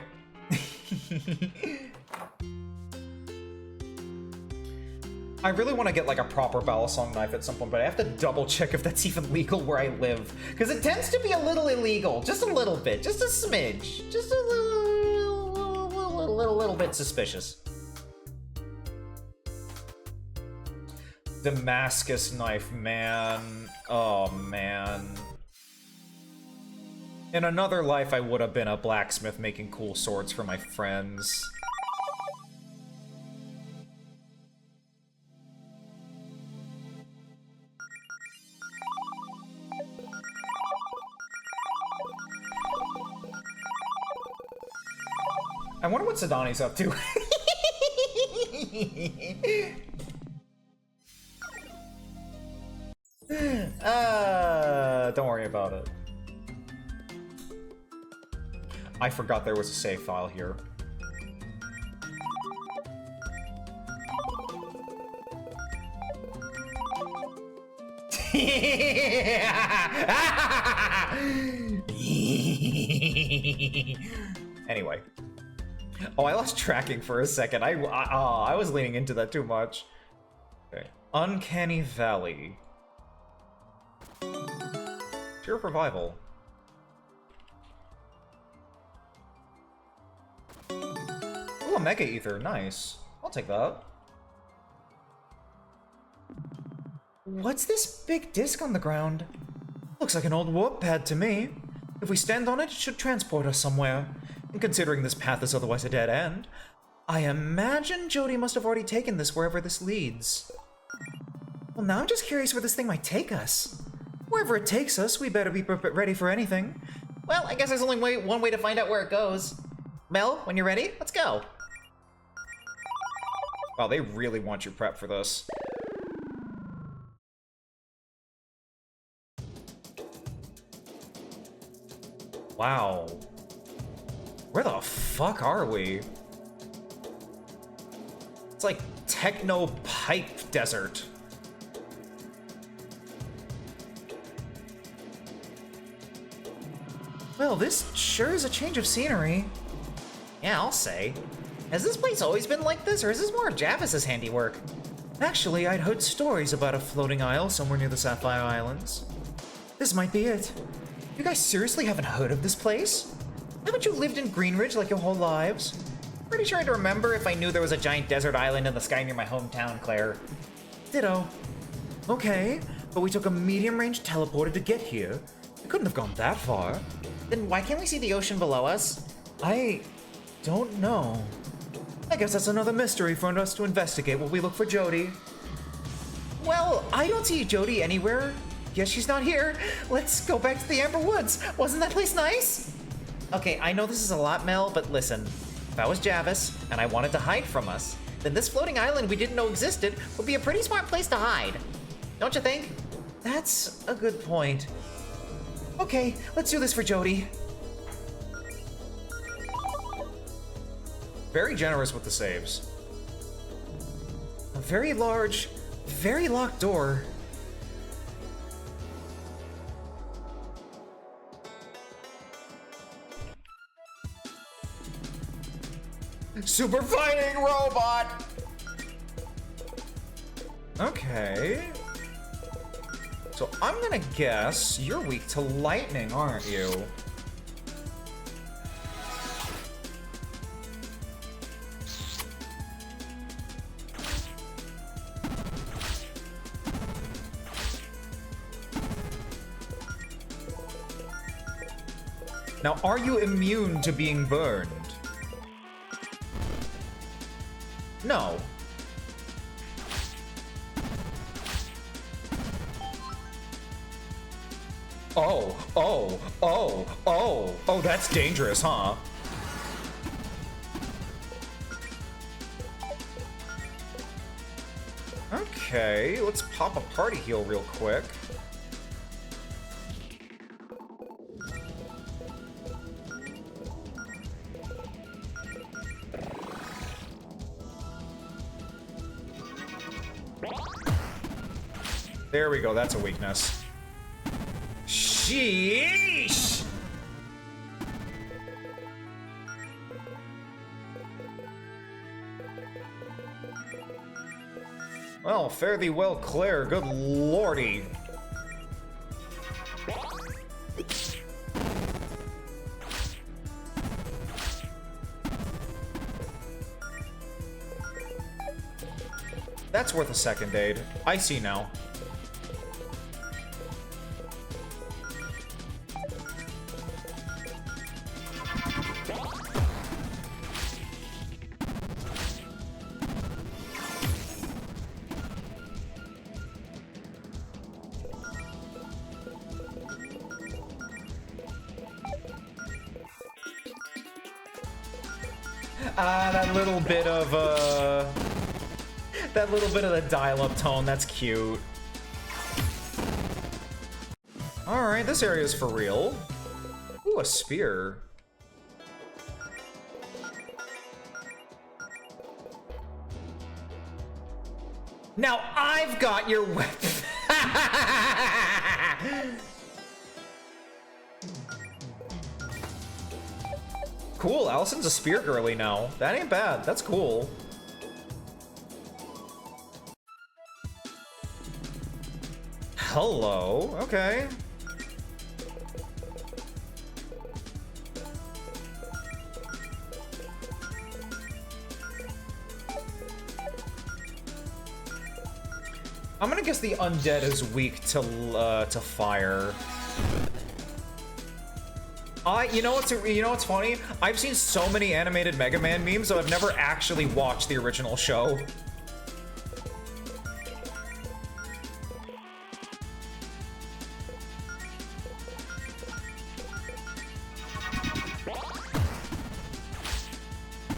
I really want to get like a proper balisong knife at some point, but I have to double check if that's even legal where I live. Because it tends to be a little illegal. Just a little bit. Just a smidge. Just a little bit suspicious. Damascus knife, man. Oh, man. In another life, I would have been a blacksmith making cool swords for my friends. I wonder what Sidani's up to. Don't worry about it. I forgot there was a save file here. Anyway. Oh, I lost tracking for a second. I was leaning into that too much. Okay. Uncanny Valley. Pure Revival. Ooh, a Mega Ether. Nice. I'll take that. What's this big disc on the ground? Looks like an old warp pad to me. If we stand on it, it should transport us somewhere. And considering this path is otherwise a dead end, I imagine Jody must have already taken this wherever this leads. Well, now I'm just curious where this thing might take us. Wherever it takes us, we better be ready for anything. Well, I guess there's only one way to find out where it goes. Mel, when you're ready, let's go. Wow, they really want you prep for this. Wow. Where the fuck are we? It's like techno pipe desert. Well, this sure is a change of scenery. Yeah, I'll say. Has this place always been like this, or is this more of Javis's handiwork? Actually, I'd heard stories about a floating isle somewhere near the Sapphire Islands. This might be it. You guys seriously haven't heard of this place? Haven't you lived in Greenridge like your whole lives? Pretty sure I'd remember if I knew there was a giant desert island in the sky near my hometown, Claire. Ditto. Okay, but we took a medium-range teleporter to get here. We couldn't have gone that far. Then why can't we see the ocean below us? I don't know. I guess that's another mystery for us to investigate while we look for Jody. Well, I don't see Jody anywhere. Guess she's not here. Let's go back to the Amber Woods. Wasn't that place nice? Okay, I know this is a lot, Mel, but listen. If I was Javis, and I wanted to hide from us, then this floating island we didn't know existed would be a pretty smart place to hide. Don't you think? That's a good point. Okay, let's do this for Jody. Very generous with the saves. A very large, very locked door. Super fighting robot! Okay. So I'm gonna guess you're weak to lightning, aren't you? Now, are you immune to being burned? No. Oh, that's dangerous, huh? Okay, let's pop a party heal real quick. There we go, that's a weakness. Sheesh! Well, fare thee well, Claire. Good lordy. That's worth a second aid. I see now. That little bit of the dial-up tone, that's cute. Alright, this area is for real. Ooh, a spear. Now I've got your weapon. Cool, Allison's a spear girly now. That ain't bad, that's cool. Hello, okay. I'm gonna guess the undead is weak to fire. You know what's funny? I've seen so many animated Mega Man memes, so I've never actually watched the original show.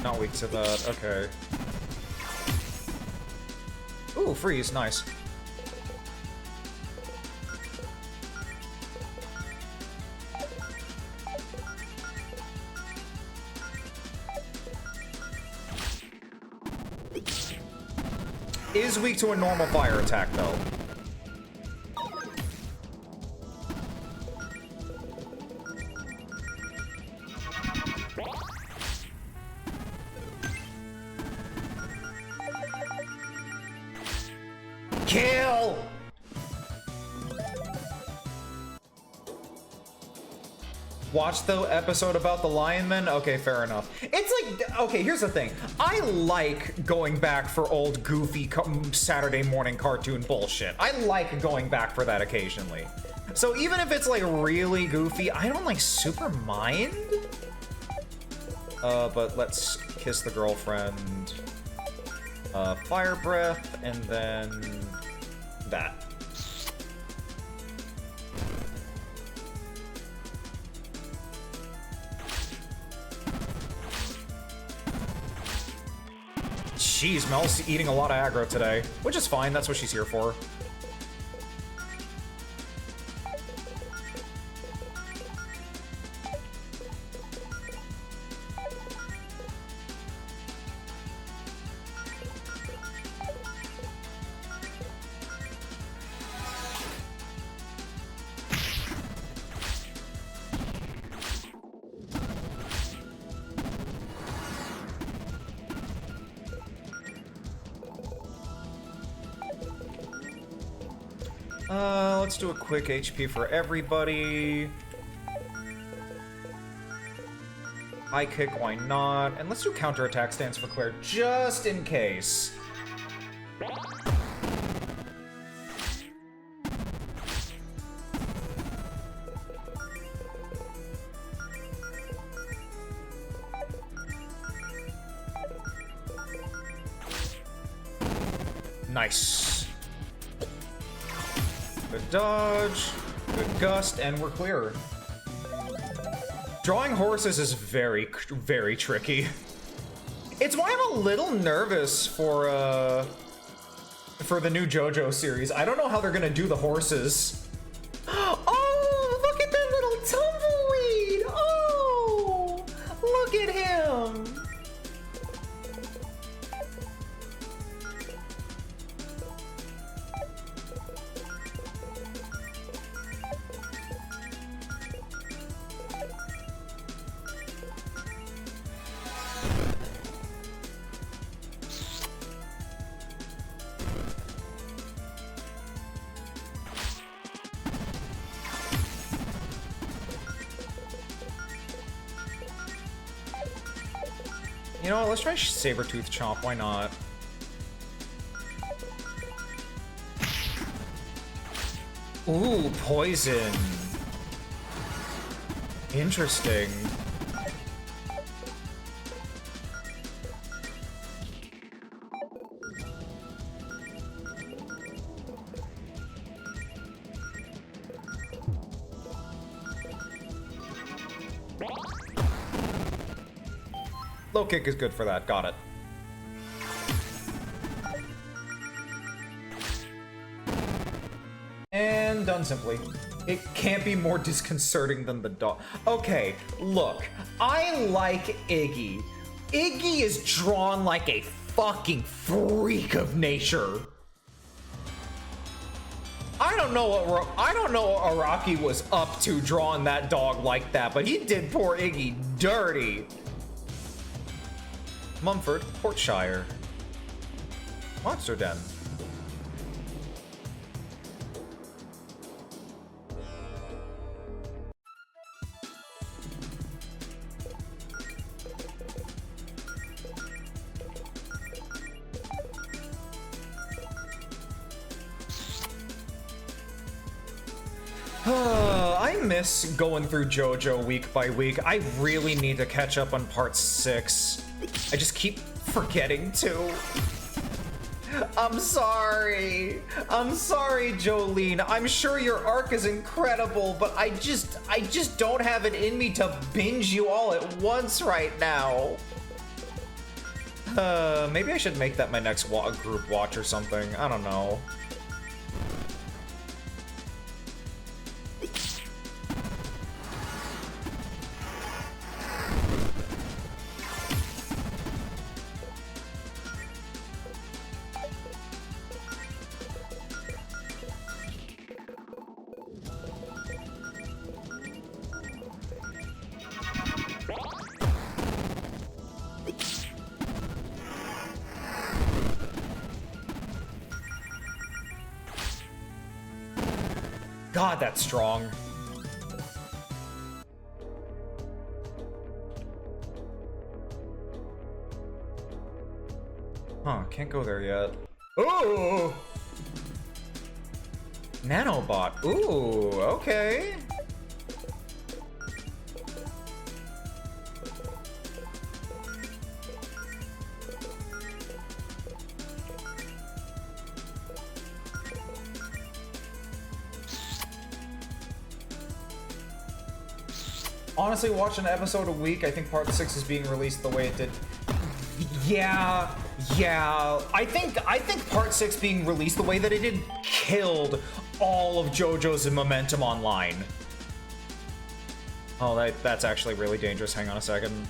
Not weak to that, okay. Ooh, freeze, nice. Is weak to a normal fire attack, though. Kill! Watch the episode about the lion men? Okay, fair enough. It's like, okay, here's the thing. I like going back for old goofy Saturday morning cartoon bullshit. I like going back for that occasionally. So even if it's like really goofy, I don't like super mind. But let's kiss the girlfriend. Fire breath, and then that. Jeez, Mel's eating a lot of aggro today, which is fine. That's what she's here for. Let's do a quick HP for everybody. High kick, why not? And let's do counterattack stance for Claire, just in case. Nice. Good dodge, good gust, and we're clear. Drawing horses is very, very tricky. It's why I'm a little nervous for the new JoJo series. I don't know how they're gonna do the horses. Oh, look at that little tumbleweed! Oh, look at him! You know what, let's try Sabertooth Chomp, why not? Ooh, poison. Interesting. Low kick is good for that, got it. And done simply. It can't be more disconcerting than the dog. Okay, look, I like Iggy. Iggy is drawn like a fucking freak of nature. I don't know what Araki was up to drawing that dog like that, but he did poor Iggy dirty. Mumford, Portshire. Monster Den. I miss going through JoJo week by week. I really need to catch up on part 6. I just keep forgetting to. I'm sorry. I'm sorry, Jolene. I'm sure your arc is incredible, but I just don't have it in me to binge you all at once right now. Maybe I should make that my next group watch or something. I don't know. God, that's strong. Huh, can't go there yet. Ooh! Nanobot. Ooh, okay. Honestly, watching an episode a week, I think part 6 is being released the way it did. Yeah. I think part 6 being released the way that it did killed all of JoJo's momentum online. Oh, that's actually really dangerous. Hang on a second.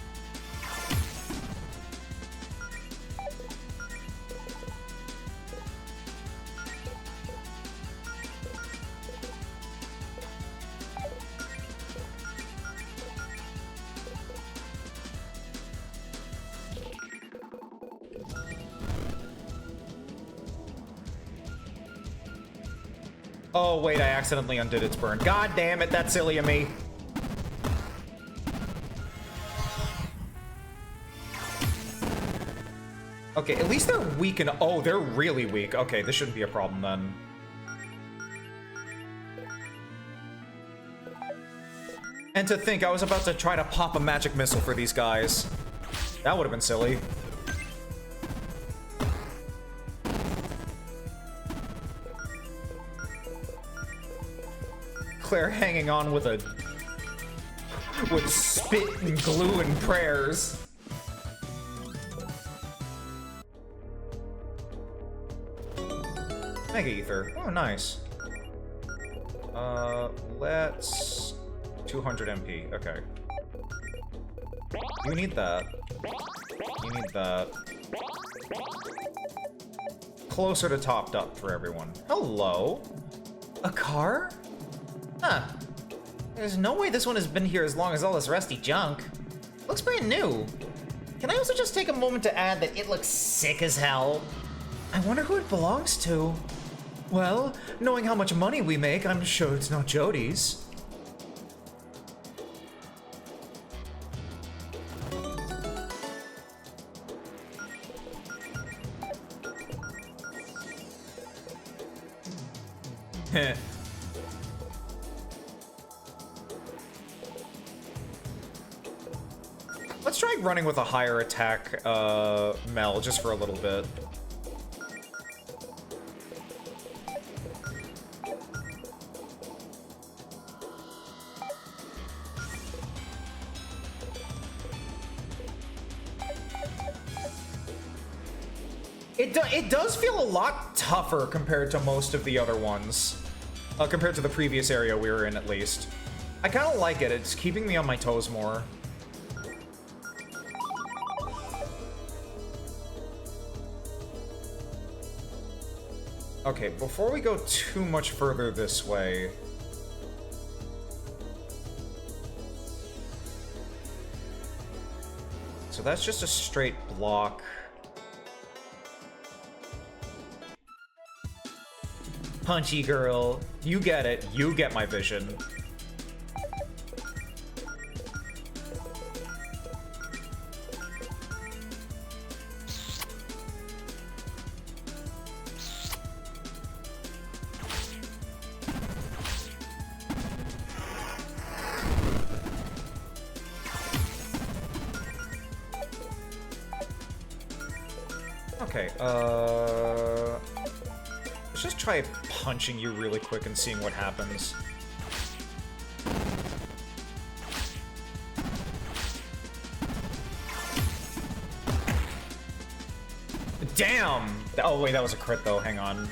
Oh, wait, I accidentally undid its burn. God damn it, that's silly of me. Okay, at least they're weak and... Oh, they're really weak. Okay, this shouldn't be a problem then. And to think, I was about to try to pop a magic missile for these guys. That would have been silly. Claire hanging on with spit and glue and prayers. Mega Ether. Oh, nice. Let's 200 MP. Okay. You need that. You need that. Closer to topped up for everyone. Hello. A car? Huh. There's no way this one has been here as long as all this rusty junk. Looks brand new. Can I also just take a moment to add that it looks sick as hell? I wonder who it belongs to. Well, knowing how much money we make, I'm sure it's not Jody's. Heh. Let's try running with a higher attack, Mel, just for a little bit. It does feel a lot tougher compared to most of the other ones. Compared to the previous area we were in, at least. I kind of like it. It's keeping me on my toes more. Okay, before we go too much further this way... So that's just a straight block. Punchy girl, you get it. You get my vision. Okay, let's just try punching you really quick and seeing what happens. Damn! Oh, wait, that was a crit, though. Hang on.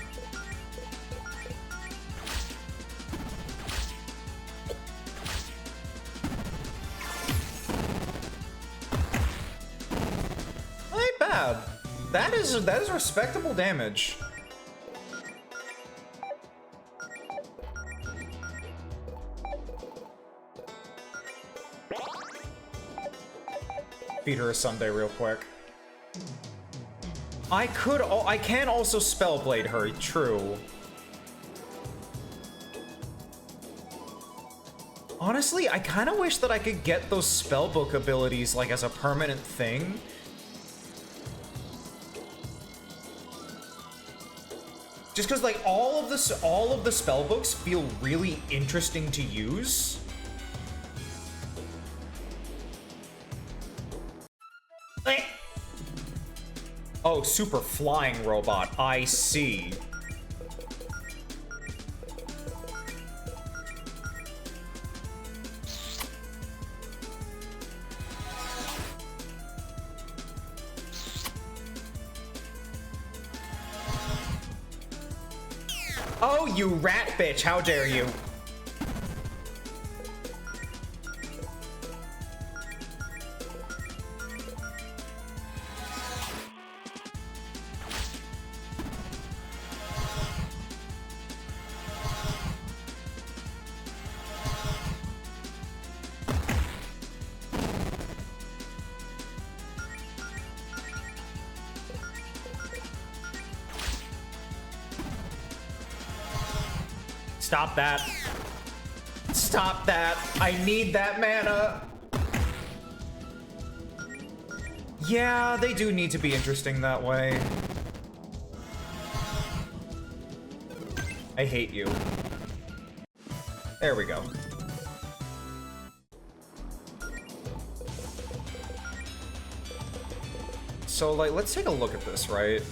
Ain't bad. That is respectable damage. Feed her a sundae real quick. I can also Spellblade her, true. Honestly, I kind of wish that I could get those spellbook abilities like as a permanent thing. Just because like all of the spellbooks feel really interesting to use. Oh, super flying robot. I see. Oh, you rat bitch. How dare you? Stop that. Stop that. I need that mana. Yeah, they do need to be interesting that way. I hate you. There we go. So, like, let's take a look at this, right?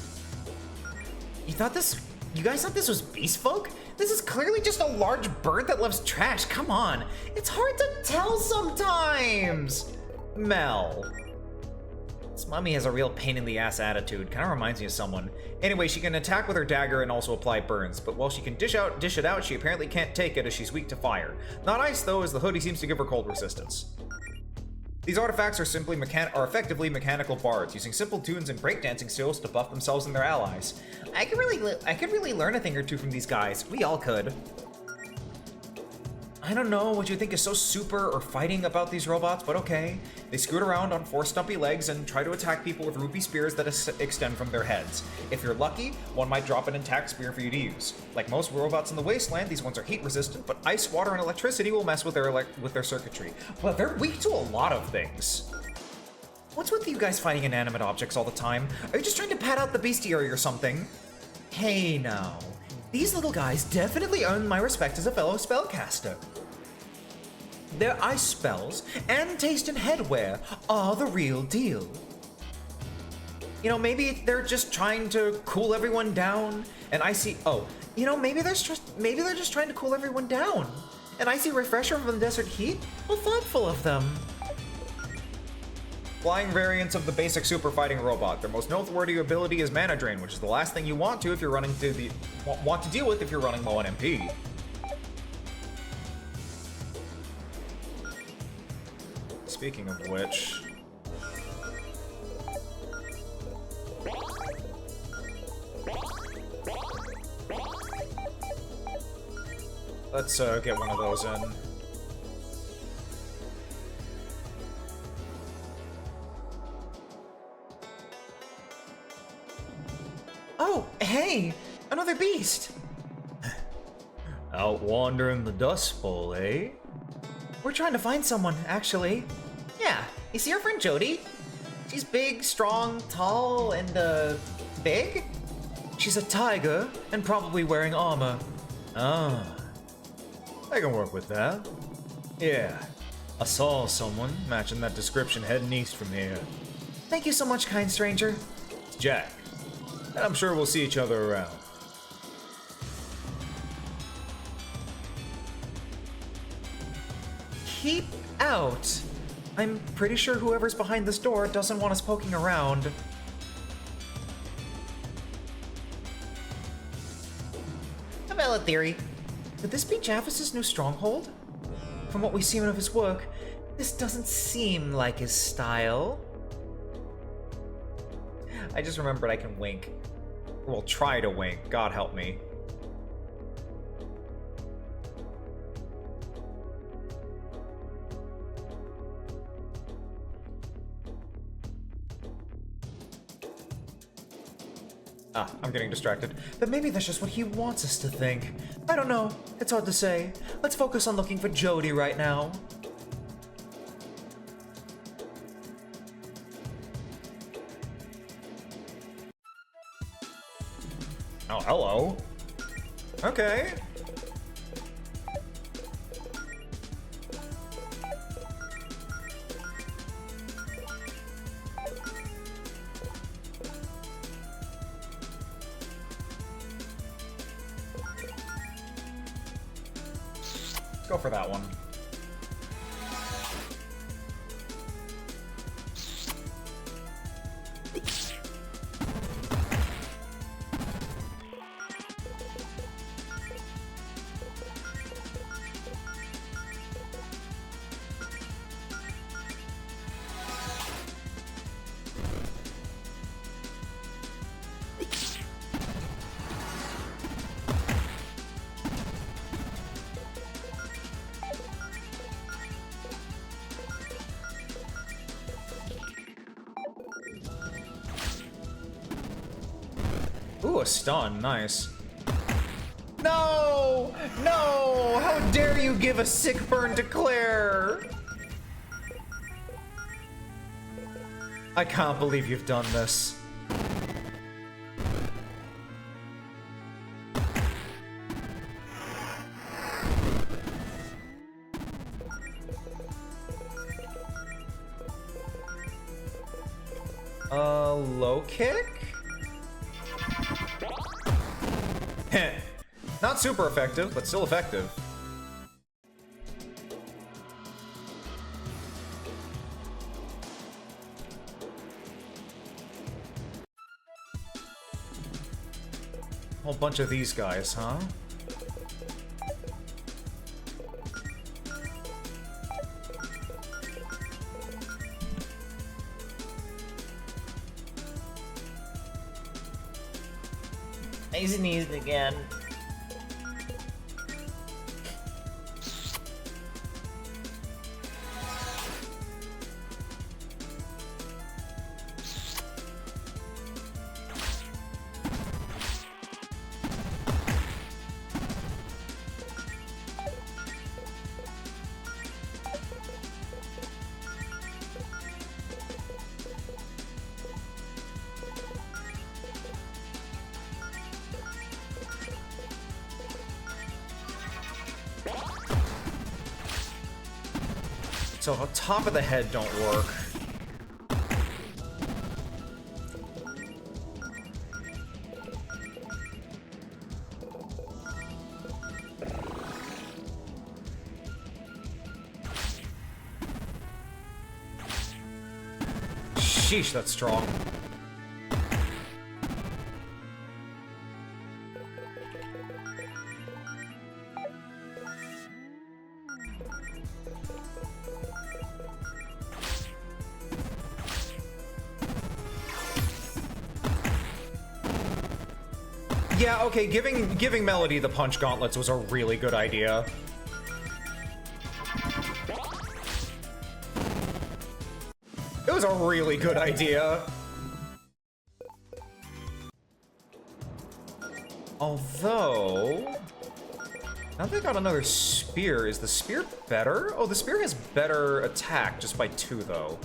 You guys thought this was beast folk? This is clearly just a large bird that loves trash. Come on. It's hard to tell sometimes. Mel. This mummy has a real pain in the ass attitude. Kind of reminds me of someone. Anyway, she can attack with her dagger and also apply burns, but while she can dish it out, she apparently can't take it as she's weak to fire. Not ice though, as the hoodie seems to give her cold resistance. These artifacts are effectively mechanical bards, using simple tunes and breakdancing skills to buff themselves and their allies. I could really learn a thing or two from these guys. We all could. I don't know what you think is so super or fighting about these robots, but okay. They scoot around on 4 stumpy legs and try to attack people with rupee spears that extend from their heads. If you're lucky, one might drop an intact spear for you to use. Like most robots in the wasteland, these ones are heat resistant, but ice, water, and electricity will mess with their circuitry. But they're weak to a lot of things. What's with you guys fighting inanimate objects all the time? Are you just trying to pad out the bestiary or something? Hey now. These little guys definitely earn my respect as a fellow spellcaster. Their ice spells and taste in headwear are the real deal. You know, maybe they're just trying to cool everyone down, and icy. Oh, you know, maybe they're just trying to cool everyone down. An icy refresher from the desert heat? How thoughtful of them. Flying variants of the basic super fighting robot. Their most noteworthy ability is mana drain, which is the last thing you want to deal with if you're running low on MP. Speaking of which, let's get one of those in. Oh, hey! Another beast! Out wandering the Dust Bowl, eh? We're trying to find someone, actually. Yeah, you see our friend Jody? She's big, strong, tall, and, big? She's a tiger, and probably wearing armor. Ah. I can work with that. Yeah. I saw someone matching that description heading east from here. Thank you so much, kind stranger. It's Jack. And I'm sure we'll see each other around. Keep out. I'm pretty sure whoever's behind this door doesn't want us poking around. valid theory. Could this be Javis's new stronghold? From what we've seen of his work, this doesn't seem like his style. I just remembered I can wink. Well, try to wink. God help me. Ah, I'm getting distracted. But maybe that's just what he wants us to think. I don't know. It's hard to say. Let's focus on looking for Jody right now. Oh, hello. Okay. Let's go for that one. Ooh, a stun. Nice. No! No! How dare you give a sick burn to Claire? I can't believe you've done this. Low kick? Heh. Not super effective, but still effective. Whole bunch of these guys, huh? I sneezed again. So top of the head don't work. Sheesh, that's strong. Yeah, okay, giving Melody the punch gauntlets was a really good idea. It was a really good idea. Although, now they got another spear. Is the spear better? Oh, the spear has better attack just by 2, though.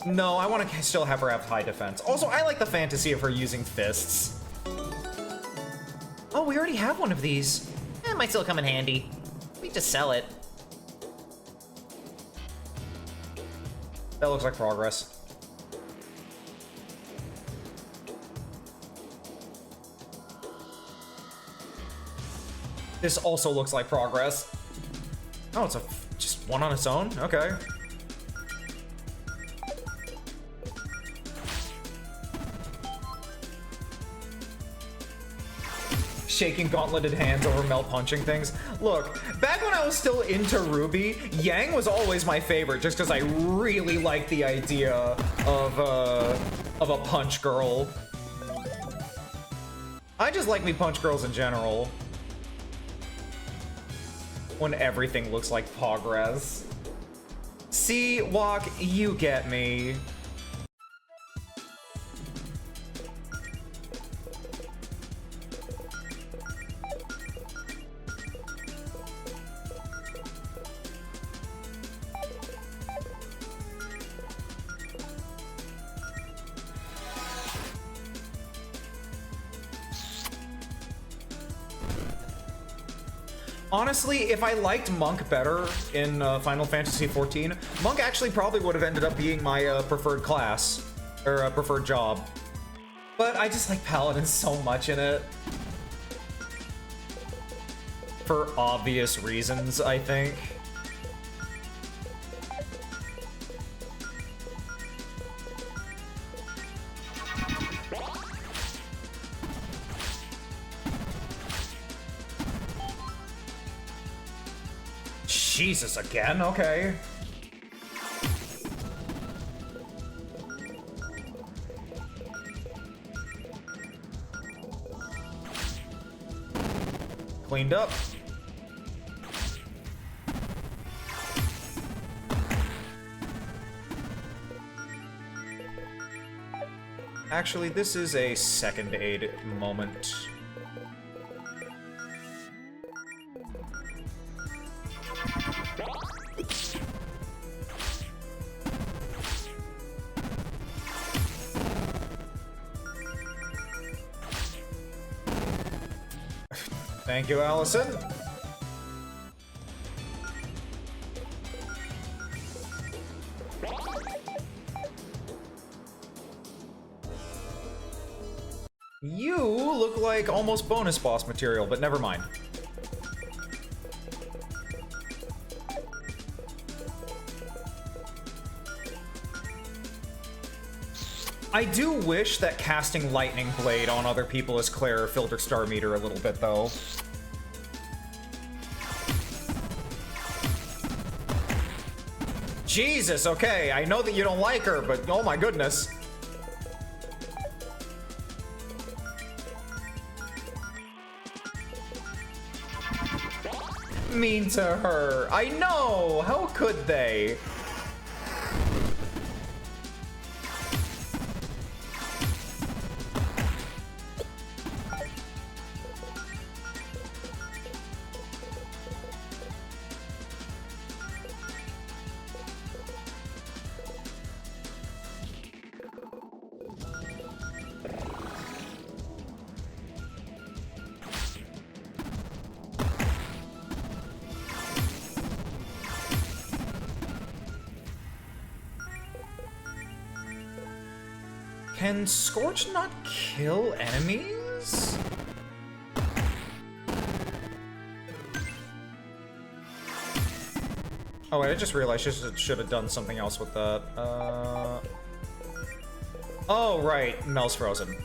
No, I want to still have her have high defense. Also, I like the fantasy of her using fists. Oh, we already have one of these. It might still come in handy. We just sell it. That looks like progress. This also looks like progress. Oh, it's just one on its own? Okay. Shaking gauntleted hands over Mel punching things. Look, back when I was still into Ruby, Yang was always my favorite just because I really liked the idea of a punch girl. I just like me punch girls in general. When everything looks like progress. See, Walk, you get me. Honestly, if I liked Monk better in Final Fantasy XIV, Monk actually probably would have ended up being my preferred class, or preferred job. But I just like Paladin so much in it. For obvious reasons, I think. Jesus, again? Okay. Cleaned up. Actually, this is a second aid moment. Thank you, Allison. You look like almost bonus boss material, but never mind. I do wish that casting Lightning Blade on other people as Claire filtered Star Meter a little bit, though. Jesus, okay, I know that you don't like her, but oh my goodness. Mean to her. I know! How could they? Can Scorch not kill enemies? Oh wait, I just realized I should have done something else with that. Oh right, Mel's frozen.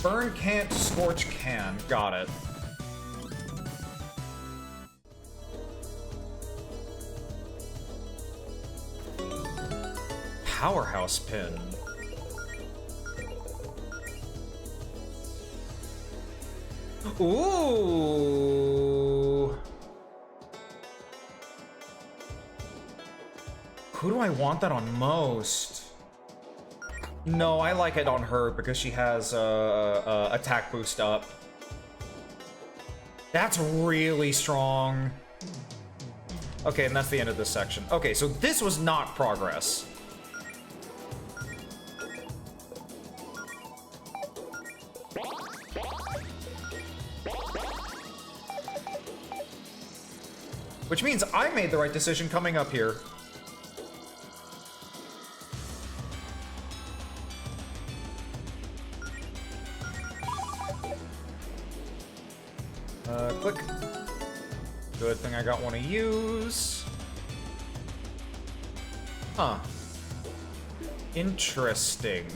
Burn can't, Scorch can. Got it. Powerhouse pin. Ooh. Who do I want that on most? No, I like it on her because she has attack boost up. That's really strong. Okay, and that's the end of this section. Okay, so this was not progress. Which means I made the right decision coming up here. Click. Good thing I got one to use. Huh. Interesting.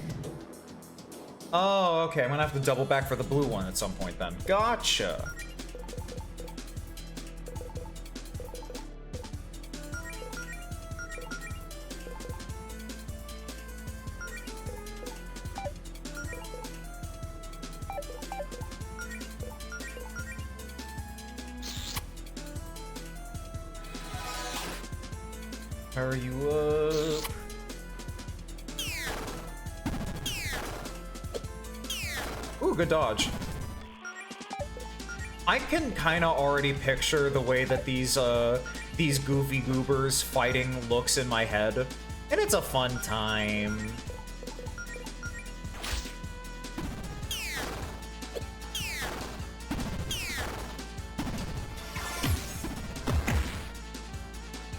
Oh, okay. I'm gonna have to double back for the blue one at some point then. Gotcha. Hurry you up. Ooh, good dodge. I can kind of already picture the way that these goofy goobers fighting looks in my head, and it's a fun time.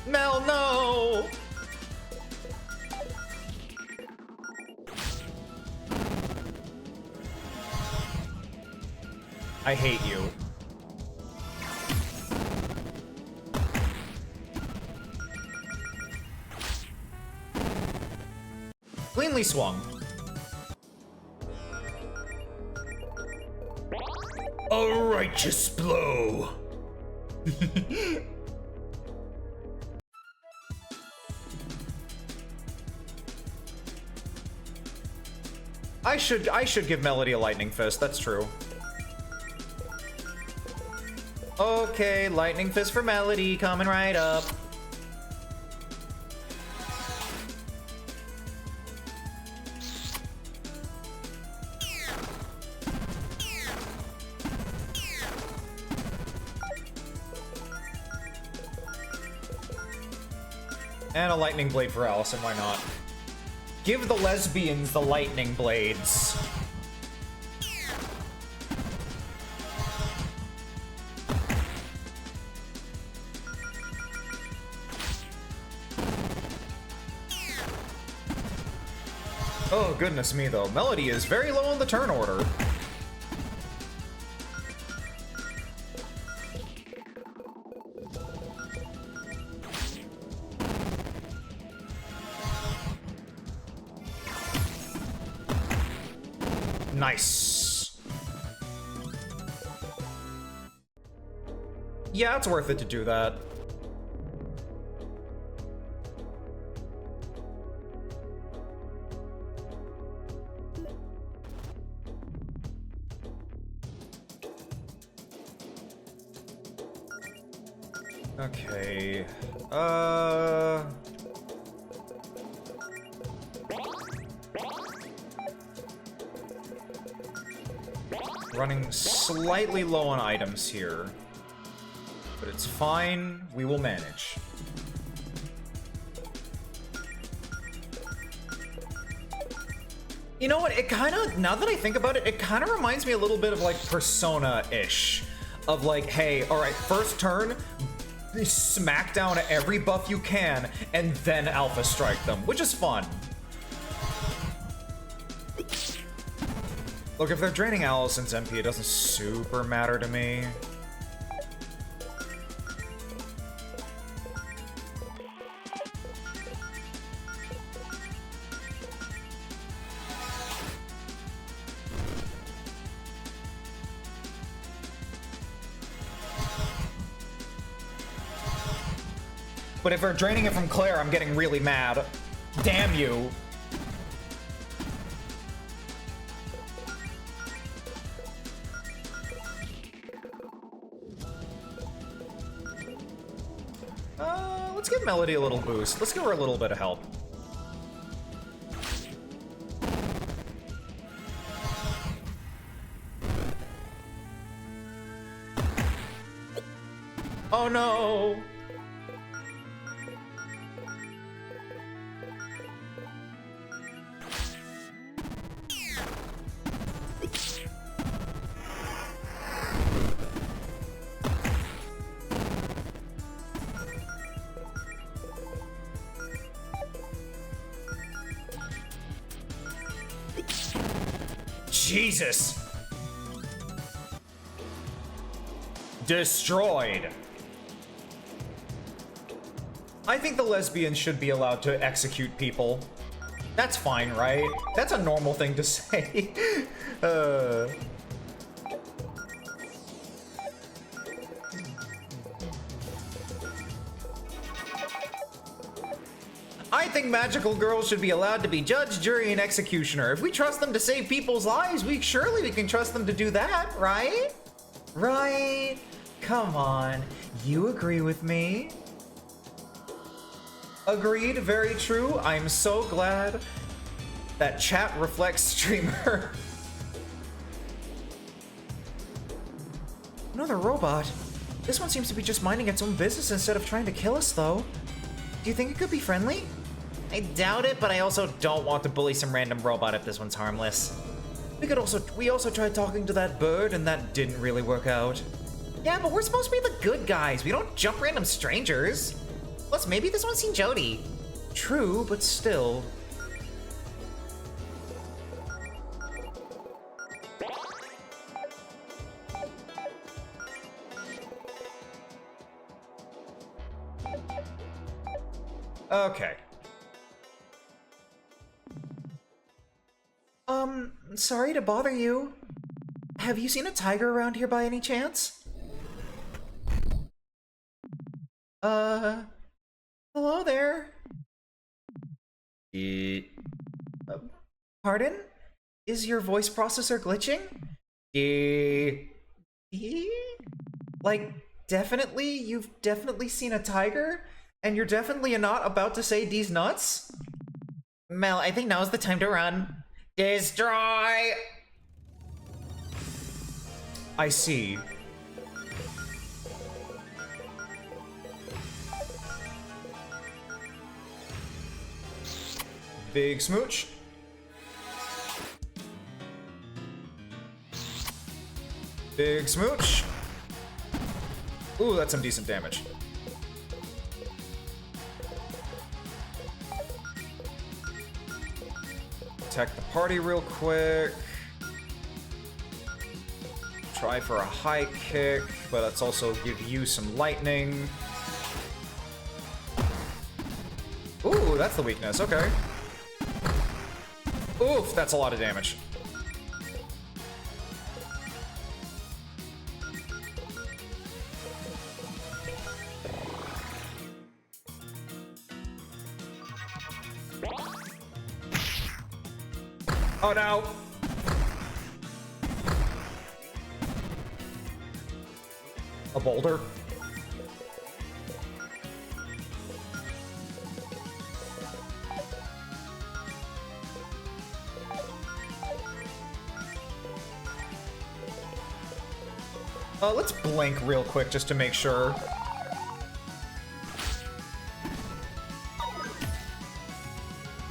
Mel, no! I hate you. Cleanly swung. A righteous blow. I should give Melody a lightning fist, that's true. Okay, lightning fist for Melody, coming right up. And a lightning blade for Allison, why not? Give the lesbians the lightning blades. Oh, goodness me, though. Melody is very low on the turn order. Nice. Yeah, it's worth it to do that. Okay. Running slightly low on items here. But it's fine, we will manage. You know what, it kinda, now that I think about it, it kinda reminds me a little bit of like Persona-ish. Of like, hey, alright, first turn, smack down every buff you can, and then Alpha Strike them, which is fun. Look, if they're draining Allison's MP, it doesn't super matter to me. But if they're draining it from Claire, I'm getting really mad. Damn you. Let's give Melody a little boost. Let's give her a little bit of help. Oh no! Jesus! Destroyed. I think the lesbians should be allowed to execute people. That's fine, right? That's a normal thing to say. I think magical girls should be allowed to be judge, jury, and executioner. If we trust them to save people's lives, surely we can trust them to do that, right? Right? Come on. You agree with me? Agreed, very true. I'm so glad that chat reflects streamer. Another robot. This one seems to be just minding its own business instead of trying to kill us, though. Do you think it could be friendly? I doubt it, but I also don't want to bully some random robot if this one's harmless. We also tried talking to that bird, and that didn't really work out. Yeah, but we're supposed to be the good guys. We don't jump random strangers. Plus, maybe this one's seen Jody. True, but still. Okay. Sorry to bother you. Have you seen a tiger around here by any chance? Hello there. Pardon? Is your voice processor glitching? Like, definitely? You've definitely seen a tiger? And you're definitely not about to say these nuts? Mel, I think now's the time to run. Destroy! I see. Big smooch. Big smooch. Ooh, that's some decent damage. Attack the party real quick. Try for a high kick, but let's also give you some lightning. Ooh, that's the weakness, okay. Oof, that's a lot of damage. Oh no! A boulder? Let's blink real quick just to make sure.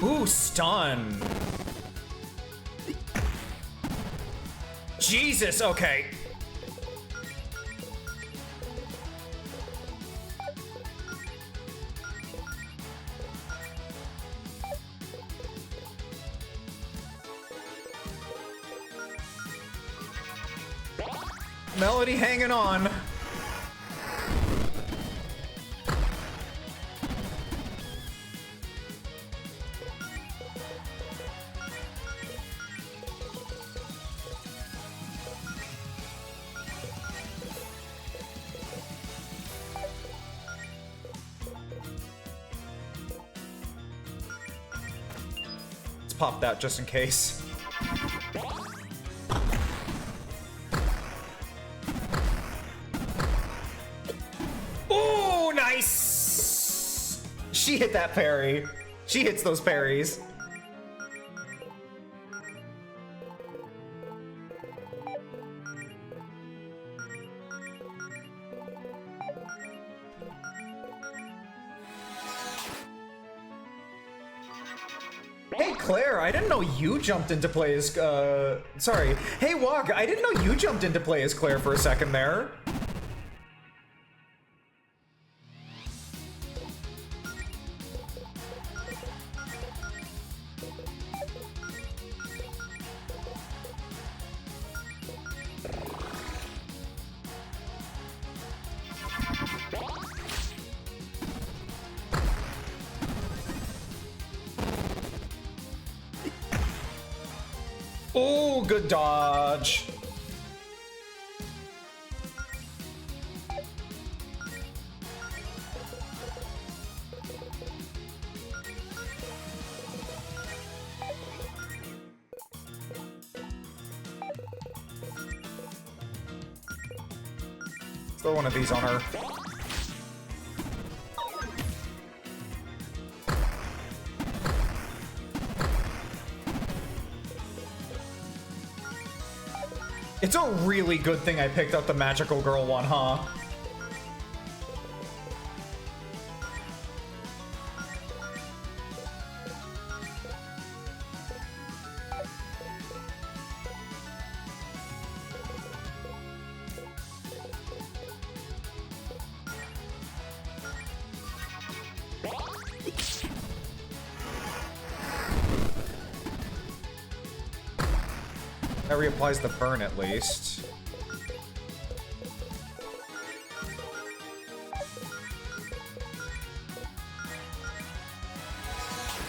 Ooh, stun. Jesus, okay. Melody hanging on. Let's pop that just in case. Ooh, nice! She hit that parry. She hits those parries. Hey Claire, I didn't know you jumped into play as, sorry. Hey Wog, I didn't know you jumped into play as Claire for a second there. Oh, good dodge. Throw one of these on her. It's a really good thing I picked up the magical girl one, huh? That reapplies the burn at least.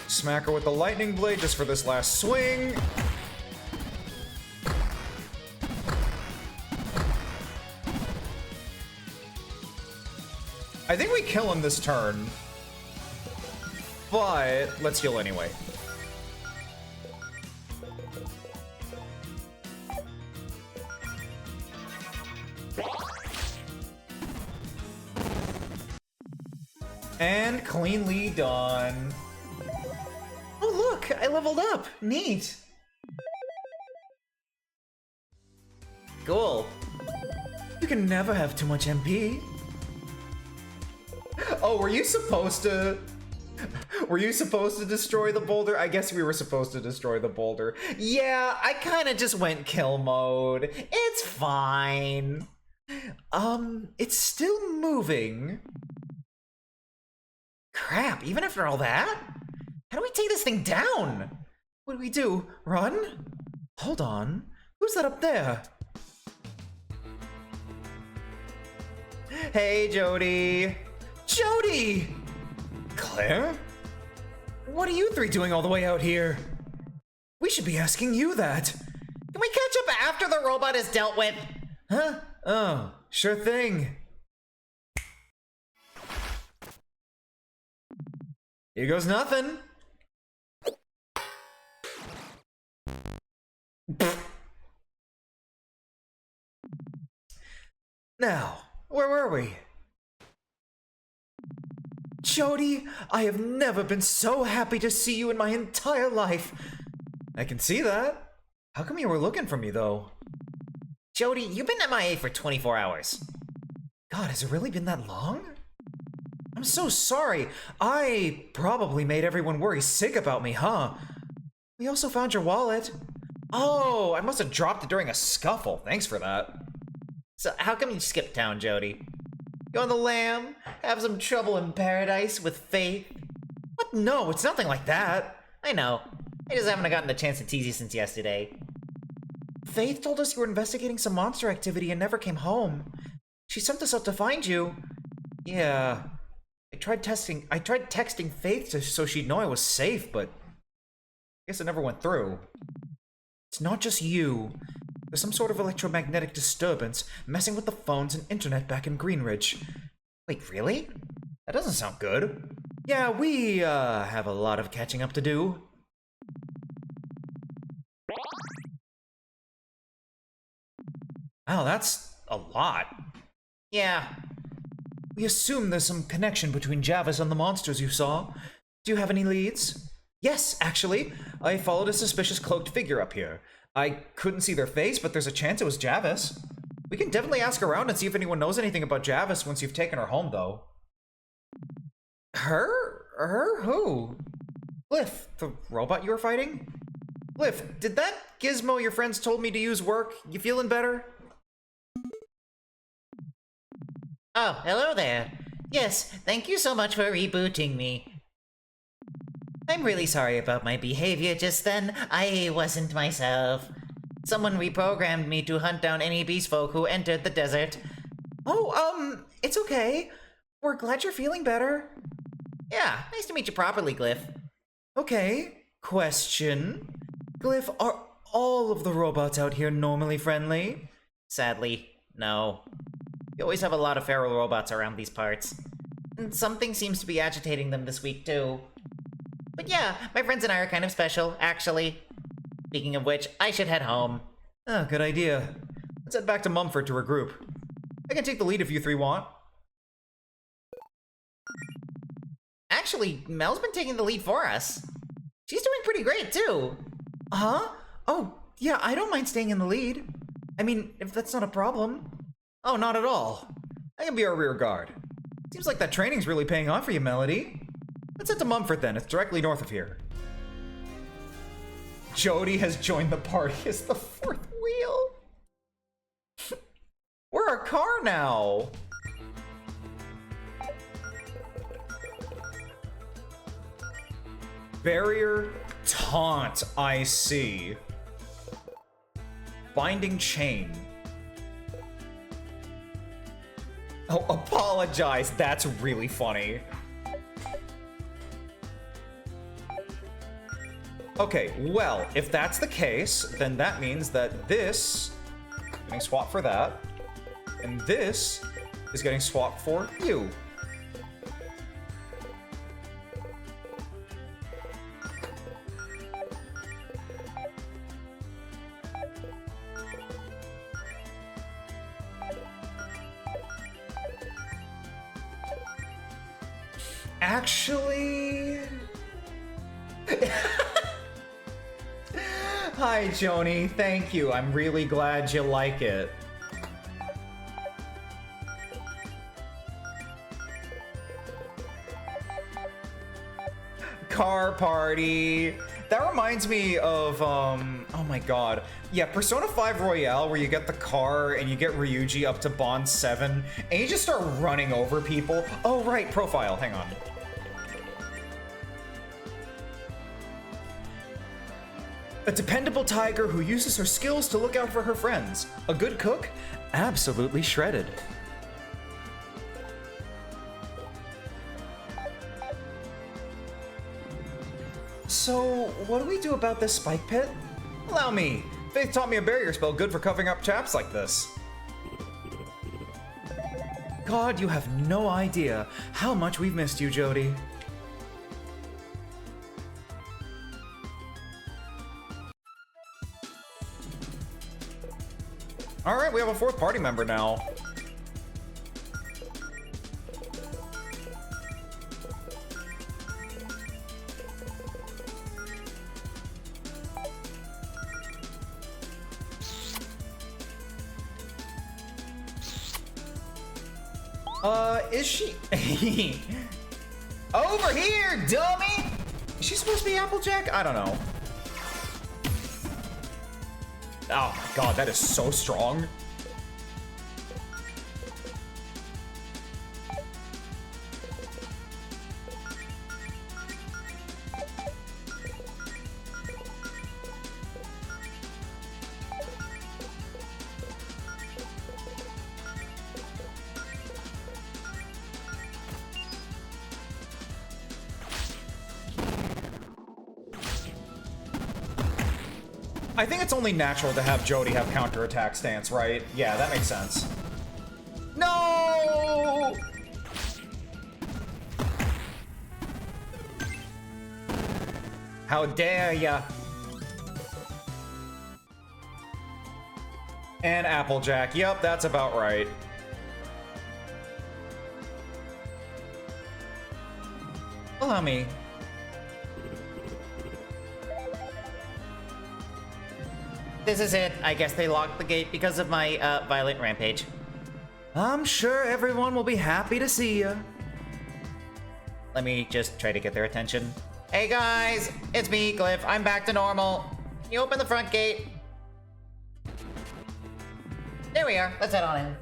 Smack her with the lightning blade just for this last swing. I think we kill him this turn, but let's heal anyway. And cleanly done. Oh, look, I leveled up. Neat. Cool. You can never have too much MP. Oh, were you supposed to... Were you supposed to destroy the boulder? I guess we were supposed to destroy the boulder. Yeah, I kind of just went kill mode. It's fine. It's still moving. Crap, even after all that? How do we take this thing down? What do we do? Run? Hold on. Who's that up there? Hey, Jody. Jody! Claire? What are you three doing all the way out here? We should be asking you that. Can we catch up after the robot is dealt with? Huh? Oh, sure thing. Here goes nothing. Now, where were we? Jody, I have never been so happy to see you in my entire life. I can see that. How come you were looking for me, though? Jody, you've been MIA for 24 hours. God, has it really been that long? I'm so sorry. I probably made everyone worry sick about me, huh? We also found your wallet. Oh, I must have dropped it during a scuffle. Thanks for that. So how come you skipped town, Jody? You on the lam? Have some trouble in paradise with Faith? What? No, it's nothing like that. I know. I just haven't gotten the chance to tease you since yesterday. Faith told us you were investigating some monster activity and never came home. She sent us out to find you. Yeah. I tried texting Faith so she'd know I was safe, but I guess it never went through. It's not just you. There's some sort of electromagnetic disturbance messing with the phones and internet back in Greenridge. Wait, really? That doesn't sound good. Yeah, we, have a lot of catching up to do. Wow, that's a lot. Yeah. We assume there's some connection between Javis and the monsters you saw. Do you have any leads? Yes, actually. I followed a suspicious cloaked figure up here. I couldn't see their face, but there's a chance it was Javis. We can definitely ask around and see if anyone knows anything about Javis once you've taken her home, though. Her? Her? Who? Glyph, the robot you were fighting? Glyph, did that gizmo your friends told me to use work? You feeling better? Oh, hello there. Yes, thank you so much for rebooting me. I'm really sorry about my behavior just then. I wasn't myself. Someone reprogrammed me to hunt down any beast folk who entered the desert. Oh, it's okay. We're glad you're feeling better. Yeah, nice to meet you properly, Glyph. Okay, question. Glyph, all of the robots out here normally friendly? Sadly, no. We always have a lot of feral robots around these parts. And something seems to be agitating them this week, too. But yeah, my friends and I are kind of special, actually. Speaking of which, I should head home. Oh, good idea. Let's head back to Mumford to regroup. I can take the lead if you three want. Actually, Mel's been taking the lead for us. She's doing pretty great, too. Huh? Oh, yeah, I don't mind staying in the lead. I mean, if that's not a problem. Oh, not at all. I can be our rear guard. Seems like that training's really paying off for you, Melody. Let's head to Mumford then. It's directly north of here. Jody has joined the party as the fourth wheel. We're a car now. Barrier taunt, I see. Binding chain. Oh, apologize. That's really funny. Okay, well, if that's the case, then that means that this is getting swapped for that, and this is getting swapped for you. Actually... Hi, Joni. Thank you. I'm really glad you like it. Car party. That reminds me of, oh my god. Yeah, Persona 5 Royale, where you get the car and you get Ryuji up to Bond 7, and you just start running over people. Oh, right, profile. Hang on. A dependable tiger who uses her skills to look out for her friends. A good cook? Absolutely shredded. So, what do we do about this spike pit? Allow me. Faith taught me a barrier spell good for covering up traps like this. God, you have no idea how much we've missed you, Jody. Alright, we have a fourth party member now. Is she? Over here, dummy! Is she supposed to be Applejack? I don't know. Oh my god, that is so strong. I think it's only natural to have Jody have counterattack stance, right? Yeah, that makes sense. No! How dare ya? And Applejack. Yep, that's about right. Allow me. This is it. I guess they locked the gate because of my violent rampage. I'm sure everyone will be happy to see you. Let me just try to get their attention. Hey guys, it's me, Glyph. I'm back to normal. Can you open the front gate? There we are. Let's head on in.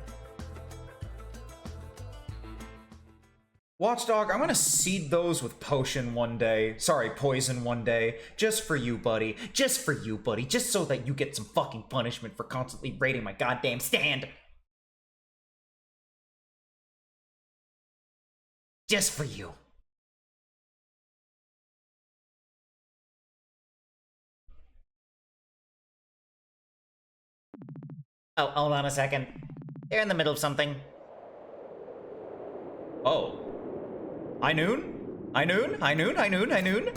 Watchdog, I'm gonna seed those with potion one day. Sorry, poison one day. Just for you, buddy. Just for you, buddy. Just so that you get some fucking punishment for constantly raiding my goddamn stand. Just for you. Oh, hold on a second. They're in the middle of something. Oh. High noon? High noon? High noon? High noon? High noon?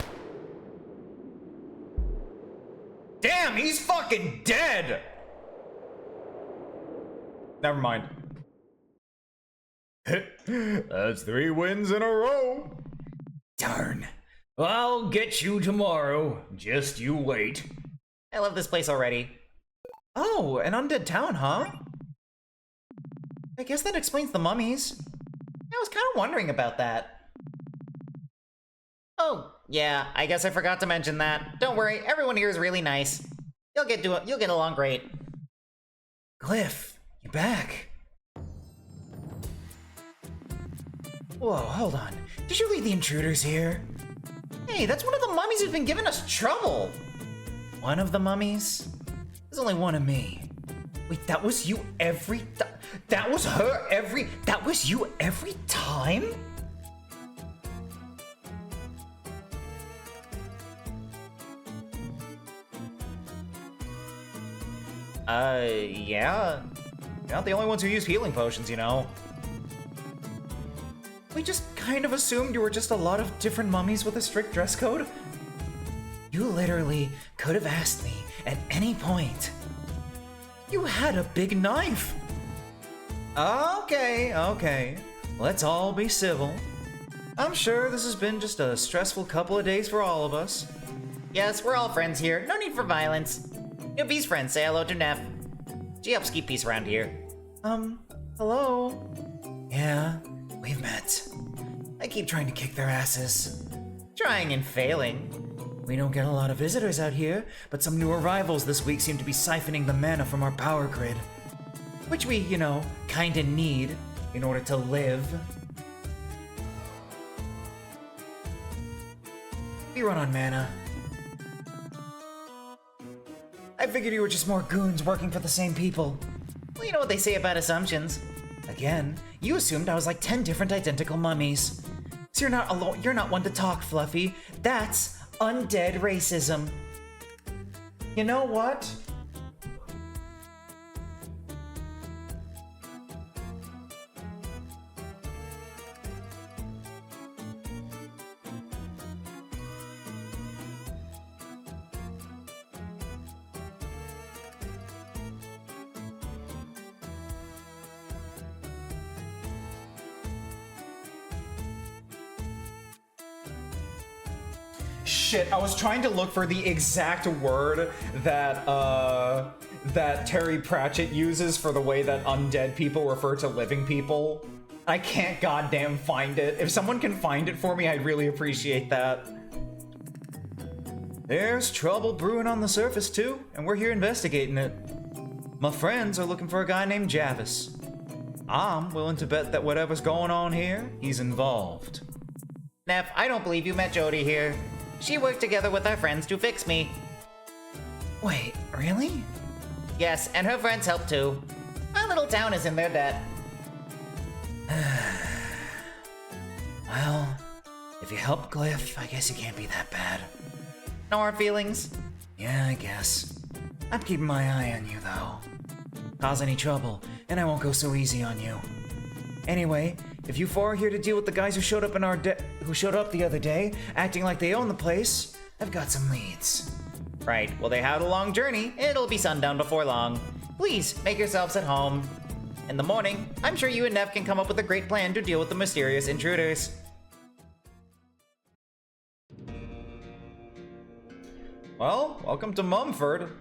Damn, he's fucking dead! Never mind. That's 3 wins in a row. Darn. I'll get you tomorrow. Just you wait. I love this place already. Oh, an undead town, huh? I guess that explains the mummies. I was kind of wondering about that. Oh, yeah, I guess I forgot to mention that. Don't worry, everyone here is really nice. You'll get along great. Glyph, you back? Whoa, hold on. Did you lead the intruders here? Hey, that's one of the mummies who's been giving us trouble. One of the mummies? There's only one of me. Wait, that was you every that was her every that was you every time? Yeah. You're not the only ones who use healing potions, you know. We just kind of assumed you were just a lot of different mummies with a strict dress code. You literally could have asked me at any point. You had a big knife. Okay. Let's all be civil. I'm sure this has been just a stressful couple of days for all of us. Yes, we're all friends here. No need for violence. Newbie's friends say hello to Neff. She helps keep peace around here. Hello? Yeah, we've met. I keep trying to kick their asses. Trying and failing. We don't get a lot of visitors out here, but some new arrivals this week seem to be siphoning the mana from our power grid. Which we, kinda need in order to live. We run on mana. I figured you were just more goons working for the same people. Well, you know what they say about assumptions. Again, you assumed I was like 10 different identical mummies. So you're not alone. You're not one to talk, Fluffy. That's undead racism. You know what? Shit, I was trying to look for the exact word that that Terry Pratchett uses for the way that undead people refer to living people. I can't goddamn find it. If someone can find it for me, I'd really appreciate that. There's trouble brewing on the surface too, and we're here investigating it. My friends are looking for a guy named Javis. I'm willing to bet that whatever's going on here, he's involved. Neff, I don't believe you met Jody here. She worked together with our friends to fix me. Wait, really? Yes, and her friends helped too. Our little town is in their debt. Well, if you help Glyph, I guess you can't be that bad. No hard feelings? Yeah, I guess. I'm keeping my eye on you, though. Cause any trouble, and I won't go so easy on you. Anyway, if you four are here to deal with the guys who showed up who showed up the other day, acting like they own the place, I've got some leads. Right, well they had a long journey. It'll be sundown before long. Please, make yourselves at home. In the morning, I'm sure you and Neff can come up with a great plan to deal with the mysterious intruders. Well, welcome to Mumford.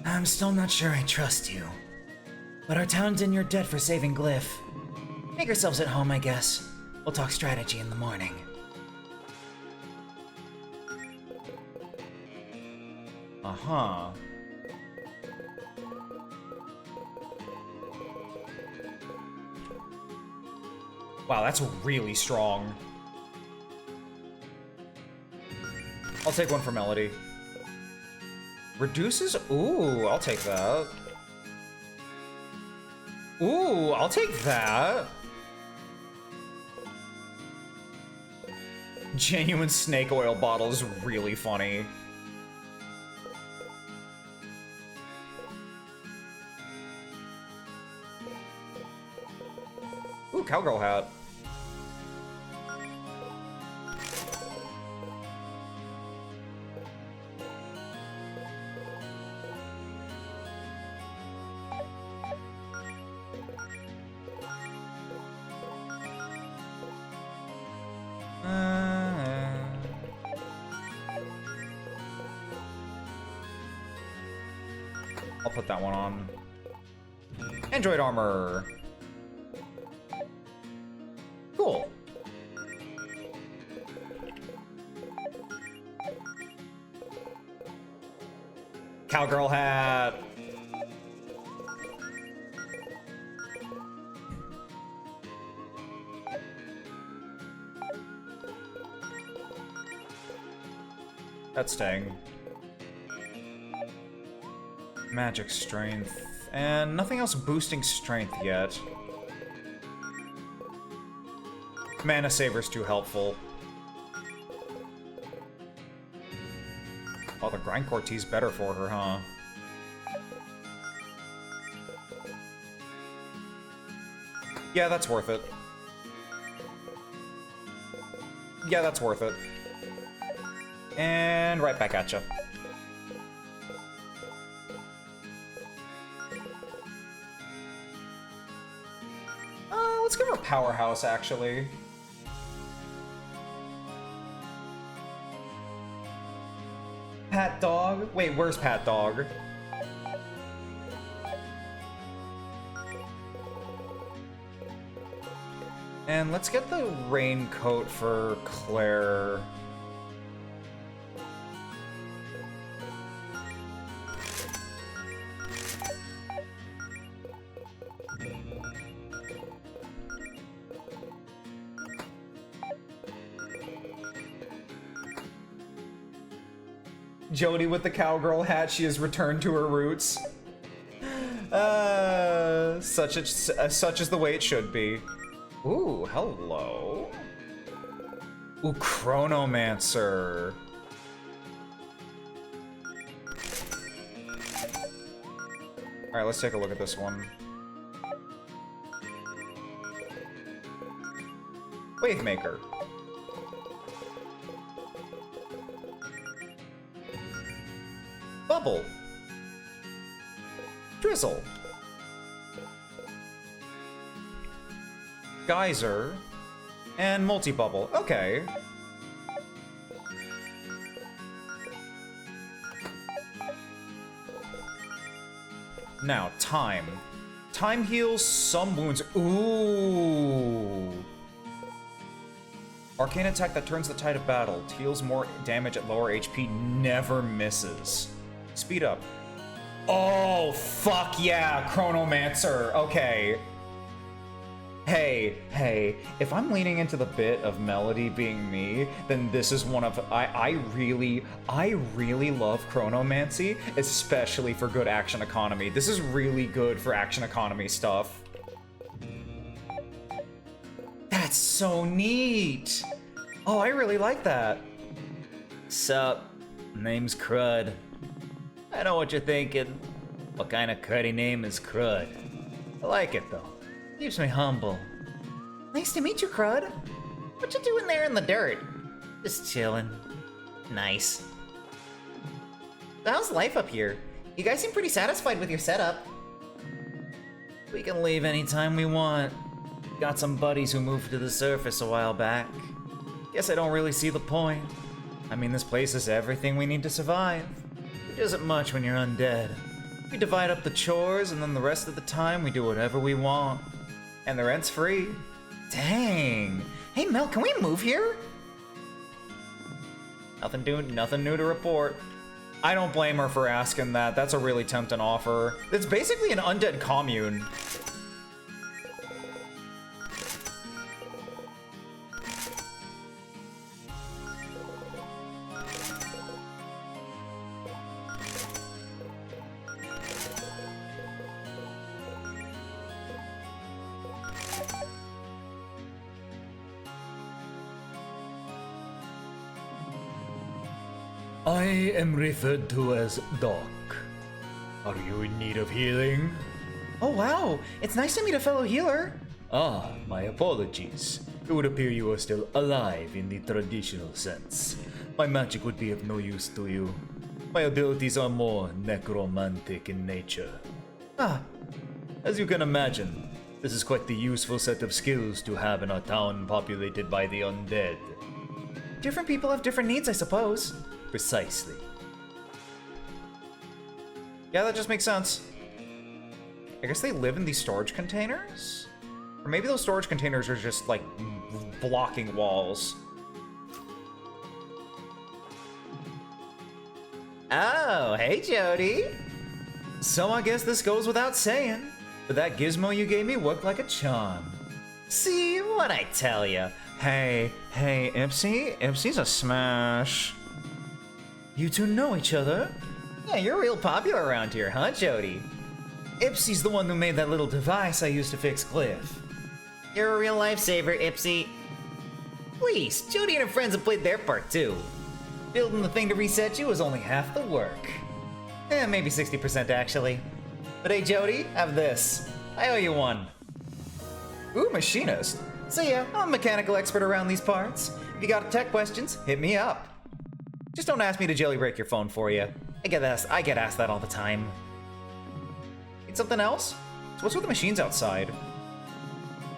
I'm still not sure I trust you. But our town's in your debt for saving Glyph. Make yourselves at home, I guess. We'll talk strategy in the morning. Uh-huh. Wow, that's really strong. I'll take one for Melody. Reduces? Ooh, I'll take that. Ooh, I'll take that. Genuine snake oil bottle is really funny. Ooh, cowgirl hat. I'll put that one on. Android armor. Cool. Cowgirl hat. That's staying. Magic strength. And nothing else boosting strength yet. Mana Saver's too helpful. Oh, the Grindcore tea's better for her, huh? Yeah, that's worth it. Yeah, that's worth it. And right back at ya. Let's give her Powerhouse, actually. Pat Dog? Wait, where's Pat Dog? And let's get the raincoat for Claire. Jody with the cowgirl hat, she has returned to her roots. Such is the way it should be. Ooh, hello. Ooh, Chronomancer. Alright, let's take a look at this one. Wavemaker. Bubble. Drizzle. Geyser. And multi-bubble. Okay. Now, time. Time heals some wounds. Ooh. Arcane attack that turns the tide of battle. Deals more damage at lower HP. Never misses. Speed up. Oh, fuck yeah, Chronomancer. Okay. Hey, if I'm leaning into the bit of Melody being me, then this is one of... I really love Chronomancy, especially for good action economy. This is really good for action economy stuff. That's so neat! Oh, I really like that. Sup? Name's Crud. I know what you're thinking. What kind of cruddy name is Crud? I like it though. Keeps me humble. Nice to meet you, Crud. What you doing there in the dirt? Just chilling. Nice. How's life up here? You guys seem pretty satisfied with your setup. We can leave anytime we want. Got some buddies who moved to the surface a while back. Guess I don't really see the point. I mean, this place is everything we need to survive. Which isn't much when you're undead. We divide up the chores, and then the rest of the time we do whatever we want. And the rent's free. Dang. Hey, Mel, can we move here? Nothing new to report. I don't blame her for asking that. That's a really tempting offer. It's basically an undead commune. I am referred to as Doc. Are you in need of healing? Oh wow, it's nice to meet a fellow healer. Ah, my apologies. It would appear you are still alive in the traditional sense. My magic would be of no use to you. My abilities are more necromantic in nature. Ah, As you can imagine, this is quite the useful set of skills to have in a town populated by the undead. different people have different needs, I suppose. Precisely. Yeah, that just makes sense. I guess they live in these storage containers? Or maybe those storage containers are just, like, blocking walls. Oh, hey Jody. So I guess this goes without saying, but that gizmo you gave me worked like a charm. See what I tell you? Hey, Ipsy's a smash. You two know each other? Yeah, you're real popular around here, huh, Jody? Ipsy's the one who made that little device I used to fix Cliff. You're a real lifesaver, Ipsy. Please, Jody and her friends have played their part too. Building the thing to reset you was only half the work. Maybe 60% actually. But hey, Jody, have this. I owe you one. Ooh, machinist. So yeah, I'm a mechanical expert around these parts. If you got tech questions, hit me up. Just don't ask me to jailbreak your phone for you. I get asked that all the time. Need something else? So what's with the machines outside?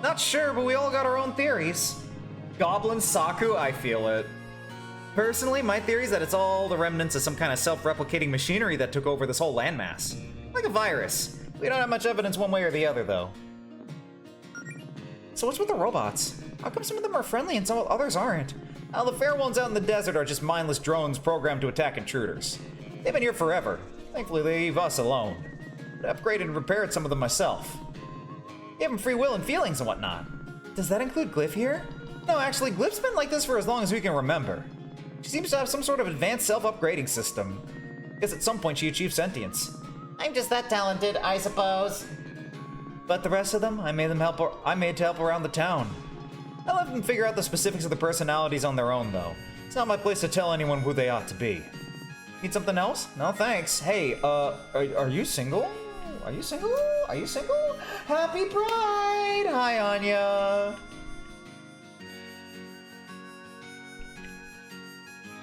Not sure, but we all got our own theories. Goblin Saku, I feel it. Personally, my theory is that it's all the remnants of some kind of self-replicating machinery that took over this whole landmass. Like a virus. We don't have much evidence one way or the other, though. So what's with the robots? How come some of them are friendly and some others aren't? Now, the fair ones out in the desert are just mindless drones programmed to attack intruders. They've been here forever. Thankfully, they leave us alone. But I upgraded and repaired some of them myself. Gave them free will and feelings and whatnot. Does that include Glyph here? No, actually, Glyph's been like this for as long as we can remember. She seems to have some sort of advanced self-upgrading system. Guess at some point she achieved sentience. I'm just that talented, I suppose. But the rest of them, I made to help around the town. I let them figure out the specifics of the personalities on their own, though. It's not my place to tell anyone who they ought to be. Need something else? No, thanks. Hey, are you single? Are you single? Are you single? Happy Pride! Hi, Anya.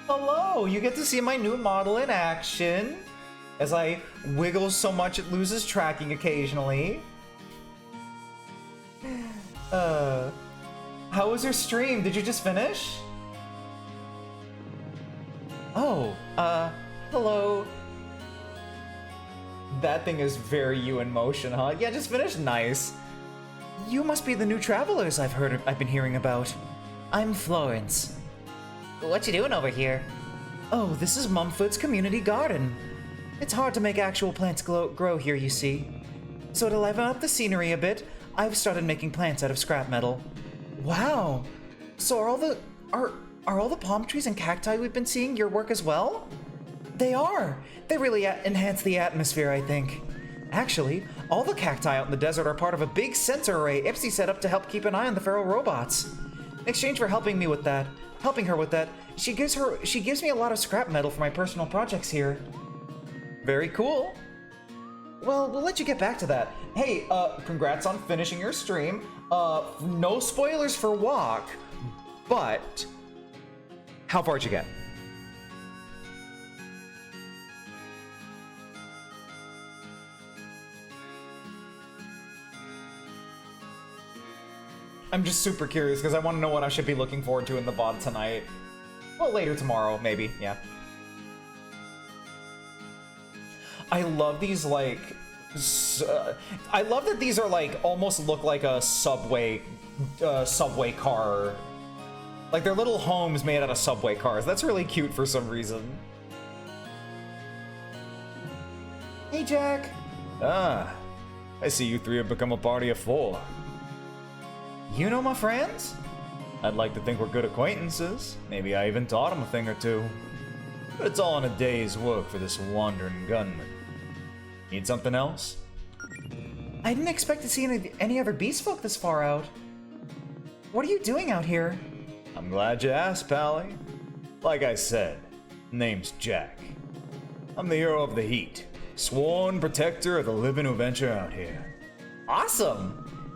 Hello, you get to see my new model in action. As I wiggle so much it loses tracking occasionally. How was your stream? Did you just finish? Oh, hello. That thing is very you in motion, huh? Yeah, just finished. Nice. You must be the new travelers I've been hearing about. I'm Florence. What you doing over here? Oh, this is Mumford's community garden. It's hard to make actual plants grow here, you see. So to liven up the scenery a bit, I've started making plants out of scrap metal. Wow! So are all the palm trees and cacti we've been seeing your work as well? They are! They really enhance the atmosphere, I think. Actually, all the cacti out in the desert are part of a big sensor array Ipsy set up to help keep an eye on the feral robots. In exchange for helping her with that, she gives me a lot of scrap metal for my personal projects here. Very cool. Well, we'll let you get back to that. Hey, congrats on finishing your stream. No spoilers for Walk, but how far'd you get? I'm just super curious because I want to know what I should be looking forward to in the VOD tonight. Well, later tomorrow, maybe, yeah. I love these, like, I love that these are, like, almost look like a subway car. Like, they're little homes made out of subway cars. That's really cute for some reason. Hey, Jack. Ah, I see you three have become a party of four. You know my friends? I'd like to think we're good acquaintances. Maybe I even taught him a thing or two. But it's all in a day's work for this wandering gunman. Need something else? I didn't expect to see any other beast folk this far out. What are you doing out here? I'm glad you asked, Pally. Like I said, Name's Jack. I'm the hero of the heat, sworn protector of the living who venture out here. Awesome!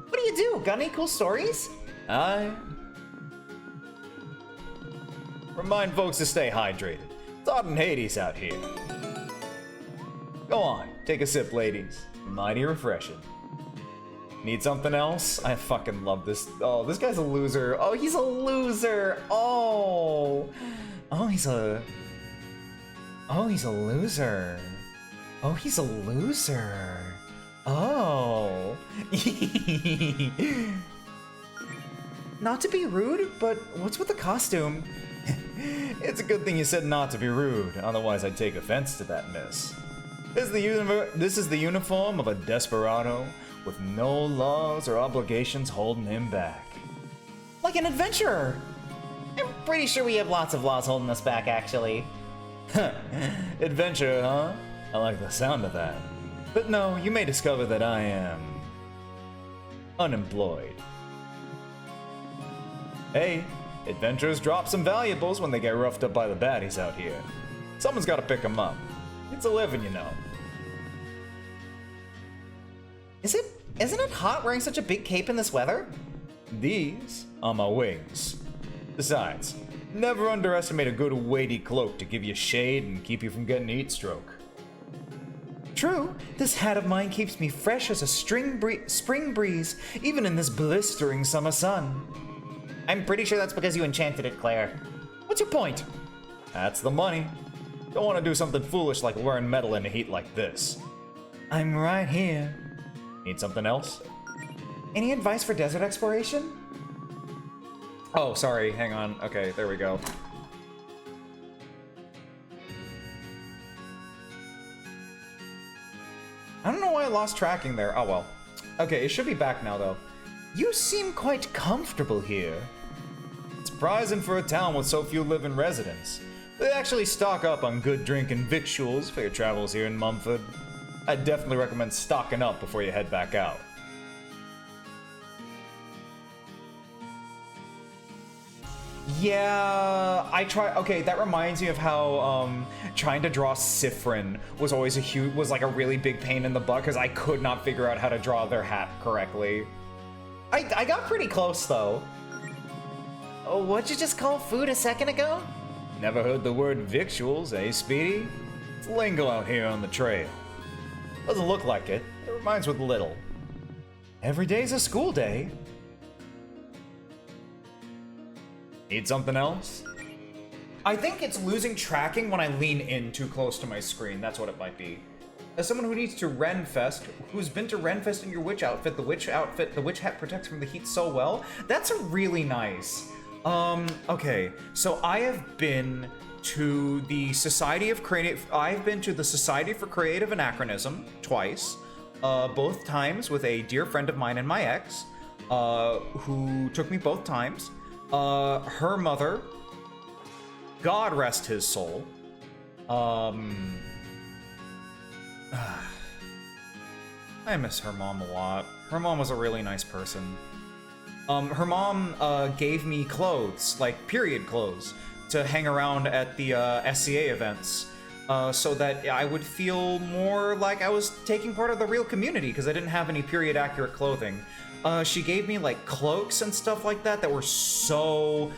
What do you do? Got any cool stories? I remind folks to stay hydrated. It's hot in Hades out here. Go on, take a sip, ladies. Mighty refreshing. Need something else? I fucking love this. Oh, this guy's a loser. Oh, he's a loser. Oh, he's a loser. Oh, he's a loser. Oh. Not to be rude, but what's with the costume? It's a good thing you said not to be rude, otherwise I'd take offense to that, miss. This is the uniform of a desperado with no laws or obligations holding him back. Like an adventurer! I'm pretty sure we have lots of laws holding us back, actually. Adventure, huh? I like the sound of that. But no, you may discover that I am unemployed. Hey, adventurers drop some valuables when they get roughed up by the baddies out here. Someone's gotta pick them up. It's a living, you know. Isn't it hot wearing such a big cape in this weather? These are my wings. Besides, never underestimate a good weighty cloak to give you shade and keep you from getting heat stroke. True, this hat of mine keeps me fresh as a spring breeze, even in this blistering summer sun. I'm pretty sure that's because you enchanted it, Claire. What's your point? That's the money. Don't want to do something foolish like wearing metal in a heat like this. I'm right here. Need something else? Any advice for desert exploration? Oh, sorry, hang on. Okay, there we go. I don't know why I lost tracking there. Oh well. Okay, it should be back now though. You seem quite comfortable here. Surprising for a town with so few living residents. They actually stock up on good drink and victuals for your travels here in Mumford. I'd definitely recommend stocking up before you head back out. Yeah, I try. Okay, that reminds me of how trying to draw Sifrin was always was like a really big pain in the butt because I could not figure out how to draw their hat correctly. I got pretty close though. Oh, what'd you just call food a second ago? Never heard the word victuals, eh, Speedy? It's lingo out here on the trail. Doesn't look like it. It reminds with little. Every day's a school day. Need something else? I think it's losing tracking when I lean in too close to my screen. That's what it might be. As someone who needs to Renfest, who's been to Renfest in your witch outfit, the witch hat protects from the heat so well. That's a really nice. Okay, so I have been to the I've been to the Society for Creative Anachronism twice, both times with a dear friend of mine and my ex, who took me both times. Her mother, God rest his soul, I miss her mom a lot. Her mom was a really nice person. Her mom gave me clothes, like period clothes, to hang around at the SCA events, so that I would feel more like I was taking part of the real community, because I didn't have any period accurate clothing. She gave me like cloaks and stuff like that were so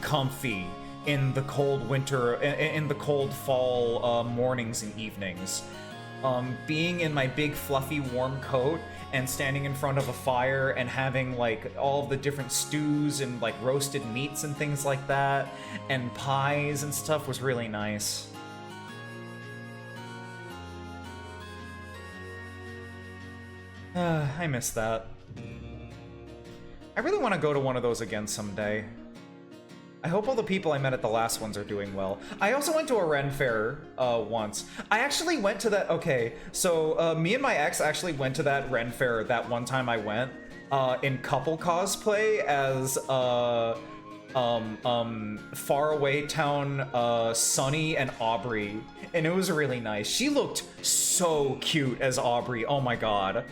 comfy in the cold winter, in the cold fall mornings and evenings. Being in my big fluffy warm coat and standing in front of a fire and having like all of the different stews and like roasted meats and things like that and pies and stuff was really nice. I miss that. I really want to go to one of those again someday. I hope all the people I met at the last ones are doing well. I also went to a Ren Fair once. I actually went to that. Okay, so me and my ex actually went to that Ren Fair that one time I went in couple cosplay as faraway town Sunny and Aubrey, and it was really nice. She looked so cute as Aubrey. Oh my god.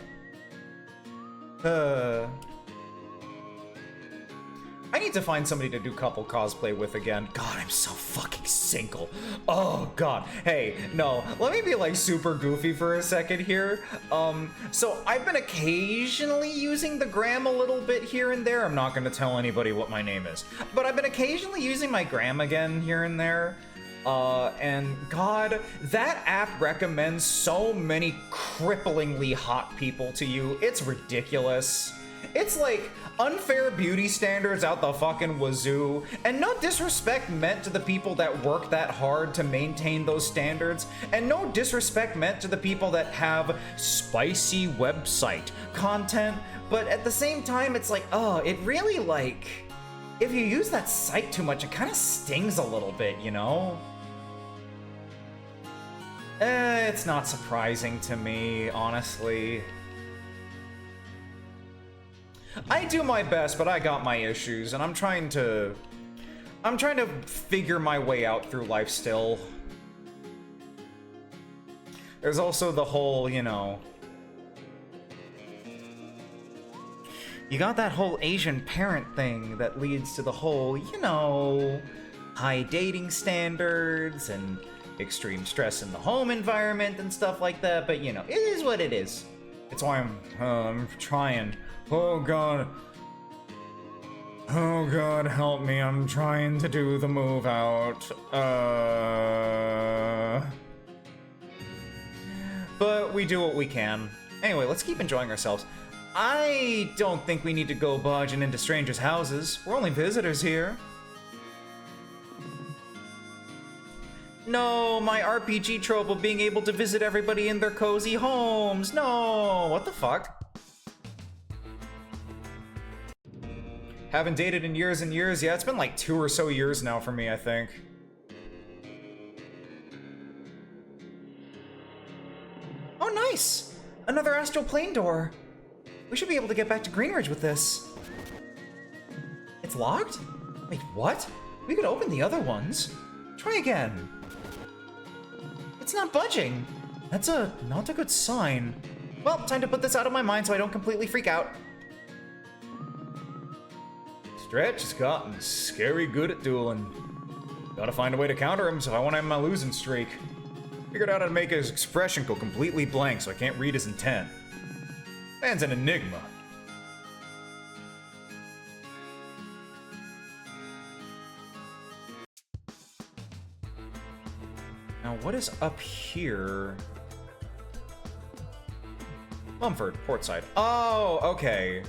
I need to find somebody to do couple cosplay with again. God, I'm so fucking single. Oh, God. Hey, no, let me be like super goofy for a second here. So I've been occasionally using the gram a little bit here and there. I'm not gonna tell anybody what my name is, but I've been occasionally using my gram again here and there. And God, that app recommends so many cripplingly hot people to you. It's ridiculous. It's like unfair beauty standards out the fucking wazoo, and no disrespect meant to the people that work that hard to maintain those standards, and no disrespect meant to the people that have spicy website content, but at the same time, it's like, oh, it really, like, if you use that site too much, it kind of stings a little bit, you know? It's not surprising to me, honestly. I do my best, but I got my issues, and I'm trying to figure my way out through life still. There's also the whole, you know, you got that whole Asian parent thing that leads to the whole, you know, high dating standards and extreme stress in the home environment and stuff like that, but you know, it is what it is. It's why I'm trying. Oh God, help me, I'm trying to do the move out. But we do what we can. Anyway, let's keep enjoying ourselves. I don't think we need to go barging into strangers' houses. We're only visitors here. No, my RPG trope of being able to visit everybody in their cozy homes. No, what the fuck? Haven't dated in years and years. Yeah, it's been like 2 or so years now for me, I think. Oh, nice! Another astral plane door. We should be able to get back to Greenridge with this. It's locked? Wait, what? We could open the other ones. Try again. It's not budging. That's not a good sign. Well, time to put this out of my mind so I don't completely freak out. Stretch has gotten scary good at dueling. Gotta find a way to counter him so I won't have my losing streak. Figured out how to make his expression go completely blank so I can't read his intent. Man's an enigma. Now what is up here? Mumford, Portside. Oh, okay.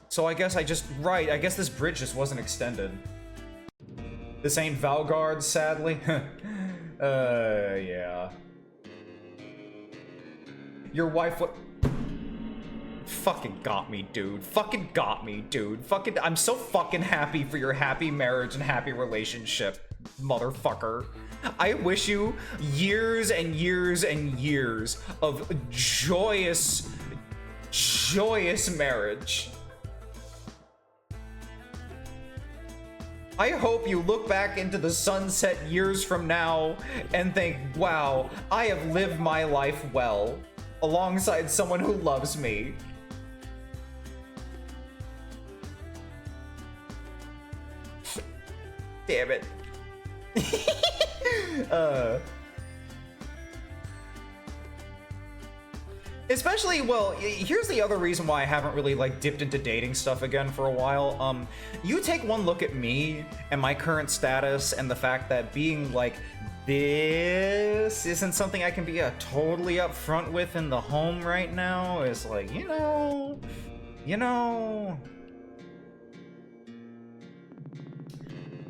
So I guess I guess this bridge just wasn't extended. This ain't Valgard, sadly. Yeah. Your wife what? Fucking got me, dude. Fucking got me, dude. Fucking, I'm so fucking happy for your happy marriage and happy relationship, motherfucker. I wish you years and years and years of joyous, joyous marriage. I hope you look back into the sunset years from now and think, wow, I have lived my life well, alongside someone who loves me. Damn it. Especially, well, here's the other reason why I haven't really, like, dipped into dating stuff again for a while. You take one look at me and my current status and the fact that being, like, this isn't something I can be totally upfront with in the home right now. It's like, you know...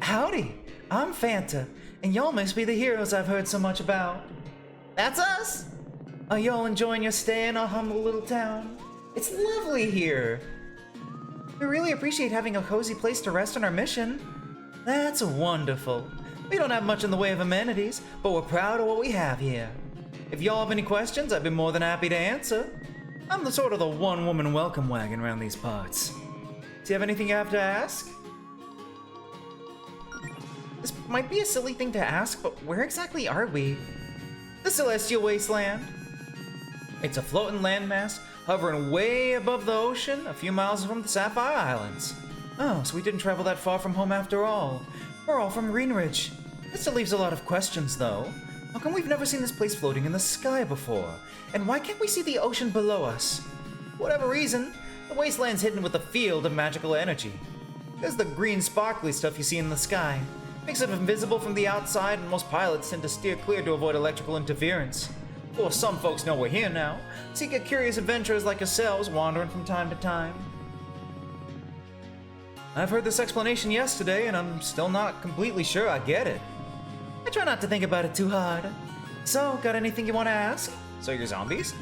Howdy, I'm Fanta, and y'all must be the heroes I've heard so much about. That's us! Are y'all enjoying your stay in our humble little town? It's lovely here. We really appreciate having a cozy place to rest on our mission. That's wonderful. We don't have much in the way of amenities, but we're proud of what we have here. If y'all have any questions, I'd be more than happy to answer. I'm the sort of the one-woman welcome wagon around these parts. Do you have anything you have to ask? This might be a silly thing to ask, but where exactly are we? The Celestial Wasteland. It's a floating landmass hovering way above the ocean, a few miles from the Sapphire Islands. Oh, so we didn't travel that far from home after all. We're all from Greenridge. This still leaves a lot of questions, though. How come we've never seen this place floating in the sky before? And why can't we see the ocean below us? For whatever reason, the wasteland's hidden with a field of magical energy. There's the green sparkly stuff you see in the sky. Makes it invisible from the outside, and most pilots tend to steer clear to avoid electrical interference. Of course, some folks know we're here now, so you get curious adventurers like yourselves wandering from time to time. I've heard this explanation yesterday, and I'm still not completely sure I get it. I try not to think about it too hard. So, got anything you want to ask? So you're zombies?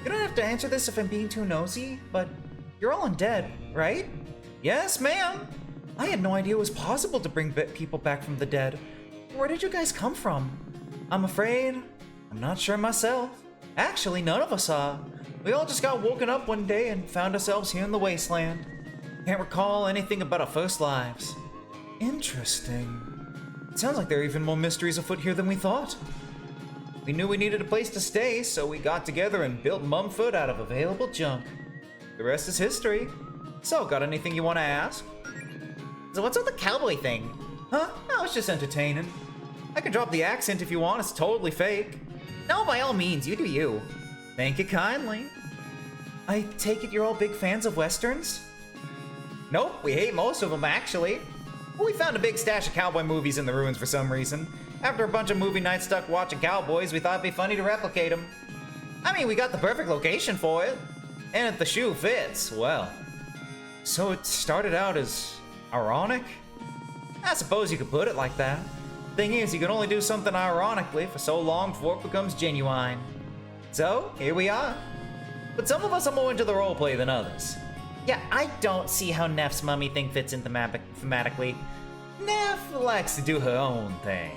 You don't have to answer this if I'm being too nosy, but you're all undead, right? Yes, ma'am! I had no idea it was possible to bring people back from the dead. Where did you guys come from? I'm afraid I'm not sure myself. Actually, none of us are. We all just got woken up one day and found ourselves here in the wasteland. Can't recall anything about our first lives. Interesting. It sounds like there are even more mysteries afoot here than we thought. We knew we needed a place to stay, so we got together and built Mumford out of available junk. The rest is history. So, got anything you want to ask? So what's with the cowboy thing? Huh? No, it's just entertaining. I can drop the accent if you want, it's totally fake. No, by all means, you do you. Thank you kindly. I take it you're all big fans of westerns? Nope, we hate most of them, actually. But we found a big stash of cowboy movies in the ruins for some reason. After a bunch of movie nights stuck watching cowboys, we thought it'd be funny to replicate them. I mean, we got the perfect location for it. And if the shoe fits, well. So it started out as ironic? I suppose you could put it like that. Thing is, you can only do something ironically for so long before it becomes genuine. So, here we are. But some of us are more into the roleplay than others. Yeah, I don't see how Neff's mummy thing fits in thematically. Neff likes to do her own thing.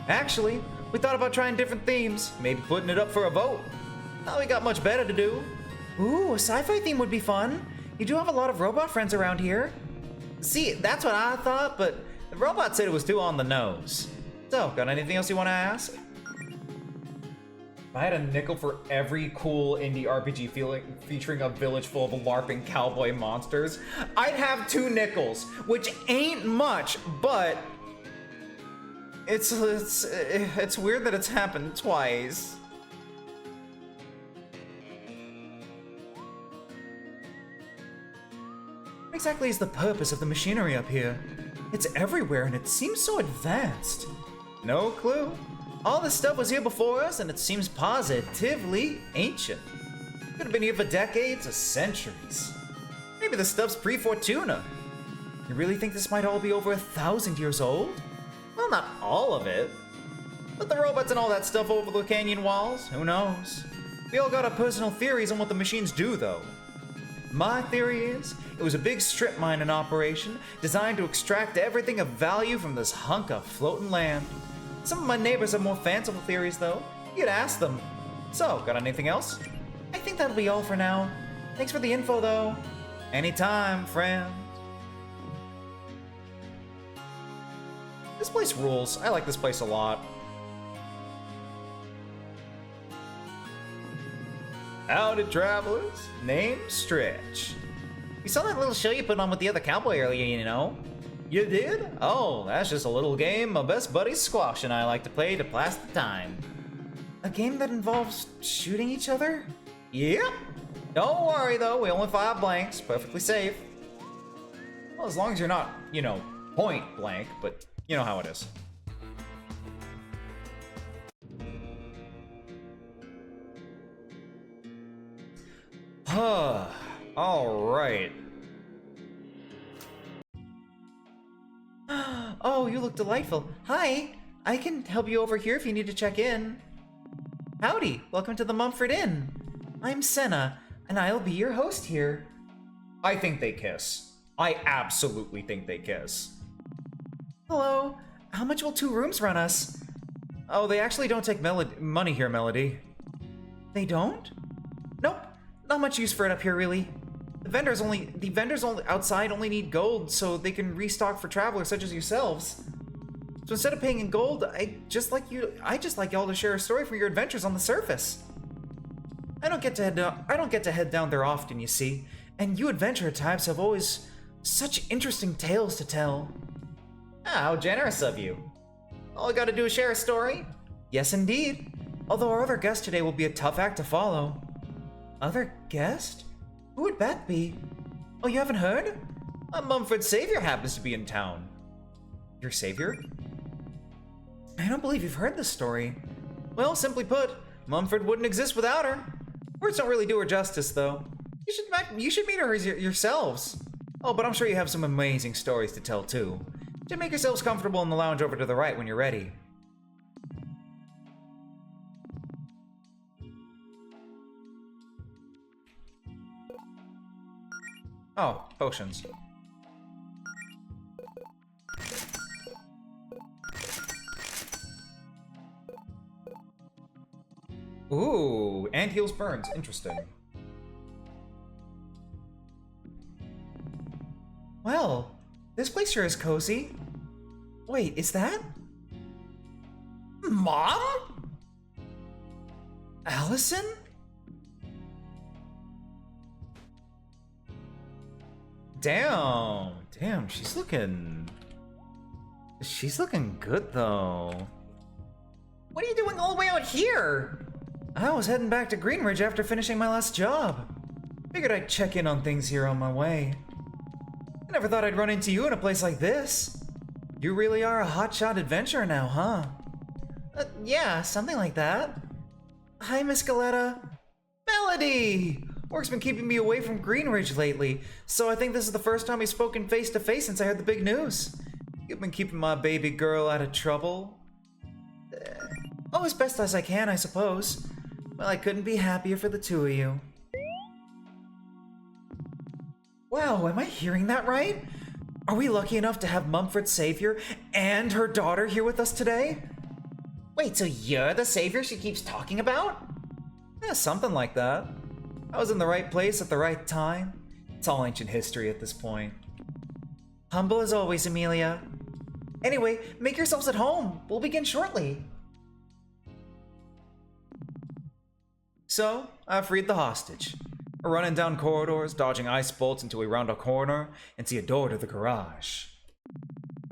Actually, we thought about trying different themes, maybe putting it up for a vote. Now we got much better to do. Ooh, a sci-fi theme would be fun. You do have a lot of robot friends around here. See, that's what I thought, but the robot said it was too on the nose. So, got anything else you want to ask? If I had a nickel for every cool indie RPG featuring a village full of LARPing cowboy monsters, I'd have 2 nickels, which ain't much, but it's weird that it's happened twice. What exactly is the purpose of the machinery up here? It's everywhere and it seems so advanced. No clue. All this stuff was here before us and it seems positively ancient. Could have been here for decades or centuries. Maybe the stuff's pre-Fortuna. You really think this might all be over 1,000 years old? Well, not all of it. But the robots and all that stuff over the canyon walls, who knows? We all got our personal theories on what the machines do, though. My theory is, it was a big strip mine in operation, designed to extract everything of value from this hunk of floating land. Some of my neighbors have more fanciful theories, though. You'd ask them. So, got anything else? I think that'll be all for now. Thanks for the info, though. Anytime, friend. This place rules. I like this place a lot. Howdy, travelers. Name Stretch. We saw that little show you put on with the other cowboy earlier, you know. You did? Oh, that's just a little game my best buddy Squash and I like to play to pass the time. A game that involves shooting each other? Yep. Don't worry though, we only fire blanks, perfectly safe. Well, as long as you're not, you know, point blank, but you know how it is. Alright. Oh, you look delightful. Hi, I can help you over here if you need to check in. Howdy, welcome to the Mumford Inn. I'm Senna, and I'll be your host here. I think they kiss. I absolutely think they kiss. Hello, how much will 2 rooms run us? Oh, they actually don't take money here, Melody. They don't? Nope, not much use for it up here, really. The vendors outside only need gold so they can restock for travelers such as yourselves. So instead of paying in gold, I just like y'all to share a story from your adventures on the surface. I don't get to head down there often, you see, and you adventurer types have always Such interesting tales to tell. Ah, how generous of you. All I gotta do is share a story. Yes, indeed. Although our other guest today will be a tough act to follow. Other guest? Who would that be? Oh, you haven't heard? Mumford's savior happens to be in town. Your savior? I don't believe you've heard this story. Well, simply put, Mumford wouldn't exist without her. Words don't really do her justice, though. You should meet her yourselves. Oh, but I'm sure you have some amazing stories to tell, too. Just make yourselves comfortable in the lounge over to the right when you're ready. Oh, potions. Ooh, and heals burns. Interesting. Well, this place sure is cozy. Wait, is that? Mom? Allison? Damn, she's looking good though. What are you doing all the way out here? I was heading back to Greenridge after finishing my last job. Figured I'd check in on things here on my way. I never thought I'd run into you in a place like this. You really are a hotshot adventurer now, huh? Yeah, something like that. Hi, Miss Galetta. Melody! Work's been keeping me away from Greenridge lately, so I think this is the first time we've spoken face to face since I heard the big news. You've been keeping my baby girl out of trouble. Oh, as best as I can, I suppose. Well, I couldn't be happier for the two of you. Wow, am I hearing that right? Are we lucky enough to have Mumford's savior and her daughter here with us today? Wait, so you're the savior she keeps talking about? Yeah, something like that. I was in the right place at the right time. It's all ancient history at this point. Humble as always, Amelia. Anyway, make yourselves at home. We'll begin shortly. So, I freed the hostage. We're running down corridors, dodging ice bolts until we round a corner and see a door to the garage.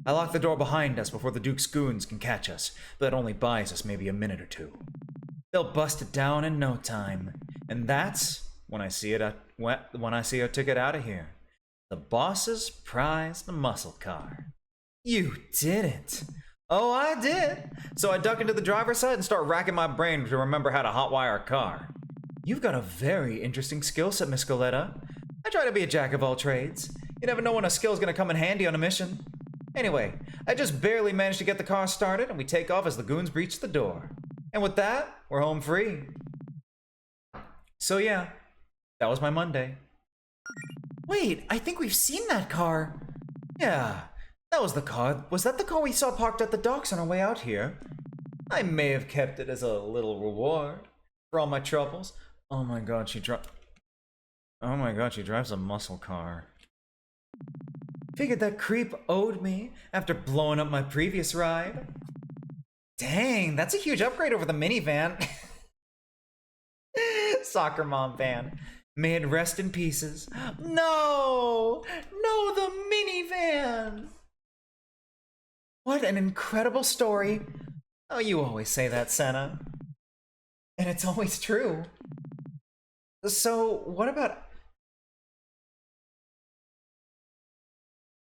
I lock the door behind us before the Duke's goons can catch us, but that only buys us maybe a minute or two. They'll bust it down in no time, and that's when I see our ticket out of here. The boss's prized muscle car. You didn't. Oh, I did. So I duck into the driver's side and start racking my brain to remember how to hotwire a car. You've got a very interesting skill set, Miss Galetta. I try to be a jack of all trades. You never know when a skill's gonna come in handy on a mission. Anyway, I just barely managed to get the car started and we take off as the goons breach the door. And with that, we're home free. So yeah, that was my Monday. Wait, I think we've seen that car. Yeah, that was the car. Was that the car we saw parked at the docks on our way out here? I may have kept it as a little reward for all my troubles. Oh my god, she drives a muscle car. Figured that creep owed me after blowing up my previous ride. Dang, that's a huge upgrade over the minivan. Soccer mom van. May it rest in pieces. No, the minivan. What an incredible story. Oh, you always say that, Senna. And it's always true. So, what about...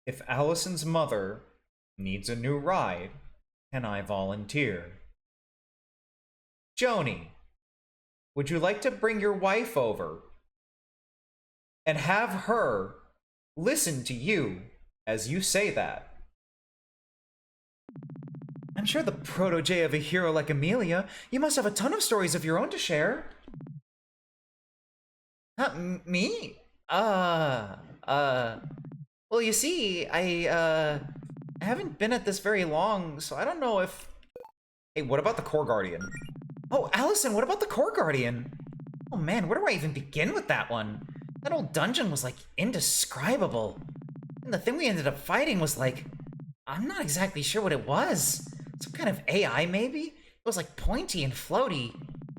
If Allison's mother needs a new ride, can I volunteer? Joni, would you like to bring your wife over and have her listen to you as you say that? I'm sure the protege of a hero like Amelia, you must have a ton of stories of your own to share. Me? Well, you see, I haven't been at this very long, so I don't know if... Hey, what about the Core Guardian? Oh, Allison, what about the Core Guardian? Oh man, where do I even begin with that one? That old dungeon was like indescribable. And the thing we ended up fighting was like... I'm not exactly sure what it was. Some kind of AI, maybe? It was like pointy and floaty.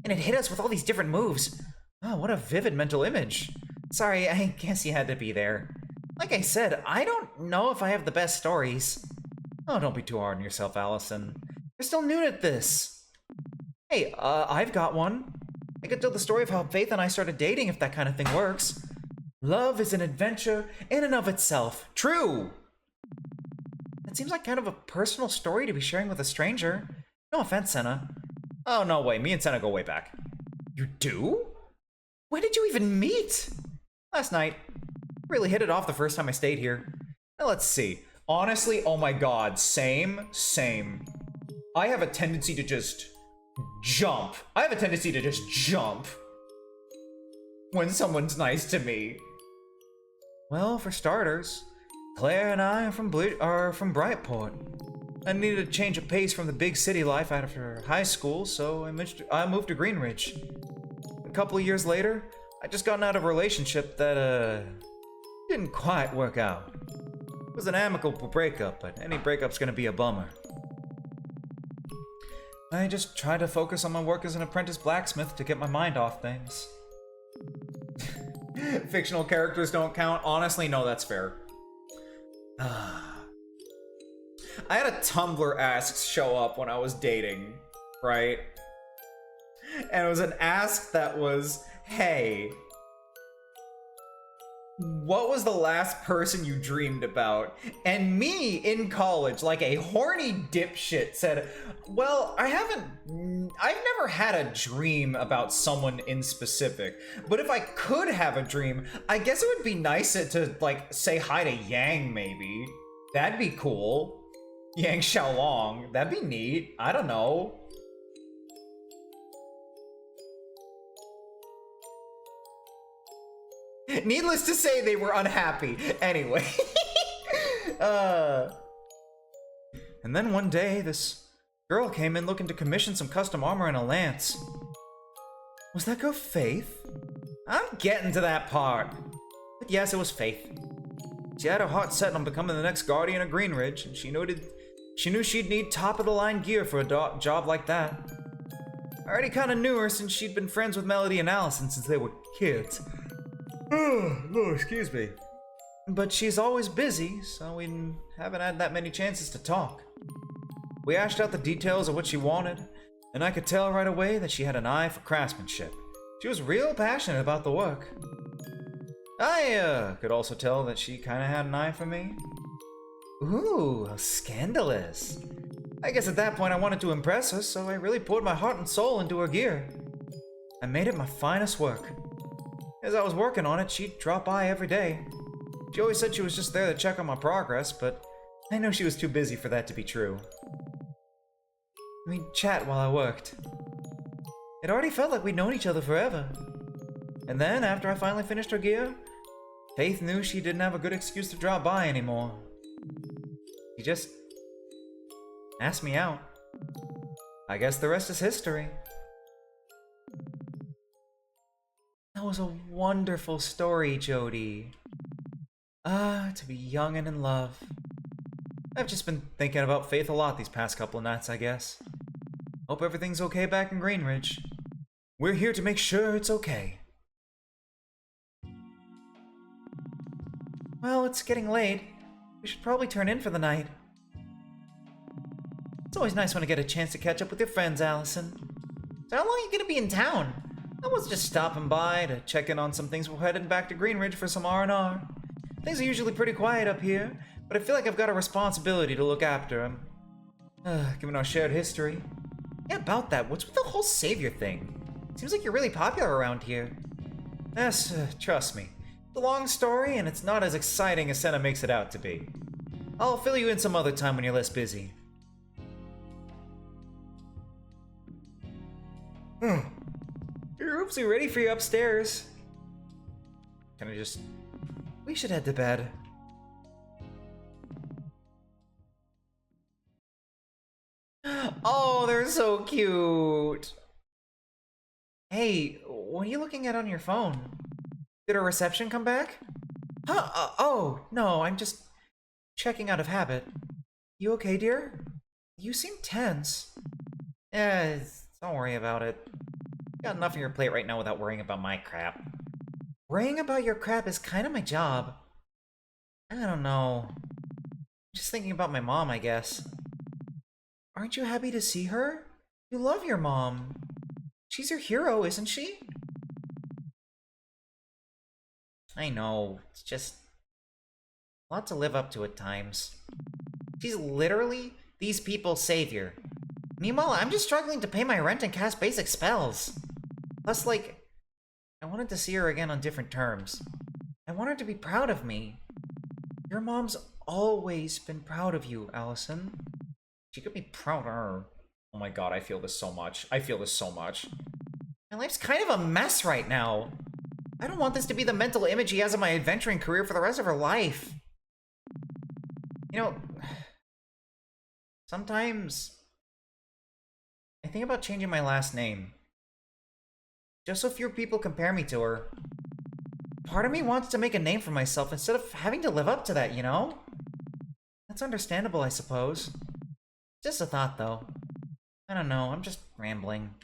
And it hit us with all these different moves. Oh, what a vivid mental image. Sorry, I guess you had to be there. Like I said, I don't know if I have the best stories. Oh, don't be too hard on yourself, Allison. You're still new at this. Hey, I've got one. I could tell the story of how Faith and I started dating if that kind of thing works. Love is an adventure in and of itself. True! That seems like kind of a personal story to be sharing with a stranger. No offense, Senna. Oh, no way. Me and Senna go way back. You do? When did you even meet? Last night. Really hit it off the first time I stayed here. Now let's see. Honestly, oh my god, same. I have a tendency to just jump. When someone's nice to me. Well, for starters, Claire and I are from Brightport. I needed a change of pace from the big city life after high school, so I moved to Greenridge. A couple of years later, I just gotten out of a relationship that, didn't quite work out. It was an amicable breakup, but any breakup's gonna be a bummer. I just tried to focus on my work as an apprentice blacksmith to get my mind off things. Fictional characters don't count? Honestly, no, that's fair. I had a Tumblr ask show up when I was dating, right? And it was an ask that was, hey, what was the last person you dreamed about? And me in college, like a horny dipshit, said, well, I've never had a dream about someone in specific, but if I could have a dream, I guess it would be nice to like, say hi to Yang, maybe. That'd be cool. Yang Xiaolong, that'd be neat. I don't know. Needless to say, they were unhappy. Anyway. And then one day, this girl came in looking to commission some custom armor and a lance. Was that girl Faith? I'm getting to that part. But yes, it was Faith. She had her heart set on becoming the next guardian of Greenridge, and she knew she'd need top-of-the-line gear for a job like that. I already kinda knew her since she'd been friends with Melody and Allison since they were kids. Oh, excuse me. But she's always busy, so we haven't had that many chances to talk. We hashed out the details of what she wanted, and I could tell right away that she had an eye for craftsmanship. She was real passionate about the work. I could also tell that she kinda had an eye for me. Ooh, how scandalous. I guess at that point I wanted to impress her, so I really poured my heart and soul into her gear. I made it my finest work. As I was working on it, she'd drop by every day. She always said she was just there to check on my progress, but I knew she was too busy for that to be true. We'd chat while I worked. It already felt like we'd known each other forever. And then, after I finally finished her gear, Faith knew she didn't have a good excuse to drop by anymore. She just asked me out. I guess the rest is history. That was a wonderful story, Jody. To be young and in love. I've just been thinking about Faith a lot these past couple of nights, I guess. Hope everything's okay back in Greenridge. We're here to make sure it's okay. Well, it's getting late. We should probably turn in for the night. It's always nice when I get a chance to catch up with your friends, Allison. So how long are you gonna be in town? I was just stopping by to check in on some things. We're heading back to Greenridge for some R&R. Things are usually pretty quiet up here, but I feel like I've got a responsibility to look after them. Given our shared history. Yeah, about that, what's with the whole savior thing? Seems like you're really popular around here. Yes, trust me. It's a long story, and it's not as exciting as Senna makes it out to be. I'll fill you in some other time when you're less busy. Your room's ready for you upstairs. We should head to bed. Oh, they're so cute. Hey, what are you looking at on your phone? Did our reception come back? Huh? Oh, no, I'm just checking out of habit. You okay, dear? You seem tense. Don't worry about it. Got enough on your plate right now without worrying about my crap. Worrying about your crap is kind of my job. I don't know. Just thinking about my mom, I guess. Aren't you happy to see her? You love your mom. She's your hero, isn't she? I know. It's just a lot to live up to at times. She's literally these people's savior. Meanwhile, I'm just struggling to pay my rent and cast basic spells. Plus, like, I wanted to see her again on different terms. I want her to be proud of me. Your mom's always been proud of you, Allison. She could be prouder. Oh my god, I feel this so much. I feel this so much. My life's kind of a mess right now. I don't want this to be the mental image he has of my adventuring career for the rest of her life. You know, sometimes I think about changing my last name. Just so fewer people compare me to her. Part of me wants to make a name for myself instead of having to live up to that, you know? That's understandable, I suppose. Just a thought, though. I don't know, I'm just rambling.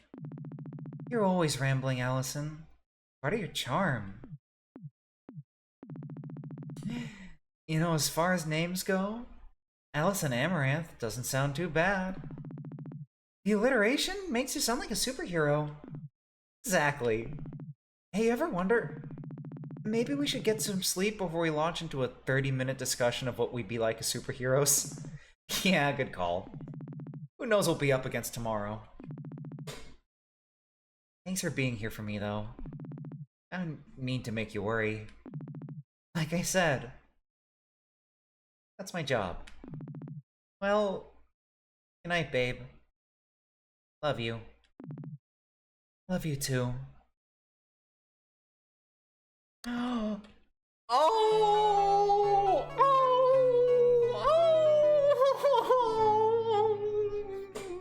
You're always rambling, Allison. Part of your charm. You know, as far as names go, Allison Amaranth doesn't sound too bad. The alliteration makes you sound like a superhero. Exactly. Hey, ever wonder, maybe we should get some sleep before we launch into a 30-minute discussion of what we'd be like as superheroes? Yeah, good call. Who knows what we'll be up against tomorrow. Thanks for being here for me, though. I don't mean to make you worry. Like I said, that's my job. Well, good night, babe. Love you. Love you too. Oh! Oh! Oh!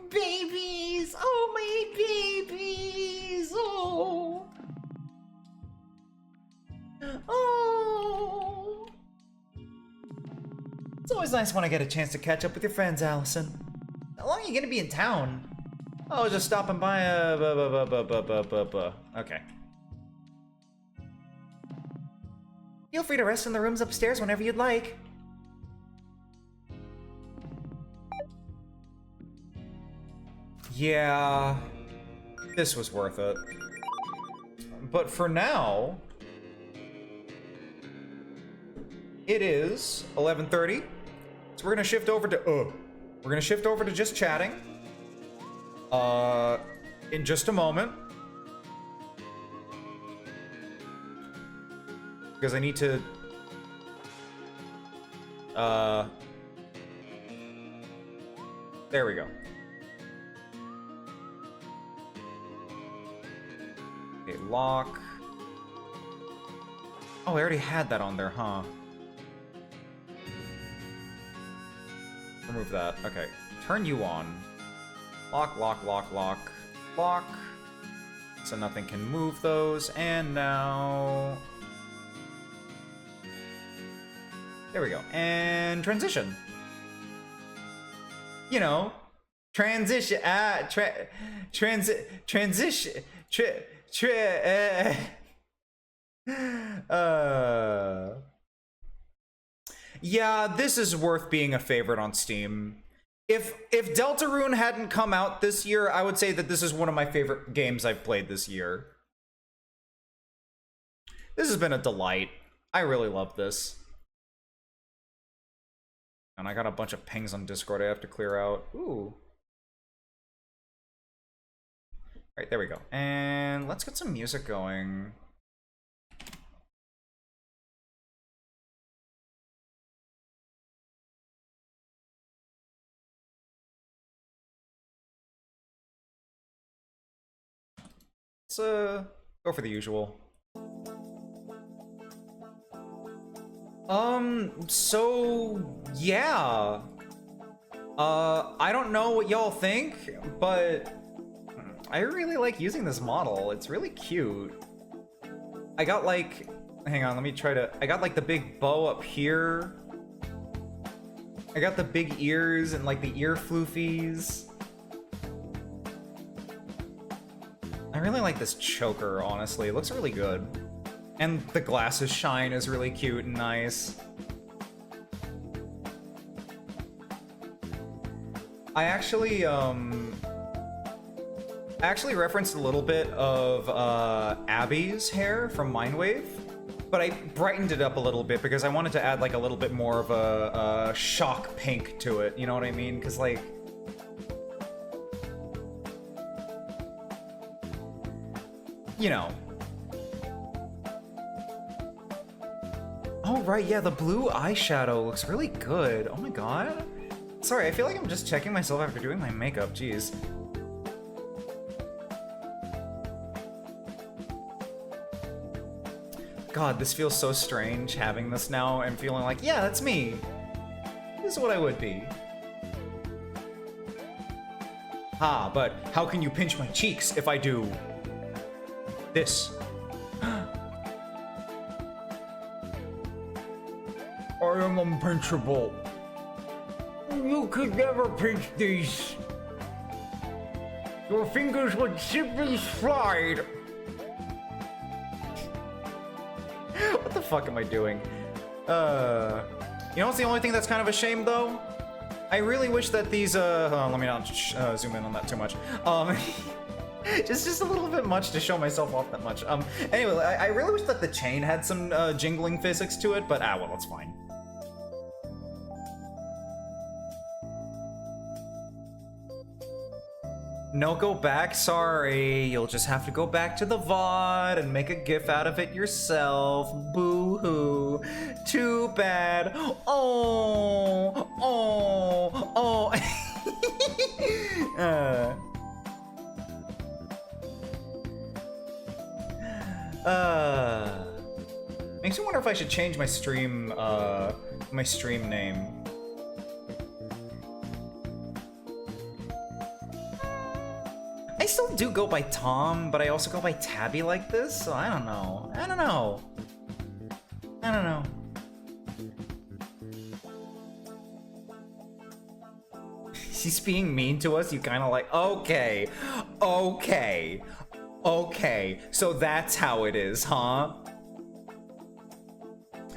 Babies! Oh, my babies! Oh! Oh! It's always nice when I get a chance to catch up with your friends, Allison. How long are you gonna be in town? Oh, just stopping by. Okay. Feel free to rest in the rooms upstairs whenever you'd like. Yeah, this was worth it. But for now, it is 11:30, so we're gonna shift over to just chatting. In just a moment, because I need to there we go. Okay, lock. Oh, I already had that on there, huh? Remove that. Okay. Turn you on. Lock, lock, lock, lock, lock. So nothing can move those. And now... there we go. And transition. You know, transition. Transition. Yeah, this is worth being a favorite on Steam. If Deltarune hadn't come out this year, I would say that this is one of my favorite games I've played this year. This has been a delight. I really love this. And I got a bunch of pings on Discord I have to clear out. Ooh. Alright, there we go. And let's get some music going. Let's go for the usual. So yeah. I don't know what y'all think, but I really like using this model. It's really cute. I got like, hang on, let me try to, I got like the big bow up here. I got the big ears and like the ear floofies. I really like this choker, honestly. It looks really good. And the glasses shine is really cute and nice. I actually referenced a little bit of Abby's hair from Mindwave, but I brightened it up a little bit because I wanted to add like a little bit more of a shock pink to it. You know what I mean? Because like, you know. Oh right, yeah, the blue eyeshadow looks really good. Oh my god. Sorry, I feel like I'm just checking myself after doing my makeup. Jeez. God, this feels so strange having this now and feeling like, yeah, that's me. This is what I would be. Ah, but how can you pinch my cheeks if I do this? I am unpinchable. You could never pinch these. Your fingers would simply slide. What the fuck am I doing? You know what's the only thing that's kind of a shame though? I really wish that these, let me not zoom in on that too much. Just a little bit much to show myself off that much. Anyway, I really wish that the chain had some jingling physics to it, but well, it's fine. No go back, sorry. You'll just have to go back to the VOD and make a GIF out of it yourself. Boo-hoo. Too bad. Oh. Makes me wonder if I should change my stream name. I still do go by Tom, but I also go by Tabby like this, so I don't know. I don't know. She's being mean to us, you kind of like, okay, so that's how it is, huh?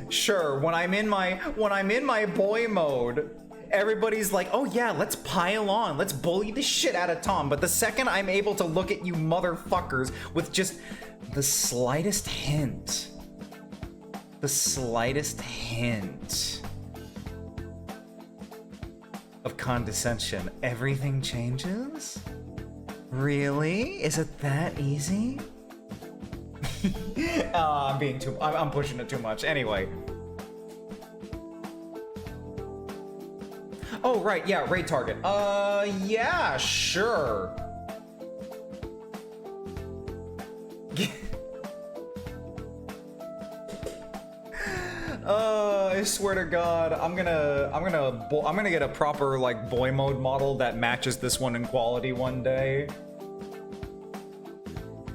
Sure, when I'm in my boy mode, everybody's like, oh yeah, let's pile on, let's bully the shit out of Tom. But the second I'm able to look at you motherfuckers with just the slightest hint of condescension, everything changes? Really? Is it that easy? I'm pushing it too much. Anyway. Oh, right, yeah, raid target. Yeah, sure. I swear to God, I'm gonna get a proper, like, boy mode model that matches this one in quality one day.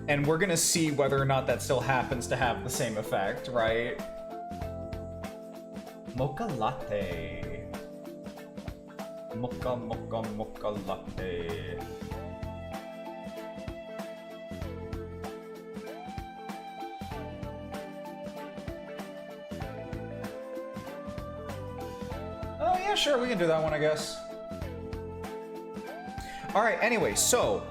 And we're gonna see whether or not that still happens to have the same effect, right? Mocha latte. Mocha latte. Oh yeah, sure, we can do that one, I guess. Alright, anyway, so,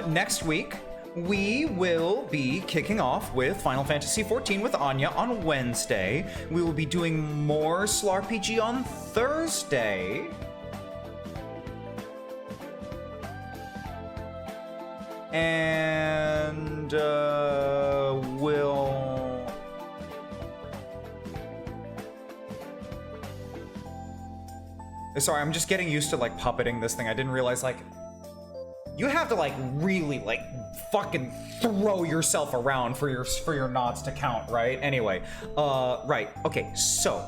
next week, we will be kicking off with Final Fantasy XIV with Anya on Wednesday. We will be doing more SLARPG on Thursday. And, we'll... Sorry, I'm just getting used to, like, puppeting this thing. I didn't realize, like, you have to, like, really, like, fucking throw yourself around for your nods to count, right? Anyway, right, okay, so,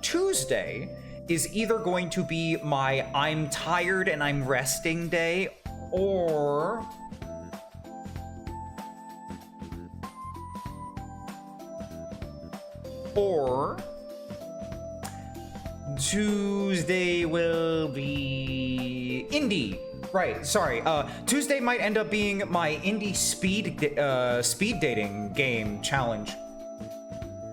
Tuesday is either going to be my I'm tired and I'm resting day, or... Tuesday will be indie. Right, sorry. Tuesday might end up being my indie speed dating game challenge.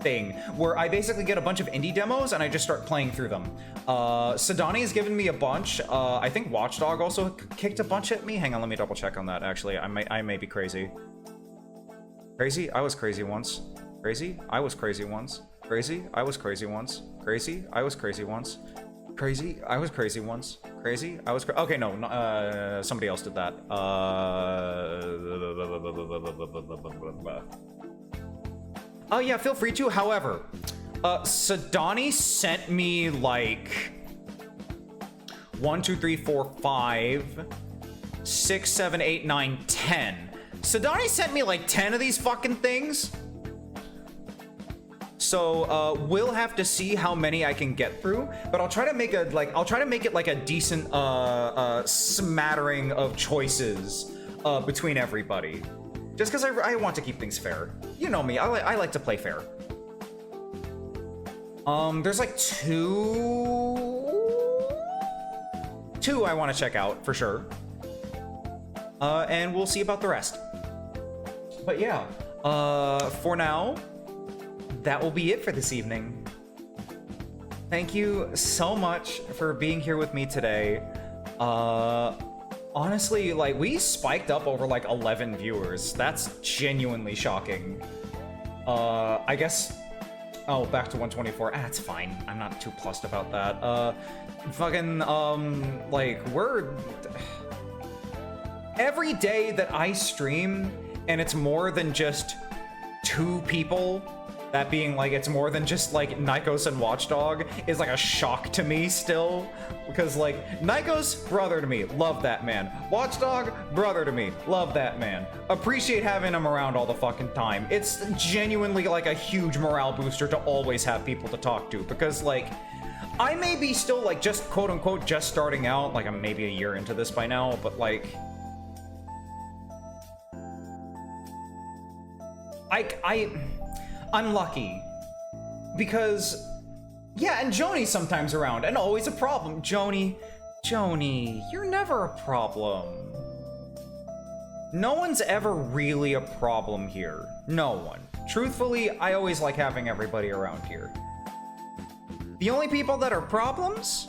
thing where I basically get a bunch of indie demos and I just start playing through them. Sadani has given me a bunch. I think Watchdog also kicked a bunch at me. Hang on, let me double check on that, actually. I may be crazy. Crazy? I was crazy once. Crazy? I was crazy once. Crazy? I was crazy once. Crazy? I was crazy once. Crazy? I was crazy once. Crazy? I was okay, no, somebody else did that. Oh yeah, feel free to. However, Sadani sent me like 1, 2, 3, 4, 5, 6, 7, 8, 9, 10. Sadani sent me like 10 of these fucking things. So we'll have to see how many I can get through, but I'll try to make it like a decent smattering of choices between everybody. Just because I want to keep things fair. You know me, I like to play fair. There's like two I want to check out for sure. And we'll see about the rest. But yeah, for now, that will be it for this evening. Thank you so much for being here with me today. Honestly, like, we spiked up over like 11 viewers. That's genuinely shocking. I guess, oh, back to 124. It's fine. I'm not too plussed about that. Like, every day that I stream and it's more than just 2 people, that being like, it's more than just like Nikos and Watchdog, is like a shock to me still. Because like, Nikos, brother to me, love that man. Watchdog, brother to me, love that man. Appreciate having him around all the fucking time. It's genuinely like a huge morale booster to always have people to talk to. Because like, I may be still like just quote unquote just starting out, like I'm maybe a year into this by now, but like, I'm lucky because, yeah, and Joni's sometimes around and always a problem. Joni, you're never a problem. No one's ever really a problem here. No one. Truthfully, I always like having everybody around here. The only people that are problems?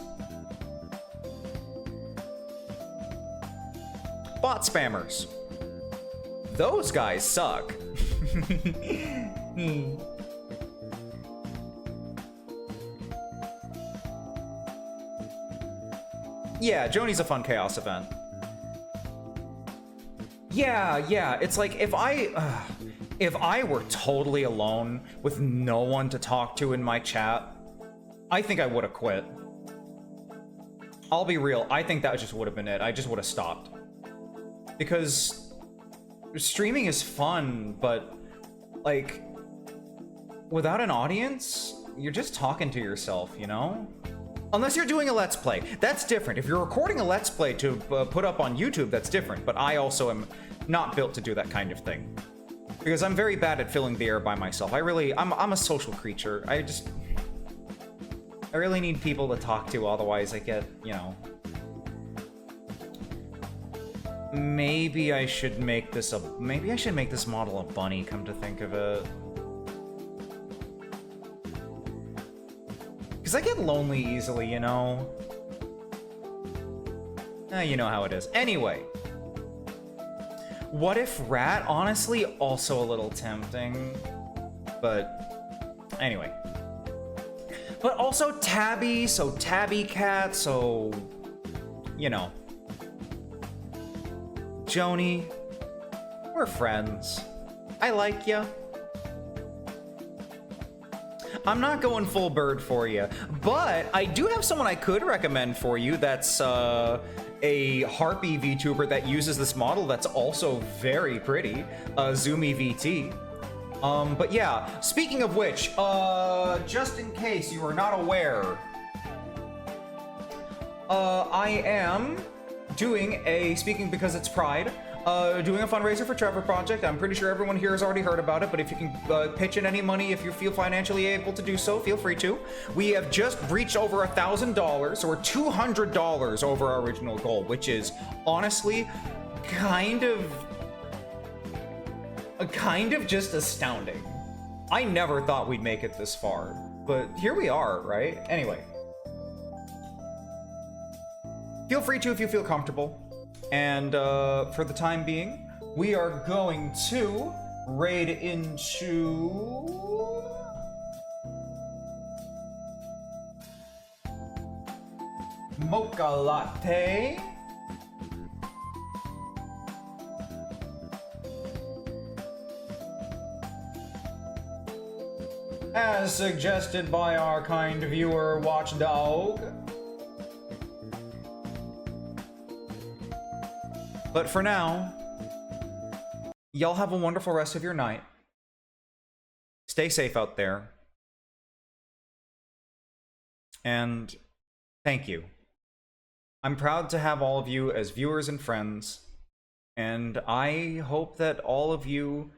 Bot spammers. Those guys suck. Yeah, Joni's a fun chaos event. Yeah, it's like if I were totally alone with no one to talk to in my chat, I think I would have quit. I'll be real, I think that just would have been it. I just would have stopped. Because streaming is fun, but like, without an audience, you're just talking to yourself, you know? Unless you're doing a Let's Play. That's different. If you're recording a Let's Play to put up on YouTube, that's different. But I also am not built to do that kind of thing. Because I'm very bad at filling the air by myself. I'm a social creature. I really need people to talk to, otherwise I get, you know... Maybe I should make this model a bunny, come to think of it. Because I get lonely easily, you know? You know how it is. Anyway. What if Rat? Honestly, also a little tempting. But, anyway. But also Tabby, so Tabby Cat, so... You know. Joni, we're friends. I like ya. I'm not going full bird for you, but I do have someone I could recommend for you that's a Harpy VTuber that uses this model that's also very pretty, Zoomy VT. But yeah, speaking of which, just in case you are not aware, I am doing speaking because it's Pride, doing a fundraiser for Trevor Project. I'm pretty sure everyone here has already heard about it, but if you can pitch in any money, if you feel financially able to do so, feel free to. We have just reached over $1,000, so we're $200 over our original goal, which is honestly kind of just astounding. I never thought we'd make it this far, but here we are, right? Anyway. Feel free to if you feel comfortable. And for the time being, we are going to raid into... Mocha Latte. As suggested by our kind viewer, Watchdog. But for now, y'all have a wonderful rest of your night. Stay safe out there. And thank you. I'm proud to have all of you as viewers and friends, and I hope that all of you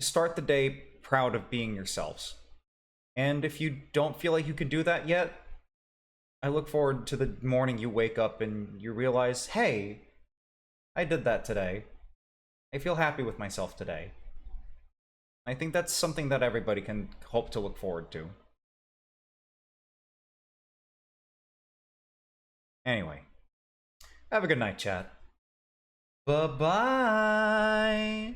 start the day proud of being yourselves. And if you don't feel like you can do that yet, I look forward to the morning you wake up and you realize, hey, I did that today. I feel happy with myself today. I think that's something that everybody can hope to look forward to. Anyway, have a good night, chat. Bye-bye.